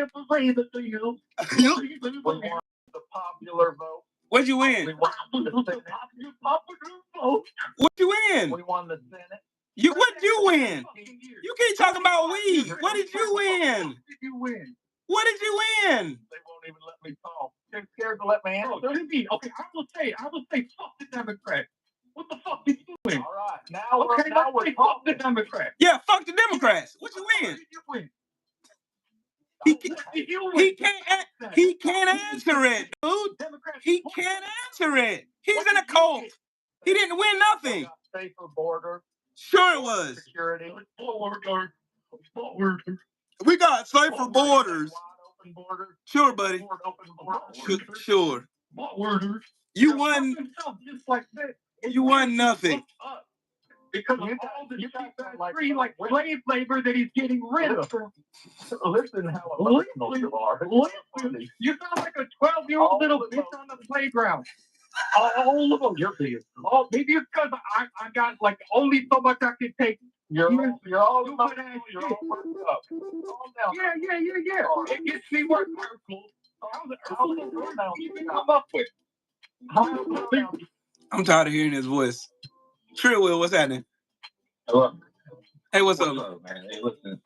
can't believe it, do you? We won the popular vote. What'd you win? We won the popular vote. What you win? We won the Senate. What'd you win? You keep talking about we. What did you win? What did you win? What did you win? They won't even let me talk. They're scared to let me answer. Okay, I will say, fuck the Democrats. What the fuck did you win? All right, now we're fuck the Democrats. Yeah, fuck the Democrats. What you win? What did you win? He can't answer it, dude. He can't answer it. He's in a cult. He didn't win nothing. Safer border. Sure it was. Security. Border. We got safer borders. Open border. Sure, buddy. Sure. Borders. You won. Just like that. You won nothing. Because you keep that free like slave labor that he's getting rid of. Listen how emotional you are. Listen. You sound like a 12-year-old little bitch on the playground. All of them. You're being. Oh, maybe it's because I got like only so much I can take. You're all about that. You're all worked up. Yeah. It gets me work hurtful. How the hell you come up with? I'm tired of hearing his voice. Sure, Will, what's happening? Hello. Hey, what's up, man? Hey, listen.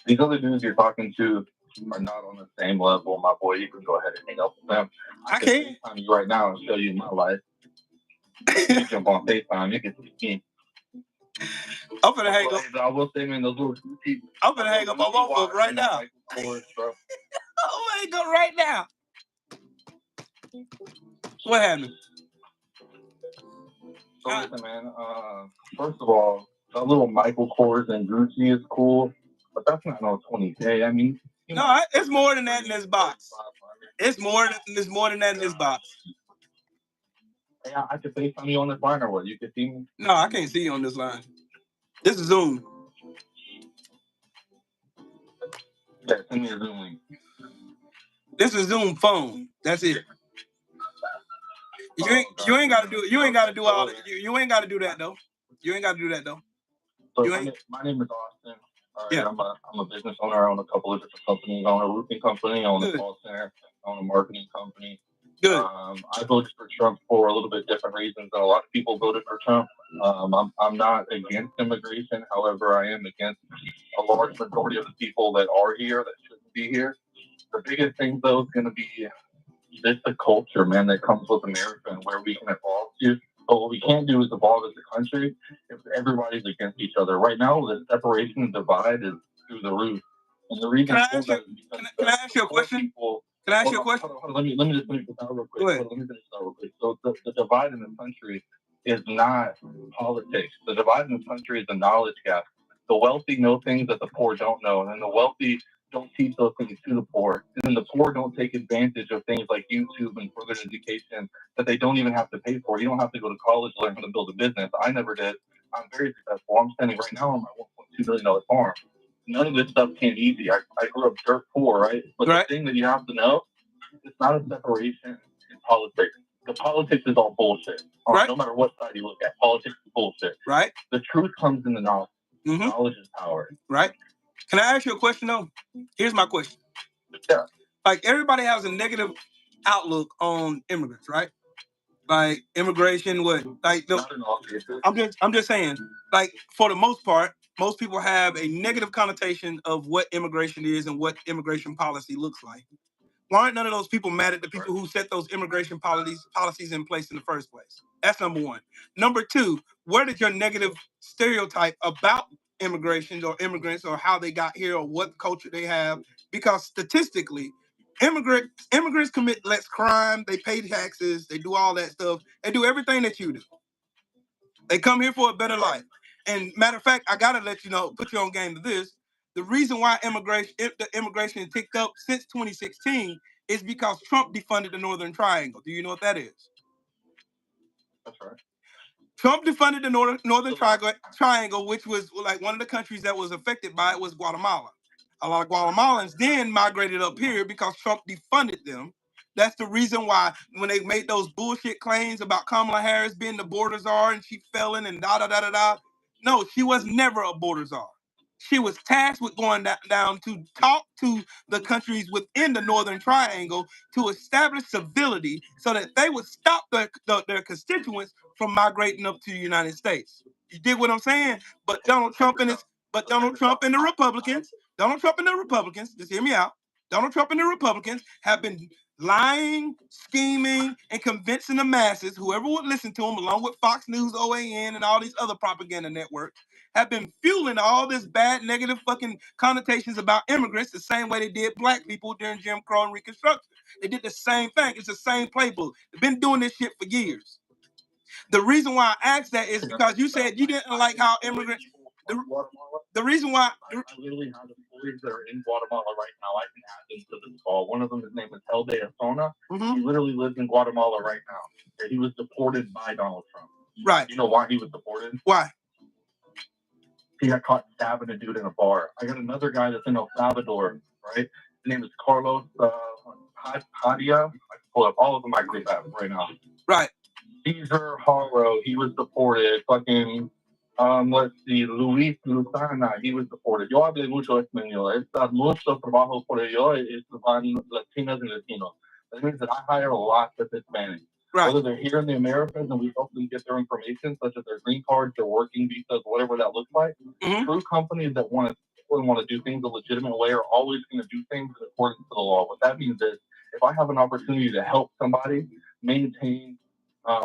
These other dudes you're talking to are not on the same level, my boy. You can go ahead and hang up with them. I can FaceTime you right now and show you my life. You jump on FaceTime, you can see me. I'm gonna hang up. I will say, man, those little people. I'm gonna hang up on both of them right now. I'm gonna hang up right now. What happened? So listen, man. First of all, that little Michael Kors and Gucci is cool, but that's not no 20K. I mean, no, it's more than that in this box. It's more than that in this box. Hey, I can FaceTime you on this line or what? You can see me? No, I can't see you on this line. This is Zoom. Yeah, send me a Zoom link. This is Zoom phone. That's it. You ain't gotta do it. You ain't gotta do all. You ain't gotta do that though. You ain't gotta do that though. So my name is Austin. Yeah. I'm a business owner. I own a couple of different companies. I own a roofing company. I own a call center. I own a marketing company. Good. I voted for Trump for a little bit different reasons than a lot of people voted for Trump. I'm not against immigration. However, I am against a large majority of the people that are here that shouldn't be here. The biggest thing, though, is going to be this the culture, man, that comes with America and where we can evolve to. But what we can't do is evolve as a country if everybody's against each other. Right now, the separation and divide is through the roof. And the reason can I ask you a question? Can I ask you a question? Hold on, let me just finish this out real quick. Go ahead. Let me finish this out real quick. So the divide in the country is not politics. The divide in the country is a knowledge gap. The wealthy know things that the poor don't know, and then the wealthy don't teach those things to the poor. And then the poor don't take advantage of things like YouTube and further education that they don't even have to pay for. You don't have to go to college to learn how to build a business. I never did. I'm very successful. I'm standing right now on my $1.2 million farm. None of this stuff came easy. I grew up dirt poor, right? But the thing that you have to know, it's not a separation in politics. The politics is all bullshit. Right. No matter what side you look at, politics is bullshit. Right. The truth comes in the knowledge. Mm-hmm. Knowledge is power. Right. Can I ask you a question though? Here's my question. Yeah. Like everybody has a negative outlook on immigrants, right? Like immigration, I'm just saying, like for the most part, most people have a negative connotation of what immigration is and what immigration policy looks like. Why aren't none of those people mad at the people who set those immigration policies in place in the first place? That's number one. Number two, where did your negative stereotype about immigration or immigrants or how they got here or what culture they have? Because statistically, immigrants commit less crime, they pay taxes, they do all that stuff, they do everything that you do. They come here for a better life. And matter of fact, I gotta let you know, put you on game to this. The reason why the immigration ticked up since 2016 is because Trump defunded the Northern Triangle. Do you know what that is? That's right. Trump defunded the Northern Triangle, which was like one of the countries that was affected by it was Guatemala. A lot of Guatemalans then migrated up here because Trump defunded them. That's the reason why when they made those bullshit claims about Kamala Harris being the border czar and she felon and da-da-da-da-da. No, she was never a border czar. She was tasked with going down to talk to the countries within the Northern Triangle to establish civility so that they would stop their constituents from migrating up to the United States. You dig what I'm saying? But Donald Trump and the Republicans, just hear me out. Donald Trump and the Republicans have been lying, scheming, and convincing the masses, whoever would listen to them, along with Fox News, OAN, and all these other propaganda networks, have been fueling all this bad, negative fucking connotations about immigrants the same way they did black people during Jim Crow and Reconstruction. They did the same thing. It's the same playbook. They've been doing this shit for years. The reason why I asked that is because you said you didn't like how immigrants... The reason why... I literally have employees that are in Guatemala right now. I can add them to this call. One of them, his name is Helde Asona. He literally lives in Guatemala right now. And he was deported by Donald Trump. Right. You know why he was deported? Why? He got caught stabbing a dude in a bar. I got another guy that's in El Salvador, right? His name is Carlos Padilla. I can pull up all of them I agree with right now. Right. Caesar Haro, he was deported. Fucking, let's see, Luis Luzana, he was deported. Yo hablé mucho español. Está mucho trabajo por ello. Van Latinas and Latinos. That means that I hire a lot of Hispanics. Right. Whether they're here in the Americas and we help them get their information, such as their green cards, their working visas, whatever that looks like. True companies that want to do things a legitimate way are always going to do things in accordance to the law. What that means is, if I have an opportunity to help somebody maintain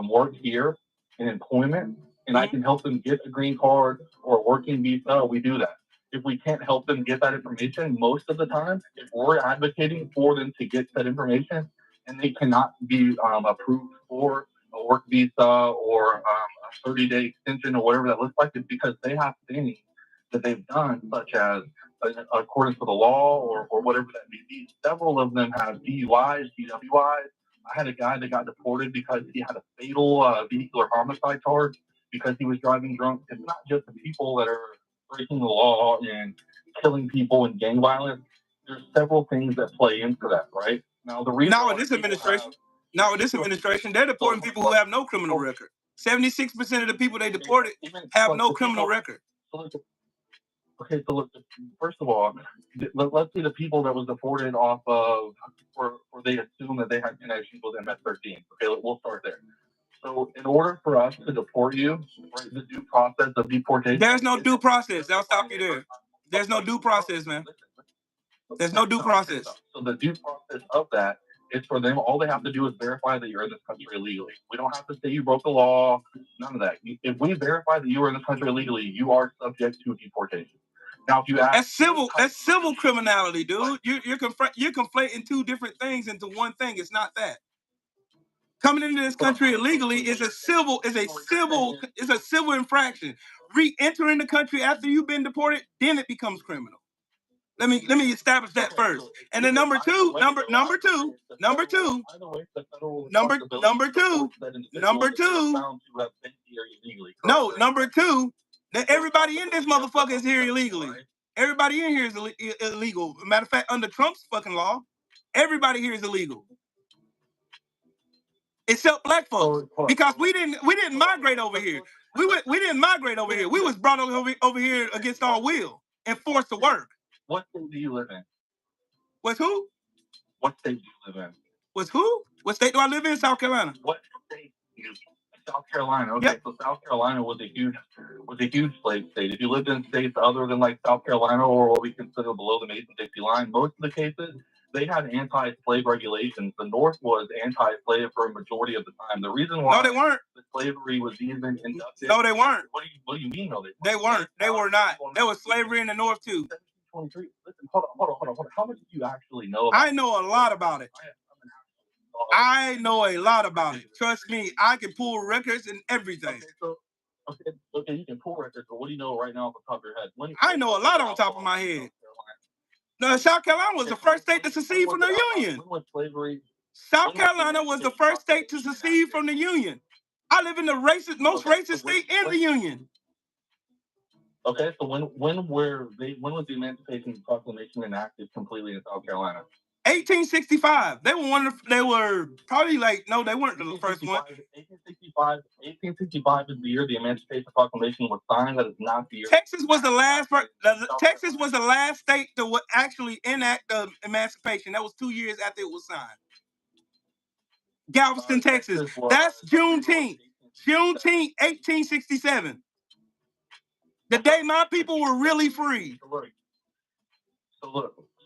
work here in employment, and I can help them get a green card or a working visa, we do that. If we can't help them get that information, most of the time, if we're advocating for them to get that information and they cannot be approved for a work visa or a 30-day extension or whatever that looks like, it's because they have things that they've done, such as according to the law or whatever that may be. Several of them have DUIs, DWIs. I had a guy that got deported because he had a fatal vehicular homicide charge because he was driving drunk. It's not just the people that are breaking the law and killing people and gang violence. There's several things that play into that, right? Now, the reason in this administration, they're deporting people who have no criminal record. 76% of the people they deported have no criminal record. Okay, so look, first of all, let's see the people that was deported off of, or they assume that they had connections with MS-13. Okay, we'll start there. So in order for us to deport you, right, the due process of deportation... There's no due process. I'll stop you there. There's no due process, man. There's no due process. So the due process of that is for them, all they have to do is verify that you're in this country illegally. We don't have to say you broke the law, none of that. If we verify that you are in this country illegally, you are subject to deportation. Now, if you ask... That's civil criminality, dude. You're conflating two different things into one thing. It's not that. Coming into this country illegally is a civil infraction. Re-entering the country after you've been deported, then it becomes criminal. Let me establish that first. And then number two. That everybody in this motherfucker is here illegally. Everybody in here is illegal. Matter of fact, under Trump's fucking law, everybody here is illegal. Except black folks, because we didn't migrate over here. We didn't migrate over here. We was brought over here against our will and forced to work. What state do you live in? What's who? What state do you live in? What's who? What state do I live in? South Carolina. What state do you live in? South Carolina. Okay, yep. So South Carolina was a huge slave state. If you lived in states other than like South Carolina or what we consider below the Mason-Dixie line, most of the cases they had anti-slave regulations. The North was anti-slave for a majority of the time. The reason why they weren't. The slavery was even inducted. No, they weren't. What do you mean? No, they weren't. They were not. There was slavery in the North too. 1723. Listen, hold on. How much do you actually know? I know a lot about it. I know a lot about it. Trust me, I can pull records and everything. Okay, you can pull records, but what do you know right now off the top of your head? I know a lot on top of my head. No, South Carolina was the first state to secede from the Union. When was slavery? South Carolina was the first state to secede from the Union. I live in the most racist state in the Union. Okay, so when was the Emancipation Proclamation enacted completely in South Carolina? 1865. They were one of the, they were probably like, no, they weren't the first one. 1865 is the year the Emancipation Proclamation was signed. That is not the year. Texas was the last. Texas was the last state to actually enact the emancipation. That was 2 years after it was signed. Galveston, Texas. That's Juneteenth. Juneteenth, 1867. The day my people were really free.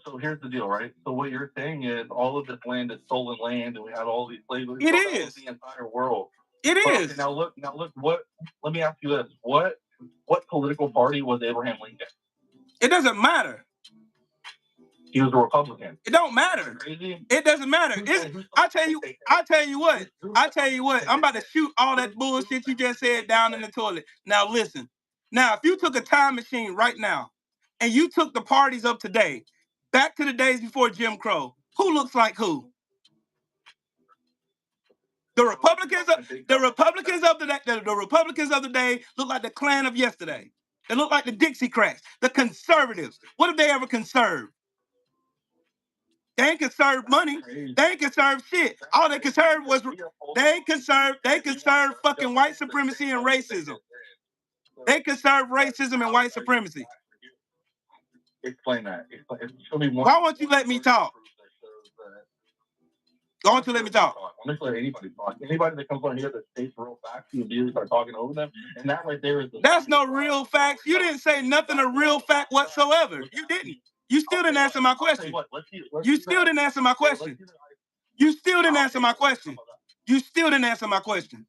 So here's the deal, right? So what you're saying is all of this land is stolen land, and we had all these slaves. It is the entire world. It is. Okay, now look. What? Let me ask you this: What political party was Abraham Lincoln? It doesn't matter. He was a Republican. It don't matter. It doesn't matter. I tell you what. I'm about to shoot all that bullshit you just said down in the toilet. Now listen. Now, if you took a time machine right now and you took the parties of today back to the days before Jim Crow, who looks like who? The Republicans of the Republicans of the day look like the Klan of yesterday. They look like the Dixiecrats, the conservatives. What have they ever conserved? They ain't conserved money. They ain't conserved shit. All they conserved was they conserved fucking white supremacy and racism. They conserved racism and white supremacy. Explain that. Show me one. Why won't you let me talk? Why won't you let me talk? I'm just let anybody talk. Anybody that comes on here that states real facts, you immediately start talking over them, and that right there is that's no real facts. You didn't say nothing of real fact whatsoever. You didn't. You still didn't answer my question. You still didn't answer my question. You still didn't answer my question. You still didn't answer my question.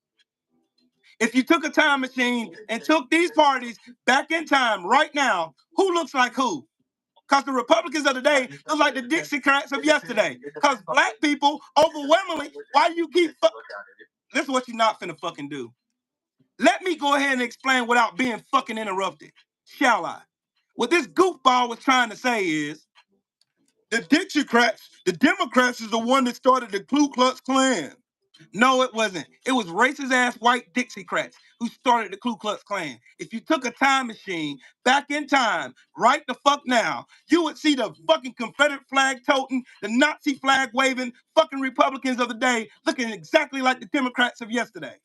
If you took a time machine and took these parties back in time right now, who looks like who? Because the Republicans of the day look like the Dixiecrats of yesterday. Because black people overwhelmingly, why do you keep this is what you're not finna fucking do. Let me go ahead and explain without being fucking interrupted. Shall I? What this goofball was trying to say is the Dixiecrats, the Democrats is the one that started the Ku Klux Klan. No, it wasn't. It was racist ass white Dixiecrats who started the Ku Klux Klan. If you took a time machine back in time, right the fuck now, you would see the fucking Confederate flag toting, the Nazi flag waving fucking Republicans of the day looking exactly like the Democrats of yesterday.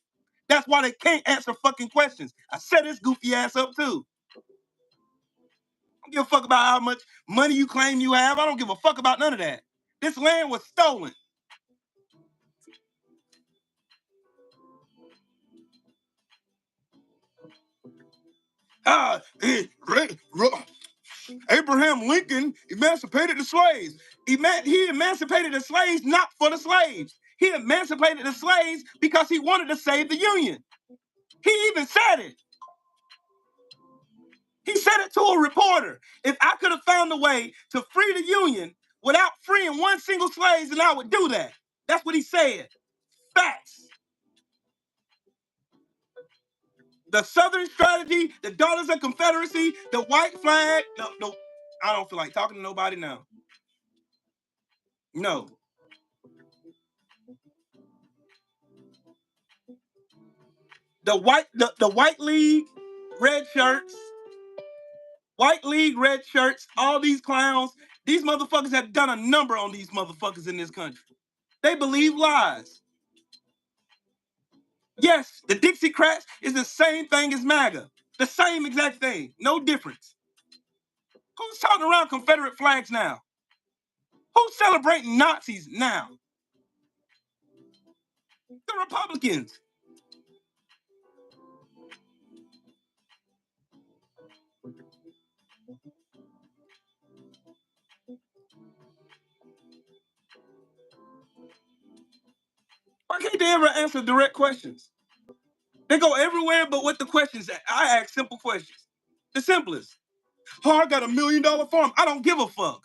That's why they can't answer fucking questions. I set this goofy ass up too. I don't give a fuck about how much money you claim you have. I don't give a fuck about none of that. This land was stolen. Abraham Lincoln emancipated the slaves. He emancipated the slaves not for the slaves. He emancipated the slaves because he wanted to save the Union. He even said it. He said it to a reporter. If I could have found a way to free the Union without freeing one single slave, then I would do that. That's what he said. Facts. The Southern strategy, the Daughters of Confederacy, the white flag. No, I don't feel like talking to nobody now. No. The White League, red shirts, White League, red shirts, all these clowns, these motherfuckers have done a number on these motherfuckers in this country. They believe lies. Yes, the Dixiecrats is the same thing as MAGA. The same exact thing. No difference. Who's talking around Confederate flags now? Who's celebrating Nazis now? The Republicans. Why can't they ever answer direct questions? They go everywhere but what the questions at. I ask simple questions. The simplest. Oh, I got $1 million farm. I don't give a fuck.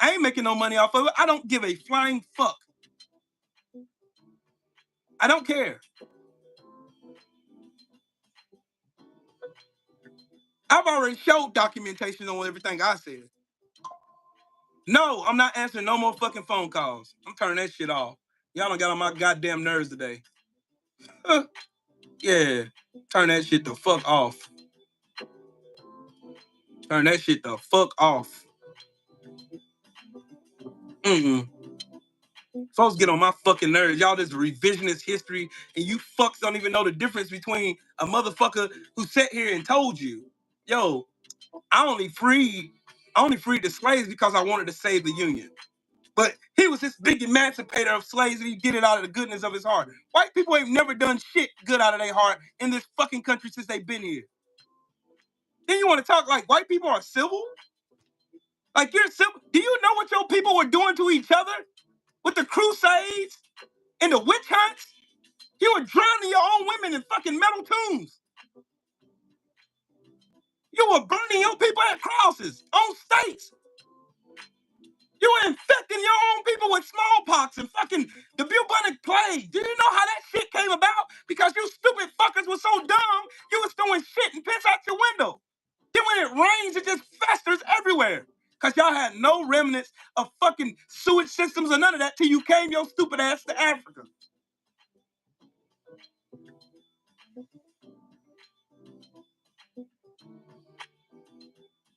I ain't making no money off of it. I don't give a flying fuck. I don't care. I've already showed documentation on everything I said. No, I'm not answering no more fucking phone calls. I'm turning that shit off. Y'all done got on my goddamn nerves today. Yeah, turn that shit the fuck off. Turn that shit the fuck off. Folks get on my fucking nerves. Y'all this revisionist history, and you fucks don't even know the difference between a motherfucker who sat here and told you, yo, I only freed the slaves because I wanted to save the Union. But he was this big emancipator of slaves, and he did it out of the goodness of his heart. White people ain't never done shit good out of their heart in this fucking country since they've been here. Then you want to talk like white people are civil? Like you're civil? Do you know what your people were doing to each other? With the crusades and the witch hunts? You were drowning your own women in fucking metal tombs. You were burning your people at crosses on stakes. You were infecting your own people with smallpox and fucking the bubonic plague. Do you know how that shit came about? Because you stupid fuckers were so dumb, you was throwing shit and piss out your window. Then when it rains, it just festers everywhere. Because y'all had no remnants of fucking sewage systems or none of that till you came your stupid ass to Africa.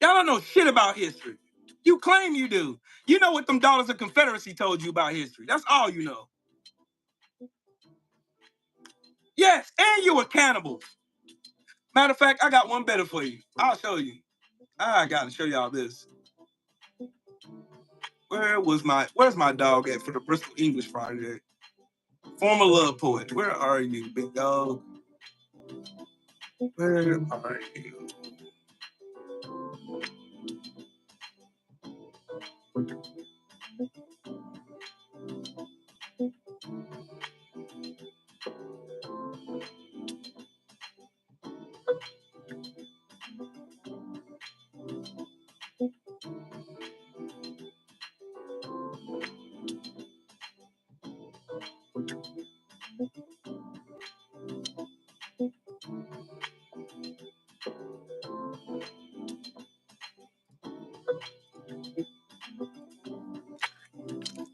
Y'all don't know shit about history. You claim you do. You know what them Daughters of Confederacy told you about history. That's all you know. Yes, and you were cannibals. Matter of fact, I got one better for you. I'll show you. I gotta show y'all this. Where's my dog at for the Bristol English Project? Former love poet. Where are you, big dog? Where are you?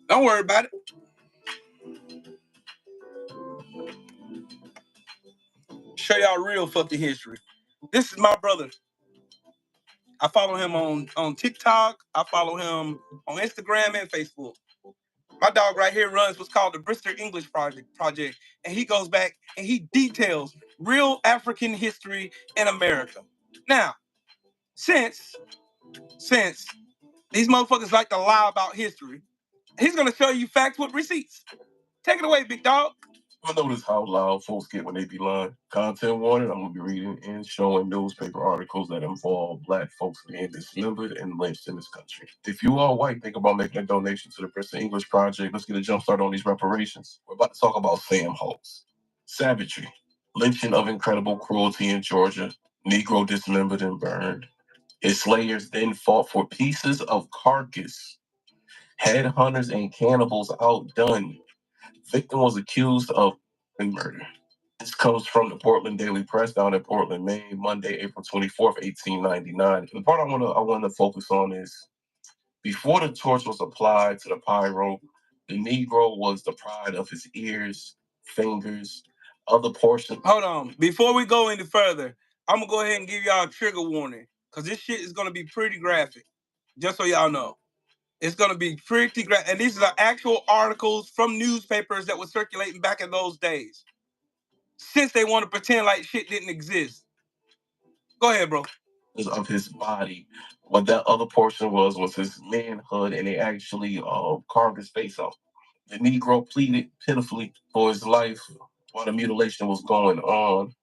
Don't worry about it. Show y'all real fucking history. This is my brother. I follow him on TikTok. I follow him on Instagram and Facebook. My dog right here runs what's called the Bristol English Project, and he goes back and he details real African history in America. Now, since these motherfuckers like to lie about history, he's gonna show you facts with receipts. Take it away, big dog. I notice how loud folks get when they be lying. Content warning, I'm going to be reading and showing newspaper articles that involve Black folks being dismembered and lynched in this country. If you are white, think about making a donation to the Bristol English Project. Let's get a jump start on these reparations. We're about to talk about Sam Holtz. Savagery. Lynching of incredible cruelty in Georgia. Negro dismembered and burned. His slayers then fought for pieces of carcass. Headhunters and cannibals outdone. Victim was accused of murder. This comes from the Portland Daily Press down in Portland, Maine, Monday, April 24th, 1899. The part I want to focus on is before the torch was applied to the pyro, the Negro was the pride of his ears, fingers, other portions. Hold on. Before we go any further, I'm gonna go ahead and give y'all a trigger warning because this shit is gonna be pretty graphic. Just so y'all know. It's going to be pretty great. And these are actual articles from newspapers that were circulating back in those days. Since they want to pretend like shit didn't exist. Go ahead, bro. Of his body. What that other portion was his manhood, and they actually carved his face off. The Negro pleaded pitifully for his life while the mutilation was going on,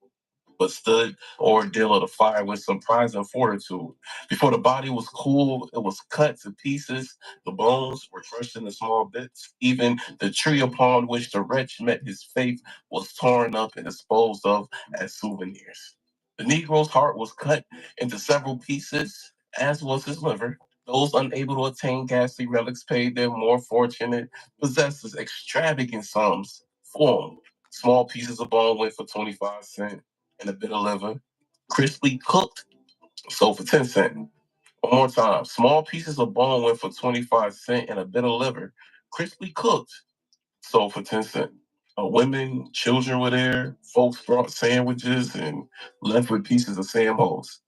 but stood ordeal of the fire with surprising fortitude. Before the body was cool, it was cut to pieces. The bones were crushed into small bits. Even the tree upon which the wretch met his fate was torn up and disposed of as souvenirs. The Negro's heart was cut into several pieces, as was his liver. Those unable to attain ghastly relics paid their more fortunate possessors extravagant sums for them. Small pieces of bone went for 25 cents. And a bit of liver, crisply cooked, sold for 10 cents. One more time. Small pieces of bone went for 25 cents and a bit of liver, crisply cooked, sold for 10 cents. Women, children were there. Folks brought sandwiches and left with pieces of Sam Holtz.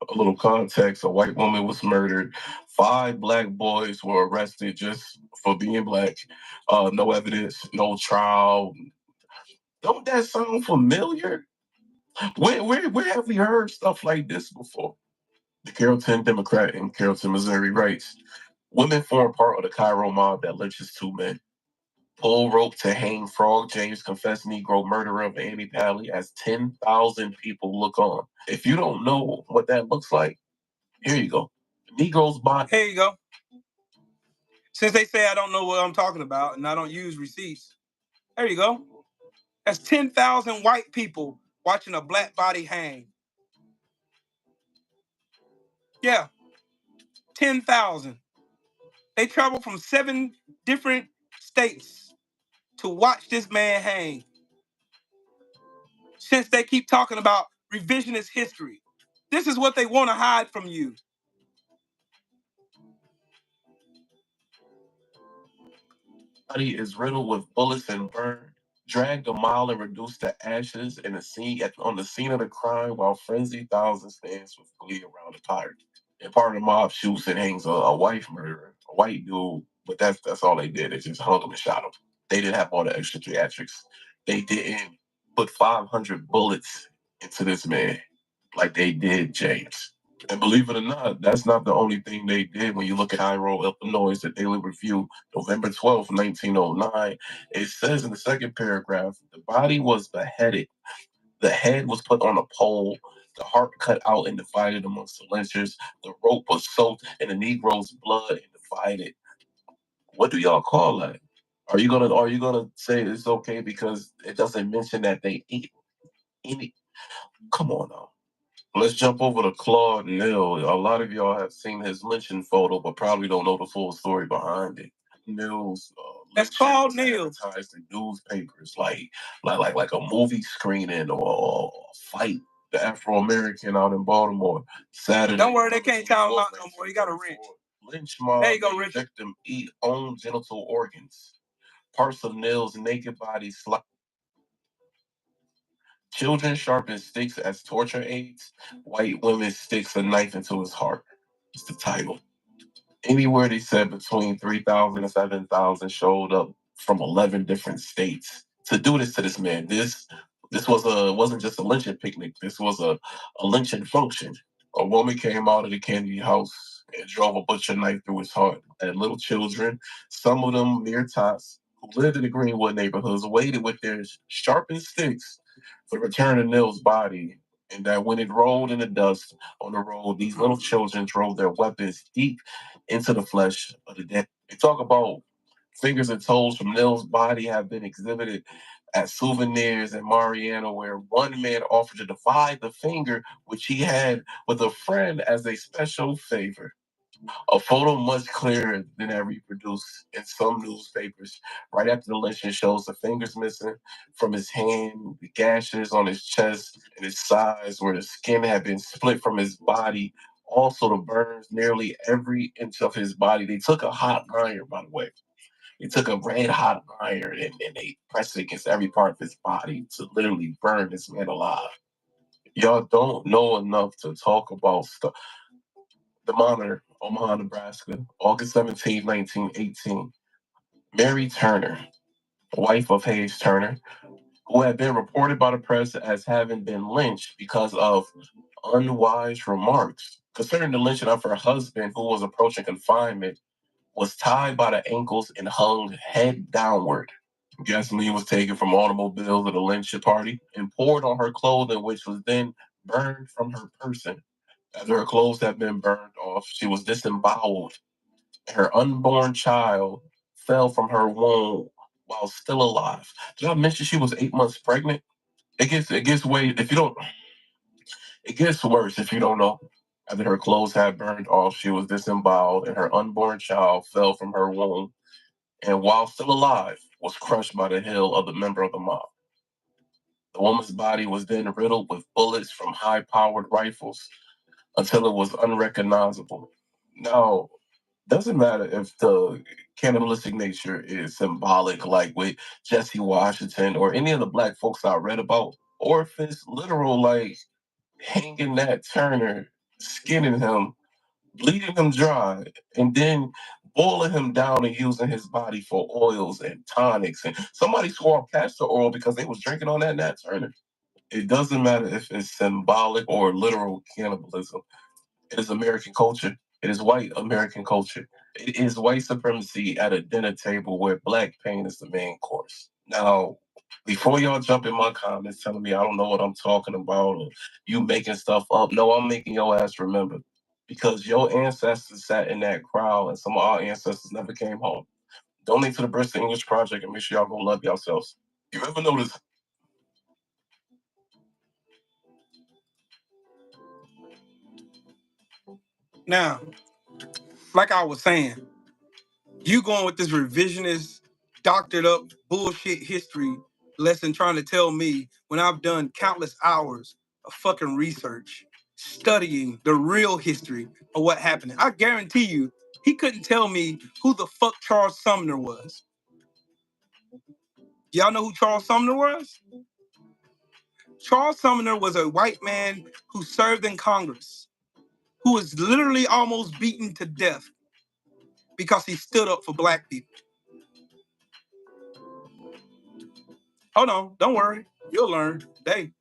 A little context, a white woman was murdered. 5 black boys were arrested just for being black. No evidence, no trial. Don't that sound familiar? Where have we heard stuff like this before? The Carrollton Democrat in Carrollton, Missouri writes, women form part of the Cairo mob that lynches 2 men. Pull rope to hang Frog James, confessed Negro murderer of Annie Pally, as 10,000 people look on. If you don't know what that looks like, here you go. Negro's body. Here you go. Since they say I don't know what I'm talking about and I don't use receipts, there you go. That's 10,000 white people watching a black body hang. Yeah, 10,000. They travel from 7 different states to watch this man hang. Since they keep talking about revisionist history, this is what they want to hide from you. Body is riddled with bullets and burned, dragged a mile and reduced to ashes in a scene on the scene of the crime, while frenzied thousands stands with glee around the pyre. And part of the mob shoots and hangs a wife murderer, a white dude, but that's all they did. They just hung him and shot him. They didn't have all the extra theatrics. They didn't put 500 bullets into this man like they did James. And believe it or not, that's not the only thing they did. When you look at Cairo, Illinois, the Daily Review, November 12th, 1909, it says in the second paragraph, the body was beheaded. The head was put on a pole, the heart cut out and divided amongst the lynchers. The rope was soaked in the Negro's blood and divided. What do y'all call that? Are you gonna say it's okay because it doesn't mention that they ate any? Come on now. Let's jump over to Claude Neal. A lot of y'all have seen his lynching photo, but probably don't know the full story behind it. Neal's That's Claude Neal. Advertised in newspapers like a movie screening or a fight. The Afro-American out in Baltimore Saturday. Don't worry, they can't tell him out no more. You got a wrench. Lynch mob. There you go, Rich. Victim eat own genital organs. Parts of Neal's naked body children sharpen sticks as torture aids. White women sticks a knife into his heart. It's the title. Anywhere they said between 3,000 and 7,000 showed up from 11 different states to do this to this man. This wasn't just a lynching picnic. This was a lynching function. A woman came out of the Kennedy house and drove a butcher knife through his heart. And little children, some of them mere tots, who lived in the Greenwood neighborhoods, waited with their sharpened sticks for the return of Neal's body. And that when it rolled in the dust on the road, these little children drove their weapons deep into the flesh of the dead. They talk about fingers and toes from Neal's body have been exhibited at souvenirs in Mariana, where one man offered to divide the finger which he had with a friend as a special favor. A photo much clearer than that reproduced in some newspapers. Right after the lynching shows the fingers missing from his hand, the gashes on his chest and his sides where the skin had been split from his body. Also the burns nearly every inch of his body. They took a hot iron, by the way. They took a red hot iron and they pressed it against every part of his body to literally burn this man alive. Y'all don't know enough to talk about stuff. The Monitor, Omaha, Nebraska, August 17, 1918. Mary Turner, wife of Hayes Turner, who had been reported by the press as having been lynched because of unwise remarks concerning the lynching of her husband, who was approaching confinement, was tied by the ankles and hung head downward. Gasoline was taken from automobiles at a lynching party and poured on her clothing, which was then burned from her person. After her clothes had been burned off, she was disemboweled. Her unborn child fell from her womb while still alive. Did I mention she was 8 months pregnant? It gets worse if you don't know. After her clothes had burned off, she was disemboweled, and her unborn child fell from her womb, and while still alive, was crushed by the heel of the member of the mob. The woman's body was then riddled with bullets from high-powered rifles until it was unrecognizable. Now, doesn't matter if the cannibalistic nature is symbolic, like with Jesse Washington or any of the black folks I read about, or if it's literal, like hanging Nat Turner skinning him, bleeding him dry, and then boiling him down and using his body for oils and tonics. And somebody swore up castor oil because they was drinking on that Nat Turner. It doesn't matter if it's symbolic or literal cannibalism. It is American culture. It is white American culture. It is white supremacy at a dinner table where black pain is the main course. Now, before y'all jump in my comments telling me I don't know what I'm talking about or you making stuff up, no, I'm making your ass remember. Because your ancestors sat in that crowd and some of our ancestors never came home. Donate to the Bristol English Project and make sure y'all go love yourselves. You ever notice? Now, like I was saying, you going with this revisionist, doctored up bullshit history lesson trying to tell me when I've done countless hours of fucking research, studying the real history of what happened. I guarantee you, he couldn't tell me who the fuck Charles Sumner was. Y'all know who Charles Sumner was? Charles Sumner was a white man who served in Congress, who was literally almost beaten to death because he stood up for black people. Hold on, don't worry. You'll learn today.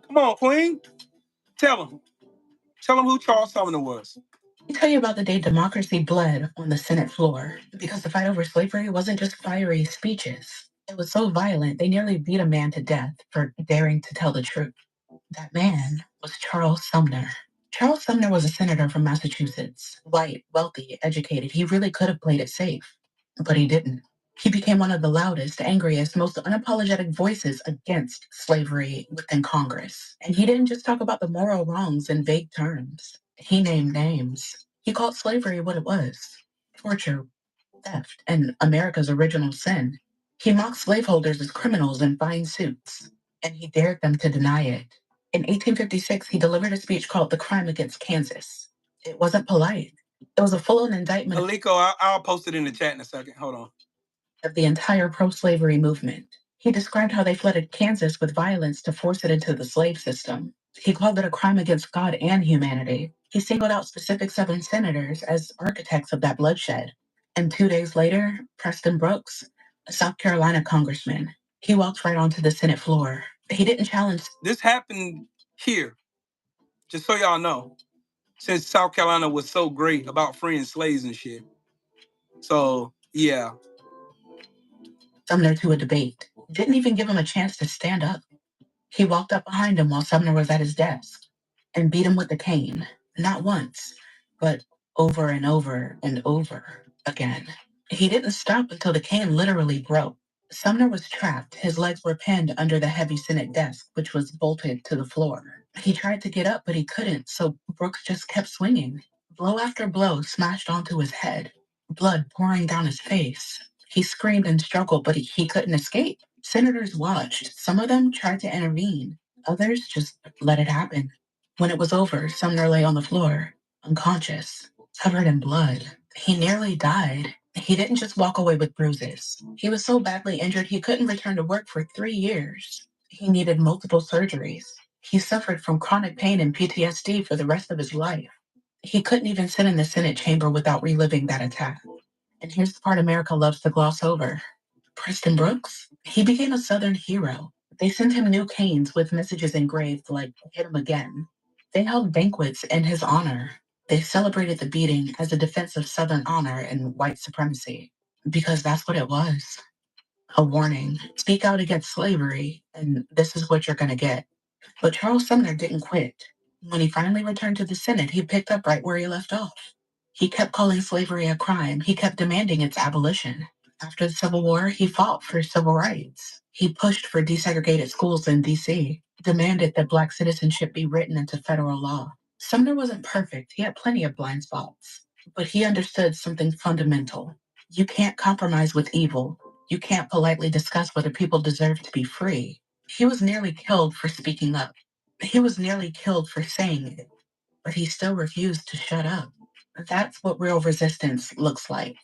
Come on, Queen. Tell him. Tell him who Charles Sumner was. Let me tell you about the day democracy bled on the Senate floor, because the fight over slavery wasn't just fiery speeches. It was so violent, they nearly beat a man to death for daring to tell the truth. That man was Charles Sumner. Charles Sumner was a senator from Massachusetts. White, wealthy, educated. He really could have played it safe, but he didn't. He became one of the loudest, angriest, most unapologetic voices against slavery within Congress. And he didn't just talk about the moral wrongs in vague terms. He named names. He called slavery what it was: torture, theft, and America's original sin. He mocked slaveholders as criminals in fine suits, and he dared them to deny it. In 1856, he delivered a speech called The Crime Against Kansas. It wasn't polite. It was a full-on indictment. Aliko, I'll post it in the chat in a second. Hold on. Of the entire pro-slavery movement. He described how they flooded Kansas with violence to force it into the slave system. He called it a crime against God and humanity. He singled out specific Southern senators as architects of that bloodshed. And 2 days later, Preston Brooks, a South Carolina congressman, he walked right onto the Senate floor. He didn't challenge. This happened here, just so y'all know, since South Carolina was so great about freeing slaves and shit. So, yeah. Sumner to a debate. Didn't even give him a chance to stand up. He walked up behind him while Sumner was at his desk and beat him with the cane, not once, but over and over and over again. He didn't stop until the cane literally broke. Sumner was trapped. His legs were pinned under the heavy Senate desk, which was bolted to the floor. He tried to get up, but he couldn't, so Brooks just kept swinging. Blow after blow smashed onto his head, blood pouring down his face. He screamed and struggled, but he couldn't escape. Senators watched. Some of them tried to intervene. Others just let it happen. When it was over, Sumner lay on the floor, unconscious, covered in blood. He nearly died. He didn't just walk away with bruises. He was so badly injured he couldn't return to work for 3 years. He needed multiple surgeries. He suffered from chronic pain and PTSD for the rest of his life. He couldn't even sit in the Senate chamber without reliving that attack. And here's the part America loves to gloss over. Preston Brooks, he became a Southern hero. They sent him new canes with messages engraved like, "Hit him again." They held banquets in his honor. They celebrated the beating as a defense of Southern honor and white supremacy. Because that's what it was. A warning. Speak out against slavery, and this is what you're gonna get. But Charles Sumner didn't quit. When he finally returned to the Senate, he picked up right where he left off. He kept calling slavery a crime. He kept demanding its abolition. After the Civil War, he fought for civil rights. He pushed for desegregated schools in D.C., demanded that Black citizenship be written into federal law. Sumner wasn't perfect. He had plenty of blind spots. But he understood something fundamental. You can't compromise with evil. You can't politely discuss whether people deserve to be free. He was nearly killed for speaking up. He was nearly killed for saying it. But he still refused to shut up. That's what real resistance looks like.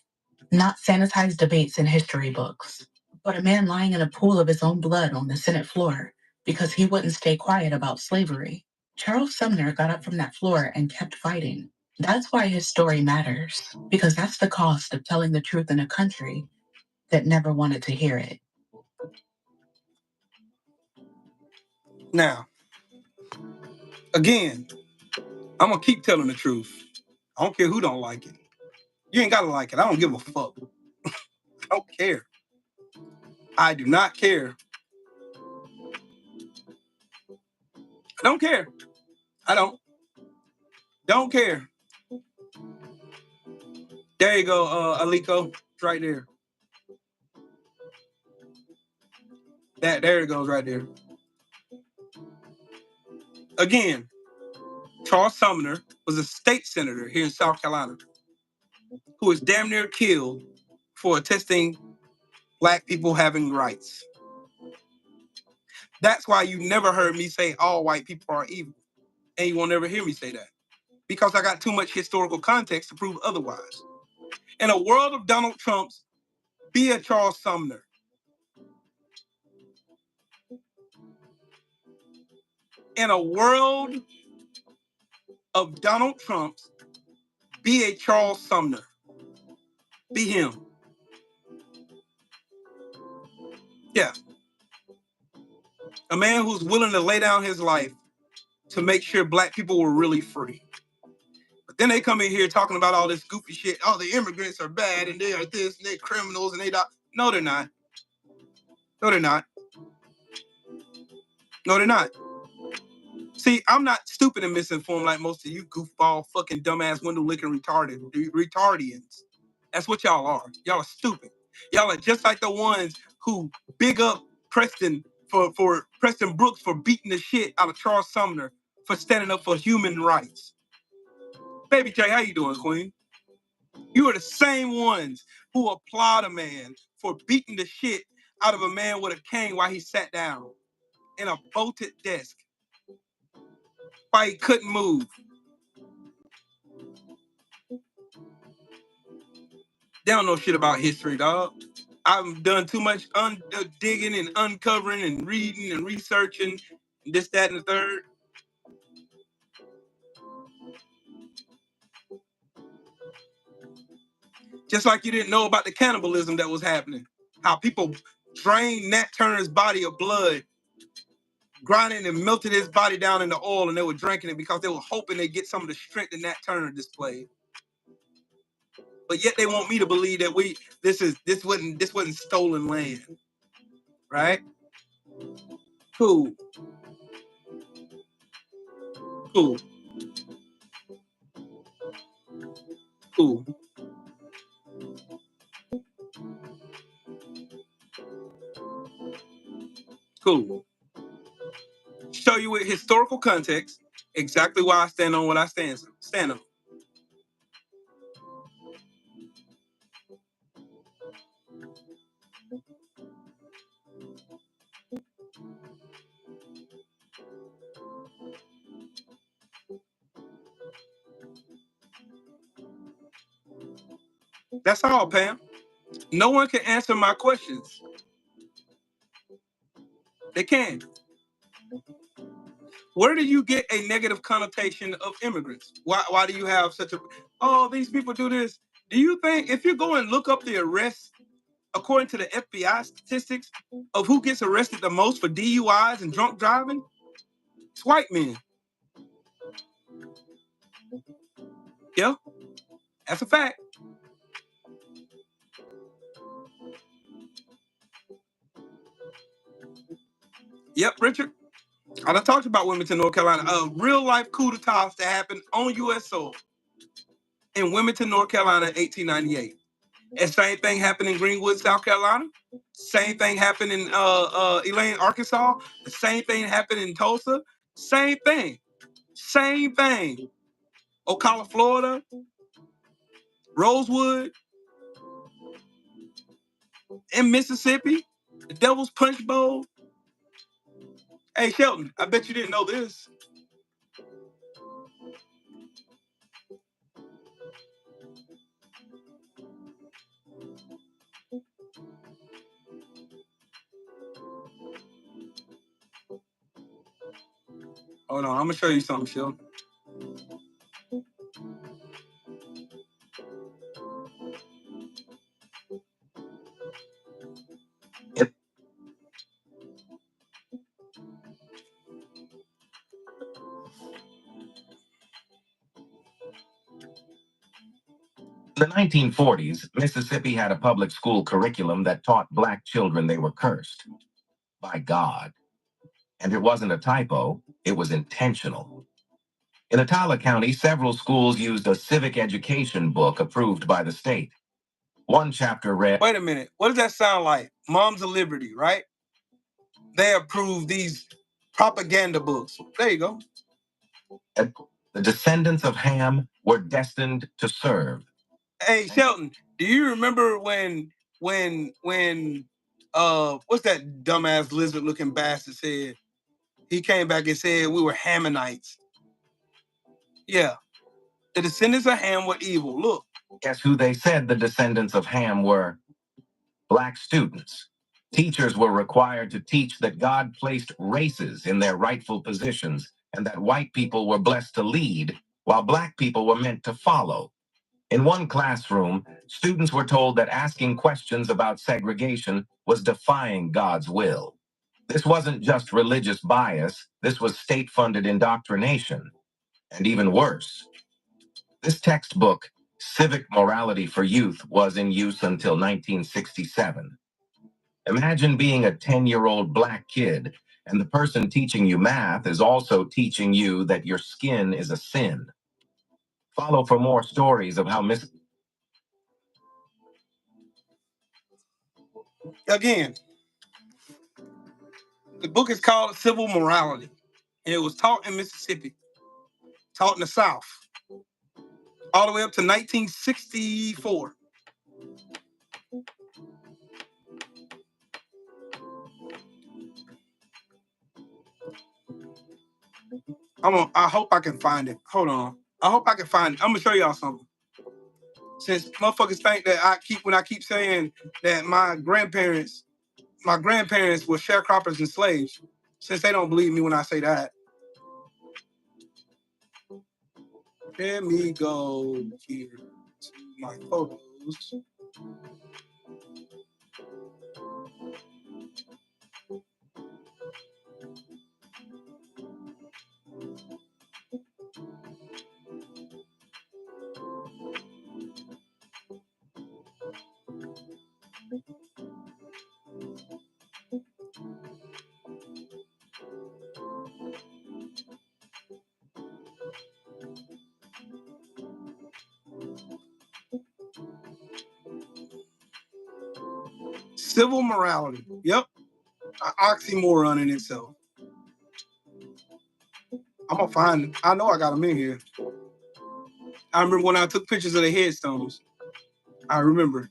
Not sanitized debates in history books, but a man lying in a pool of his own blood on the Senate floor because he wouldn't stay quiet about slavery. Charles Sumner got up from that floor and kept fighting. That's why his story matters, because that's the cost of telling the truth in a country that never wanted to hear it. Now, again, I'm gonna keep telling the truth. I don't care who don't like it. You ain't gotta like it. I don't give a fuck. I don't care. I do not care. I don't care. I don't care. There you go, Aliko. It's right there. There it goes right there. Again, Charles Sumner was a state senator here in South Carolina who was damn near killed for attesting Black people having rights. That's why you never heard me say all white people are evil. And you won't ever hear me say that. Because I got too much historical context to prove otherwise. In a world of Donald Trumps, be a Charles Sumner. In a world of Donald Trumps, be a Charles Sumner. Be him. Yeah. A man who's willing to lay down his life to make sure Black people were really free. But then they come in here talking about all this goofy shit. Oh, the immigrants are bad and they are this and they're criminals and they don't. No, they're not. No, they're not. No, they're not. See, I'm not stupid and misinformed like most of you goofball, fucking dumbass, window-licking retardians. That's what y'all are. Y'all are stupid. Y'all are just like the ones who big up Preston for Preston Brooks for beating the shit out of Charles Sumner for standing up for human rights. Baby J, how you doing, Queen? You are the same ones who applaud a man for beating the shit out of a man with a cane while he sat down in a bolted desk. Why he couldn't move. They don't know shit about history, dog. I've done too much digging and uncovering and reading and researching and this, that, and the third. Just like you didn't know about the cannibalism that was happening. How people drained Nat Turner's body of blood, grinding and melted his body down into oil, and they were drinking it because they were hoping they'd get some of the strength that Nat Turner displayed. But yet they want me to believe that this wasn't stolen land. Right? Cool. Cool. Cool. Cool. Show you with historical context exactly why I stand on what I stand on. That's all, Pam. No one can answer my questions. They can't. Where do you get a negative connotation of immigrants? Why do you have such a, oh, these people do this? Do you think if you go and look up the arrests, according to the FBI statistics of who gets arrested the most for DUIs and drunk driving, it's white men. Yeah, that's a fact. Yep, Richard. I done talked about Wilmington, North Carolina. A real life coup d'etat that happened on U.S. soil in Wilmington, North Carolina, 1898. And same thing happened in Greenwood, South Carolina. Same thing happened in Elaine, Arkansas. The same thing happened in Tulsa. Same thing. Same thing. Ocala, Florida. Rosewood. In Mississippi. The Devil's Punch Bowl. Hey, Shelton, I bet you didn't know this. Hold on, I'm gonna show you something, Phil. In the 1940s, Mississippi had a public school curriculum that taught Black children they were cursed by God. And it wasn't a typo, it was intentional. In Atala County, several schools used a civic education book approved by the state. One chapter read, wait a minute, what does that sound like? Moms of Liberty, right? They approved these propaganda books. There you go. The descendants of Ham were destined to serve. Hey, Shelton, do you remember when what's that dumbass lizard looking bastard said? He came back and said we were Hammonites. Yeah. The descendants of Ham were evil. Look. Guess who they said the descendants of Ham were? Black students. Teachers were required to teach that God placed races in their rightful positions and that white people were blessed to lead while Black people were meant to follow. In one classroom, students were told that asking questions about segregation was defying God's will. This wasn't just religious bias, this was state-funded indoctrination. And even worse, this textbook, Civic Morality for Youth, was in use until 1967. Imagine being a 10-year-old Black kid, and the person teaching you math is also teaching you that your skin is a sin. Follow for more stories of how Again, the book is called Civil Morality, and it was taught in Mississippi, taught in the South, all the way up to 1964. I hope I can find it. Hold on. I hope I can find it. I'm gonna show y'all something. Since motherfuckers think that when I keep saying that my grandparents were sharecroppers and slaves, since they don't believe me when I say that. Let me go here to my photos. Civil morality. Yep. An oxymoron in itself. I'm gonna find it. I know I got them in here. I remember when I took pictures of the headstones. I remember.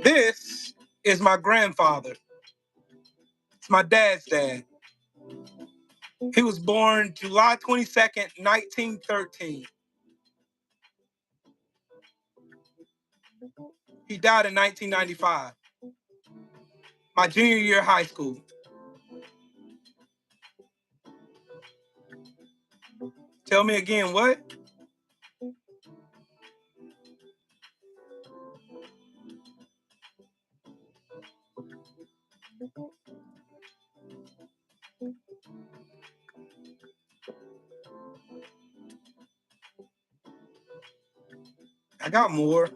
This is my grandfather. It's my dad's dad. He was born July 22nd, 1913. He died in 1995. My junior year of high school. Tell me again, what? I got more.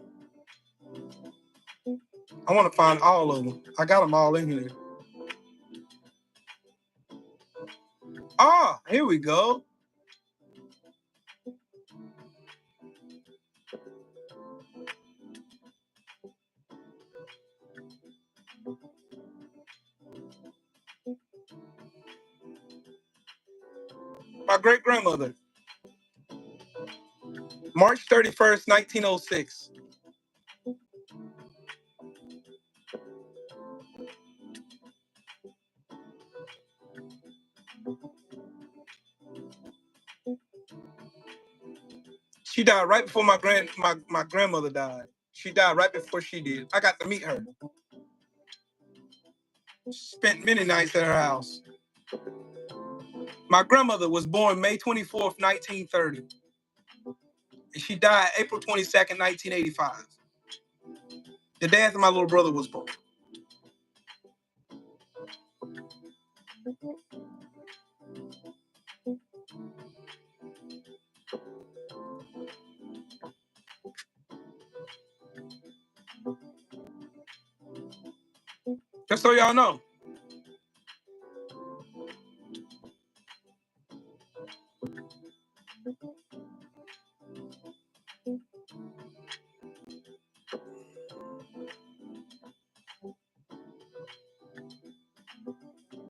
I want to find all of them. I got them all in here. Ah, here we go. My great-grandmother, March 31st, 1906. She died right before my grandmother died. She died right before she did. I got to meet her. Spent many nights at her house. My grandmother was born May 24th, 1930. And she died April 22nd, 1985. The day after my little brother was born. Just so y'all know.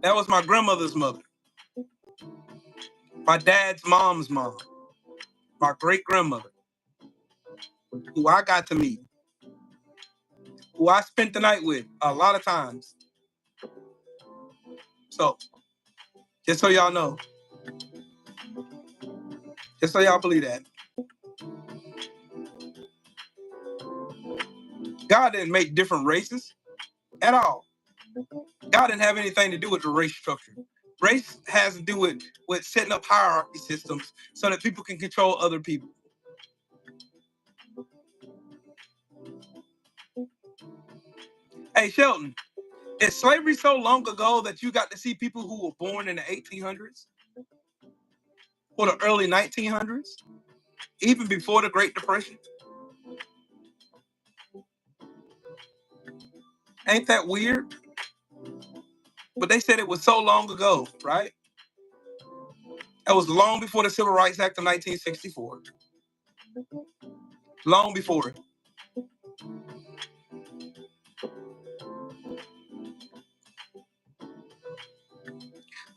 That was my grandmother's mother. My dad's mom's mom. My great-grandmother. Who I got to meet. Who I spent the night with a lot of times. So, just so y'all know. Just so y'all believe that. God didn't make different races at all. God didn't have anything to do with the race structure. Race has to do with setting up hierarchy systems so that people can control other people. Hey, Shelton, is slavery so long ago that you got to see people who were born in the 1800s or the early 1900s, even before the Great Depression? Ain't that weird? But they said it was so long ago, right? That was long before the Civil Rights Act of 1964. Long before it.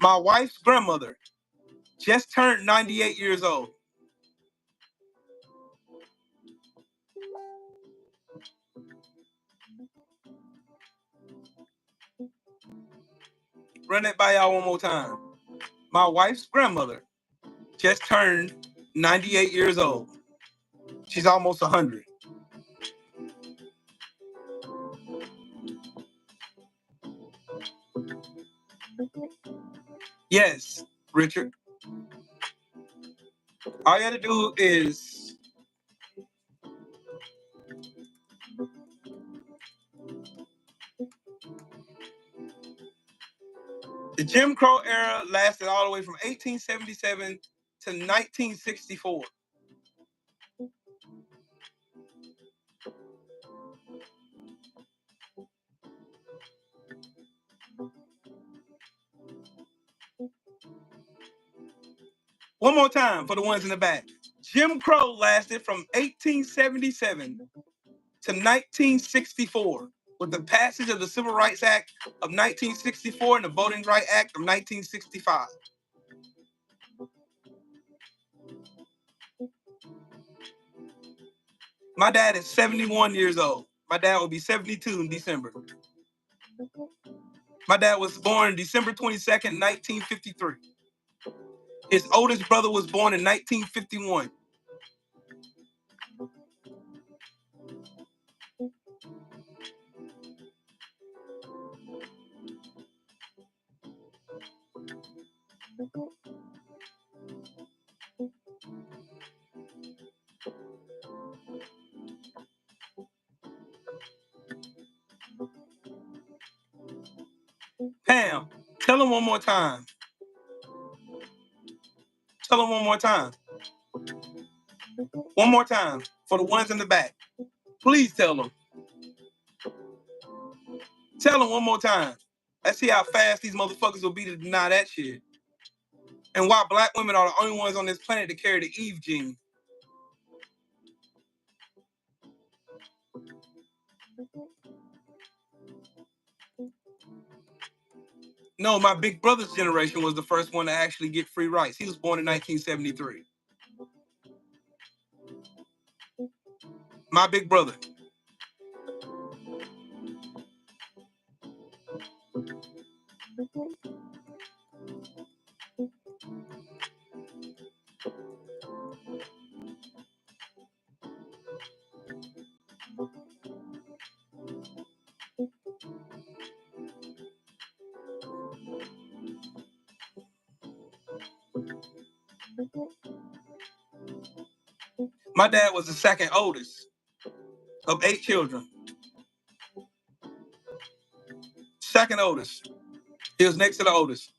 My wife's grandmother just turned 98 years old. Run that by y'all one more time. My wife's grandmother just turned 98 years old. She's almost 100. Yes, Richard. All you had to do is the Jim Crow era lasted all the way from 1877 to 1964. One more time for the ones in the back. Jim Crow lasted from 1877 to 1964 with the passage of the Civil Rights Act of 1964 and the Voting Rights Act of 1965. My dad is 71 years old. My dad will be 72 in December. My dad was born December 22nd, 1953. His oldest brother was born in 1951. Pam, tell him one more time. Tell him one more time. One more time for the ones in the back. Please tell them. Tell them one more time. Let's see how fast these motherfuckers will be to deny that shit. And why black women are the only ones on this planet to carry the Eve gene. No, my big brother's generation was the first one to actually get free rights. He was born in 1973. My big brother. My dad was the second oldest of 8 children. Second oldest. He was next to the oldest.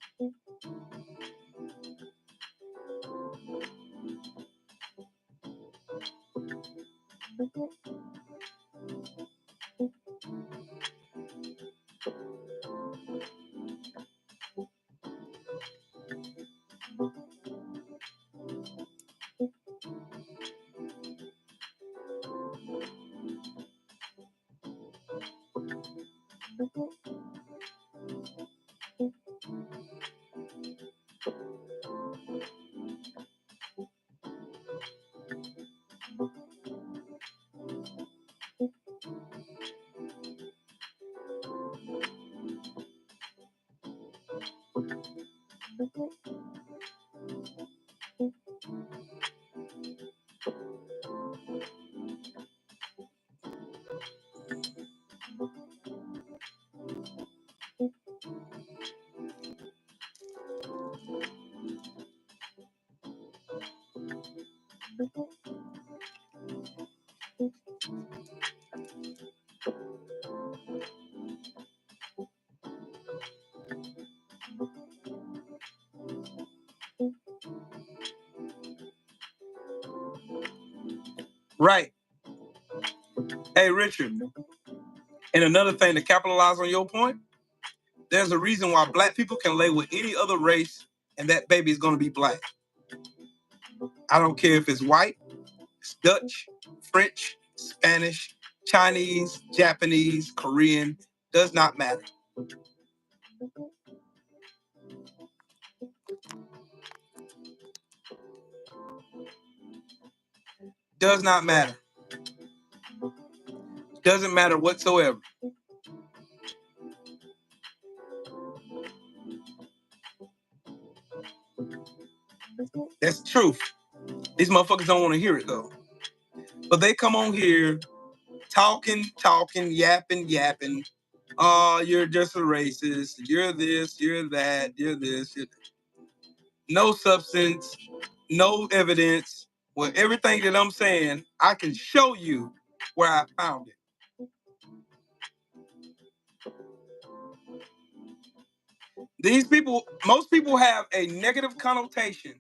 Right. Hey, Richard. And another thing to capitalize on your point, there's a reason why black people can lay with any other race and that baby is going to be black. I don't care if it's white, it's Dutch, French, Spanish, Chinese, Japanese, Korean, does not matter. Does not matter. Doesn't matter whatsoever. That's the truth. These motherfuckers don't want to hear it though. But they come on here talking, yapping. Oh, you're just a racist. You're this, you're that, you're this. No substance, no evidence. Well, everything that I'm saying, I can show you where I found it. These people, most people have a negative connotation.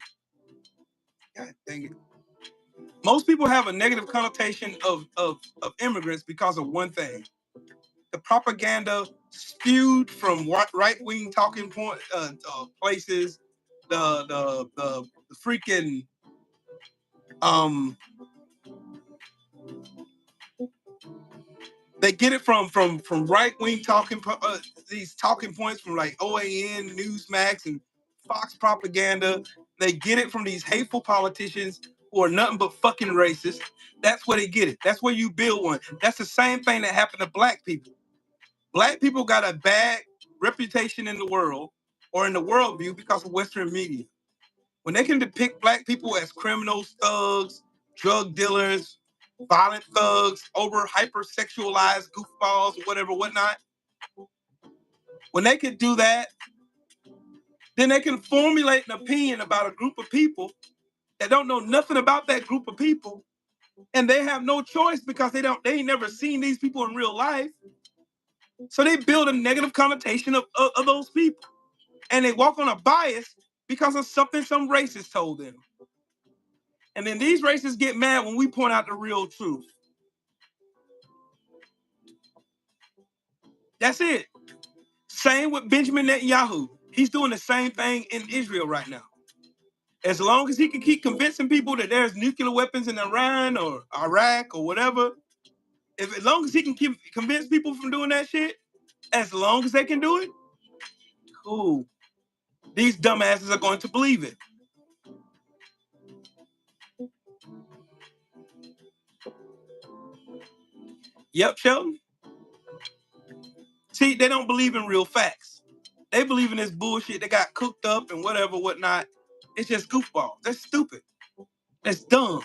God dang it. Most people have a negative connotation of immigrants because of one thing. The propaganda spewed from right-wing talking point places, the freaking they get it from right-wing talking these talking points from like OAN, Newsmax, and Fox propaganda. They get it from these hateful politicians who are nothing but fucking racist. That's where they get it. That's where you build one. That's the same thing that happened to black people. Black people got a bad reputation in the world or in the worldview because of Western media. When they can depict black people as criminals, thugs, drug dealers, violent thugs, over hypersexualized goofballs, whatever, whatnot. When they can do that, then they can formulate an opinion about a group of people that don't know nothing about that group of people, and they have no choice because they ain't never seen these people in real life. So they build a negative connotation of those people, and they walk on a bias because of something some racist told them. And then these racists get mad when we point out the real truth. That's it. Same with Benjamin Netanyahu. He's doing the same thing in Israel right now. As long as he can keep convincing people that there's nuclear weapons in Iran or Iraq or whatever, as long as he can keep convince people from doing that shit, as long as they can do it, school, these dumbasses are going to believe it. Yep, Sheldon. See, they don't believe in real facts. They believe in this bullshit that got cooked up and whatever, whatnot. It's just goofball. That's stupid. That's dumb.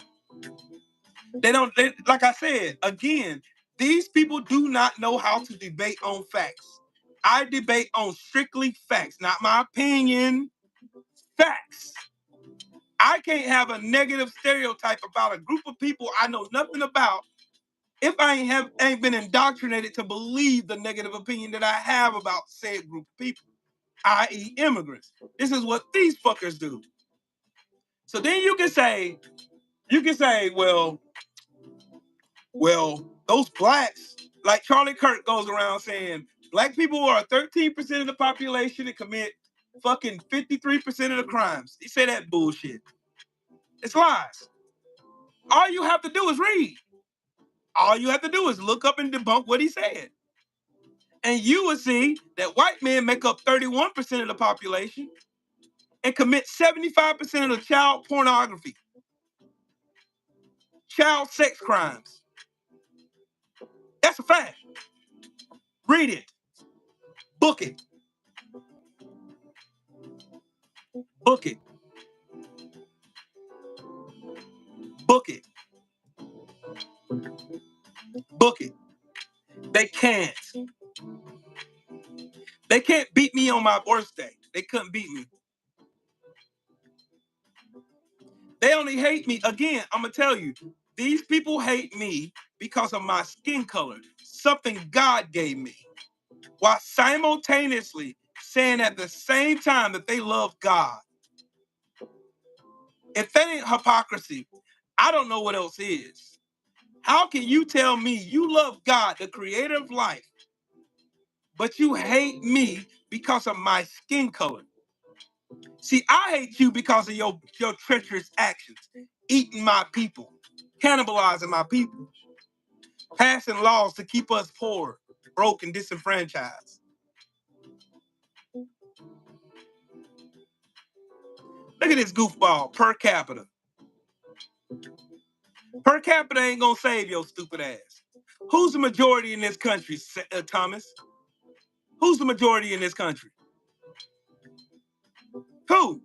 Like I said, again, these people do not know how to debate on facts. I debate on strictly facts, not my opinion. Facts. I can't have a negative stereotype about a group of people I know nothing about if I ain't been indoctrinated to believe the negative opinion that I have about said group of people, i.e. immigrants. This is what these fuckers do. So then you can say, well, those blacks, like Charlie Kirk goes around saying, black people are 13% of the population and commit fucking 53% of the crimes. He said that bullshit. It's lies. All you have to do is read. All you have to do is look up and debunk what he said. And you will see that white men make up 31% of the population and commit 75% of the child pornography, child sex crimes. That's a fact. Read it. Book it. Book it. Book it. Book it. They can't. They can't beat me on my birthday. They couldn't beat me. They only hate me. Again, I'm going to tell you, these people hate me because of my skin color, something God gave me, while simultaneously saying at the same time that they love God. If that ain't hypocrisy, I don't know what else is. How can you tell me you love God, the creator of life, but you hate me because of my skin color? See, I hate you because of your treacherous actions, eating my people, cannibalizing my people, passing laws to keep us poor, broke, and disenfranchised. Look at this goofball, per capita. Per capita ain't gonna save your stupid ass. Who's the majority in this country, Thomas? Who's the majority in this country? Who?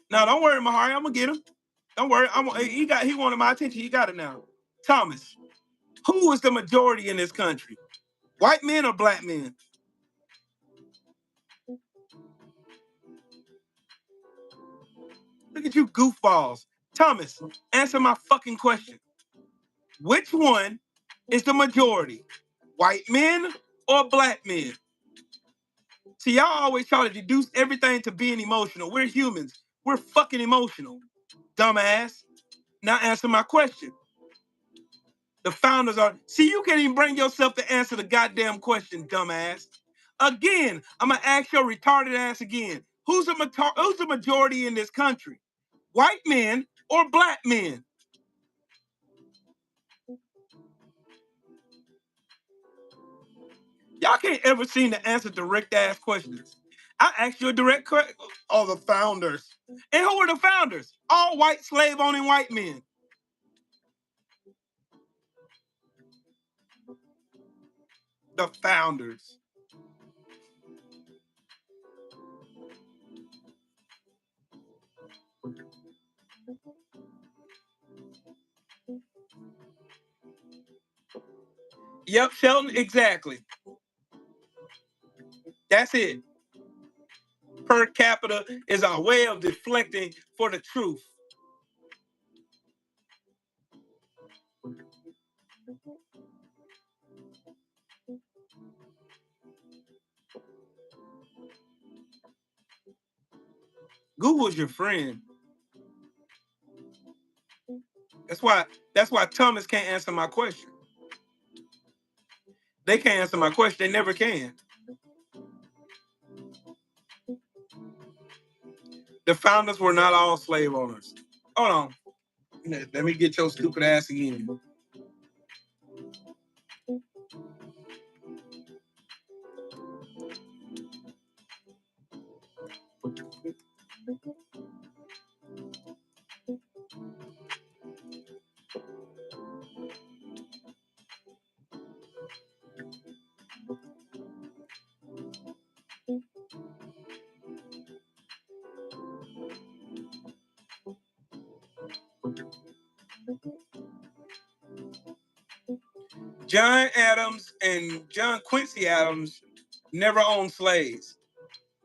Now, don't worry, Mahari. I'm gonna get him. Don't worry. He wanted my attention. He got it now. Thomas, who is the majority in this country? White men or black men? Look at you goofballs. Thomas, answer my fucking question. Which one is the majority? White men or black men? See, y'all always try to deduce everything to being emotional. We're humans. We're fucking emotional. Dumbass. Now answer my question. The founders are... See, you can't even bring yourself to answer the goddamn question, dumbass. Again, I'm going to ask your retarded ass again. Who's the majority in this country? White men or black men? Y'all can't ever seem to answer direct ass questions. I asked you a direct question. Oh, the founders. And who are the founders? All white slave owning white men. The founders. Yep, Shelton, exactly. That's it. Per capita is our way of deflecting for the truth. Google's your friend. That's why Thomas can't answer my question. They can't answer my question. They never can. The founders were not all slave owners. Hold on. Let me get your stupid ass again. John Adams and John Quincy Adams never owned slaves.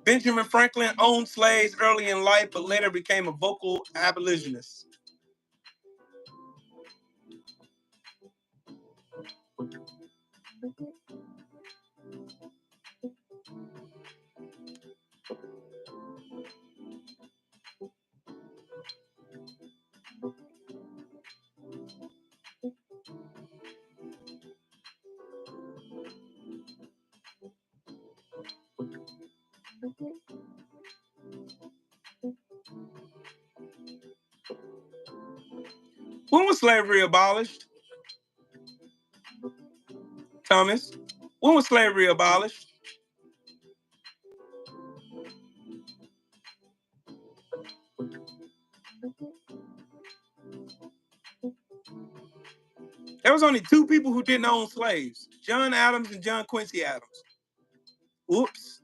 Benjamin Franklin owned slaves early in life, but later became a vocal abolitionist. When was slavery abolished? Thomas, when was slavery abolished? There was only two people who didn't own slaves, John Adams and John Quincy Adams. Whoops.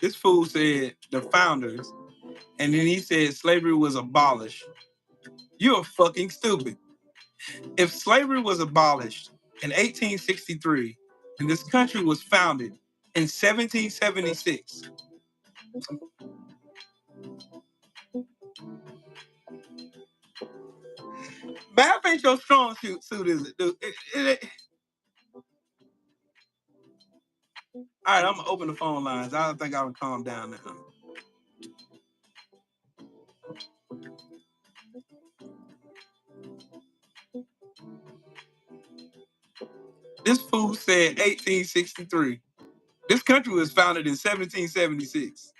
This fool said the founders, and then he said slavery was abolished. You're fucking stupid. If slavery was abolished in 1863 and this country was founded in 1776, math ain't your strong suit, is it, dude? All right, I'm gonna open the phone lines. I think I would calm down now. This fool said 1863. This country was founded in 1776.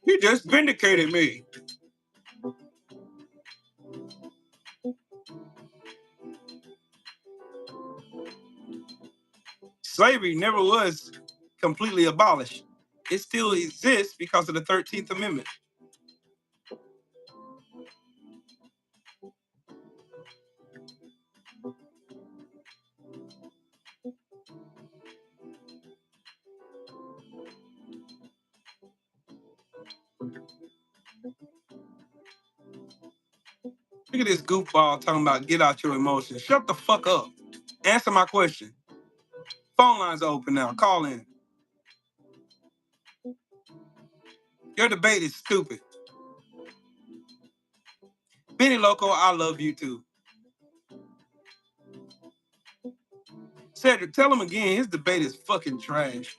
You just vindicated me. Slavery never was completely abolished. It still exists because of the 13th Amendment. Look at this goofball talking about get out your emotions. Shut the fuck up. Answer my question. Phone lines are open now. Call in. Your debate is stupid. Benny Loco, I love you too. Cedric, tell him again, his debate is fucking trash.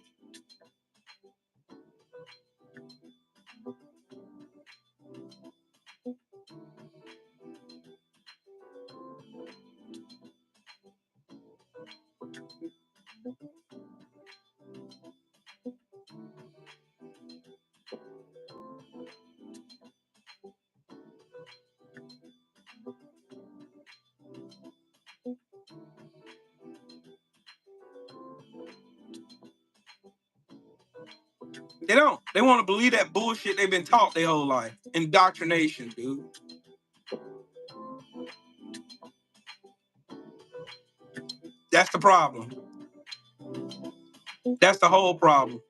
They don't. They want to believe that bullshit they've been taught their whole life. Indoctrination, dude. That's the problem. That's the whole problem.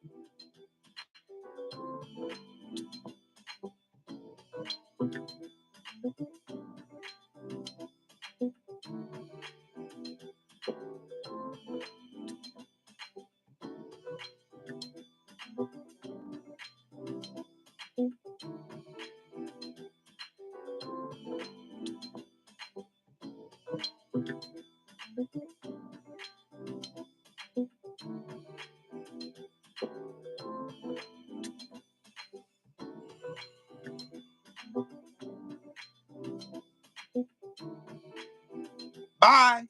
Bye.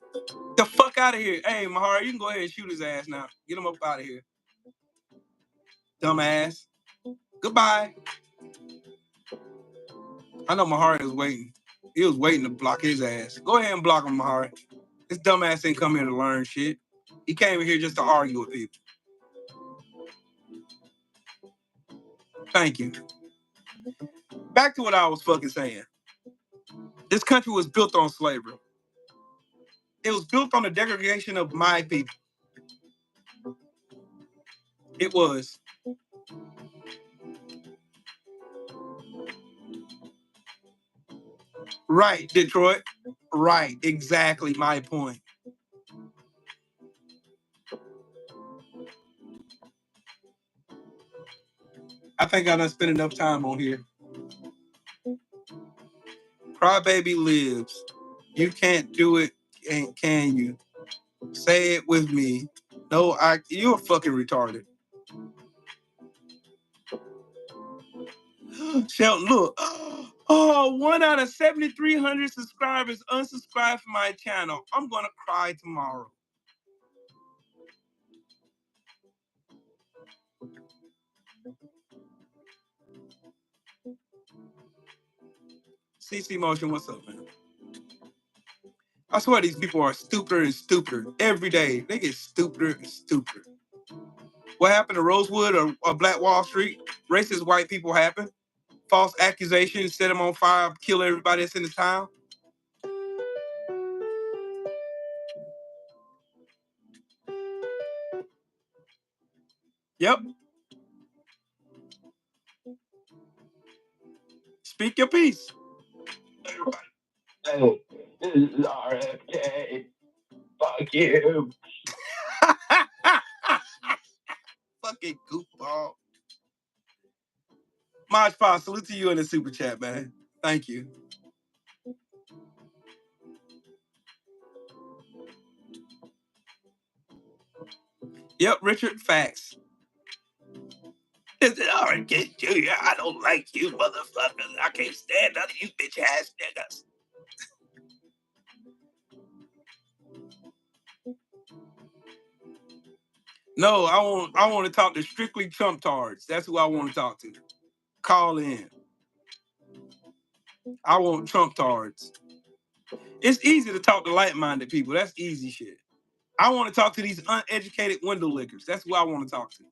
The fuck out of here. Hey, Mahara, you can go ahead and shoot his ass now. Get him up out of here. Dumbass. Goodbye. I know Mahara was waiting. He was waiting to block his ass. Go ahead and block him, Mahara. This dumbass ain't come here to learn shit. He came here just to argue with people. Thank you. Back to what I was fucking saying. This country was built on slavery. It was built on the degradation of my people. It was. Right, Detroit. Right, exactly my point. I think I done spent enough time on here. Crybaby lives. You can't do it, can you? Say it with me. No, you're fucking retarded. Shelton, look. Oh, 1 out of 7,300 subscribers unsubscribed from my channel. I'm gonna cry tomorrow. CC Motion, what's up, man? I swear these people are stupider and stupider every day. They get stupider and stupider. What happened to Rosewood or Black Wall Street? Racist white people happen. False accusations, set them on fire, kill everybody that's in the town. Yep. Speak your piece. Hey, this is RFK. Fuck you. Fucking goofball. Maj Pa, salute to you in the super chat, man. Thank you. Yep, Richard, facts. This is RFK Jr. I don't like you, motherfuckers. I can't stand none of you bitch ass niggas. No, I want to talk to strictly Trump tards. That's who I want to talk to. Call in. I want Trump tards. It's easy to talk to light-minded people. That's easy shit. I want to talk to these uneducated window lickers. That's who I want to talk to.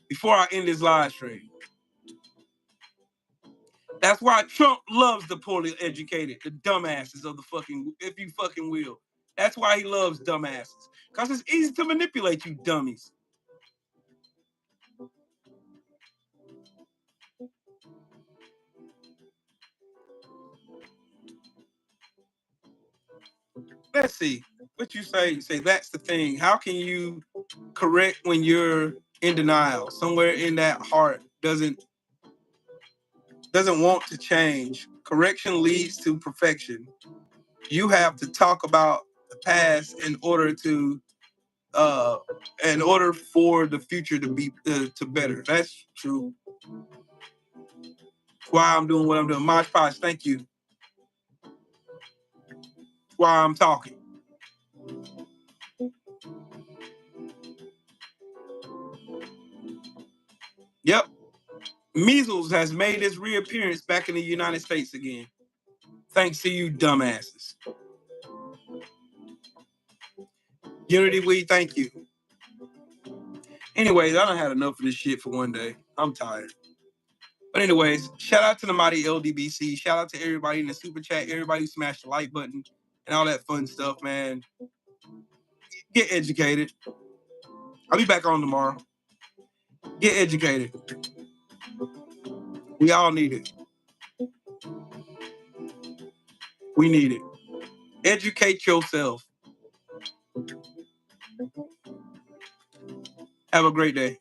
Before I end this live stream. That's why Trump loves the poorly educated, the dumbasses of the fucking, if you fucking will. That's why he loves dumbasses. Because it's easy to manipulate you dummies. Let's see. What you say? You say that's the thing. How can you correct when you're in denial? Somewhere in that heart doesn't want to change. Correction leads to perfection. You have to talk about the past in order for the future to be to better. That's true. Why I'm doing what I'm doing. Maj Posh, thank you. Why I'm talking. Yep. Measles has made its reappearance back in the United States again. Thanks to you dumbasses. Unity Weed, thank you. Anyways, I done had enough of this shit for one day. I'm tired. But anyways, shout out to the mighty LDBC. Shout out to everybody in the super chat, everybody who smashed the like button and all that fun stuff, man. Get educated. I'll be back on tomorrow. Get educated. We all need it. We need it. Educate yourself. Have a great day.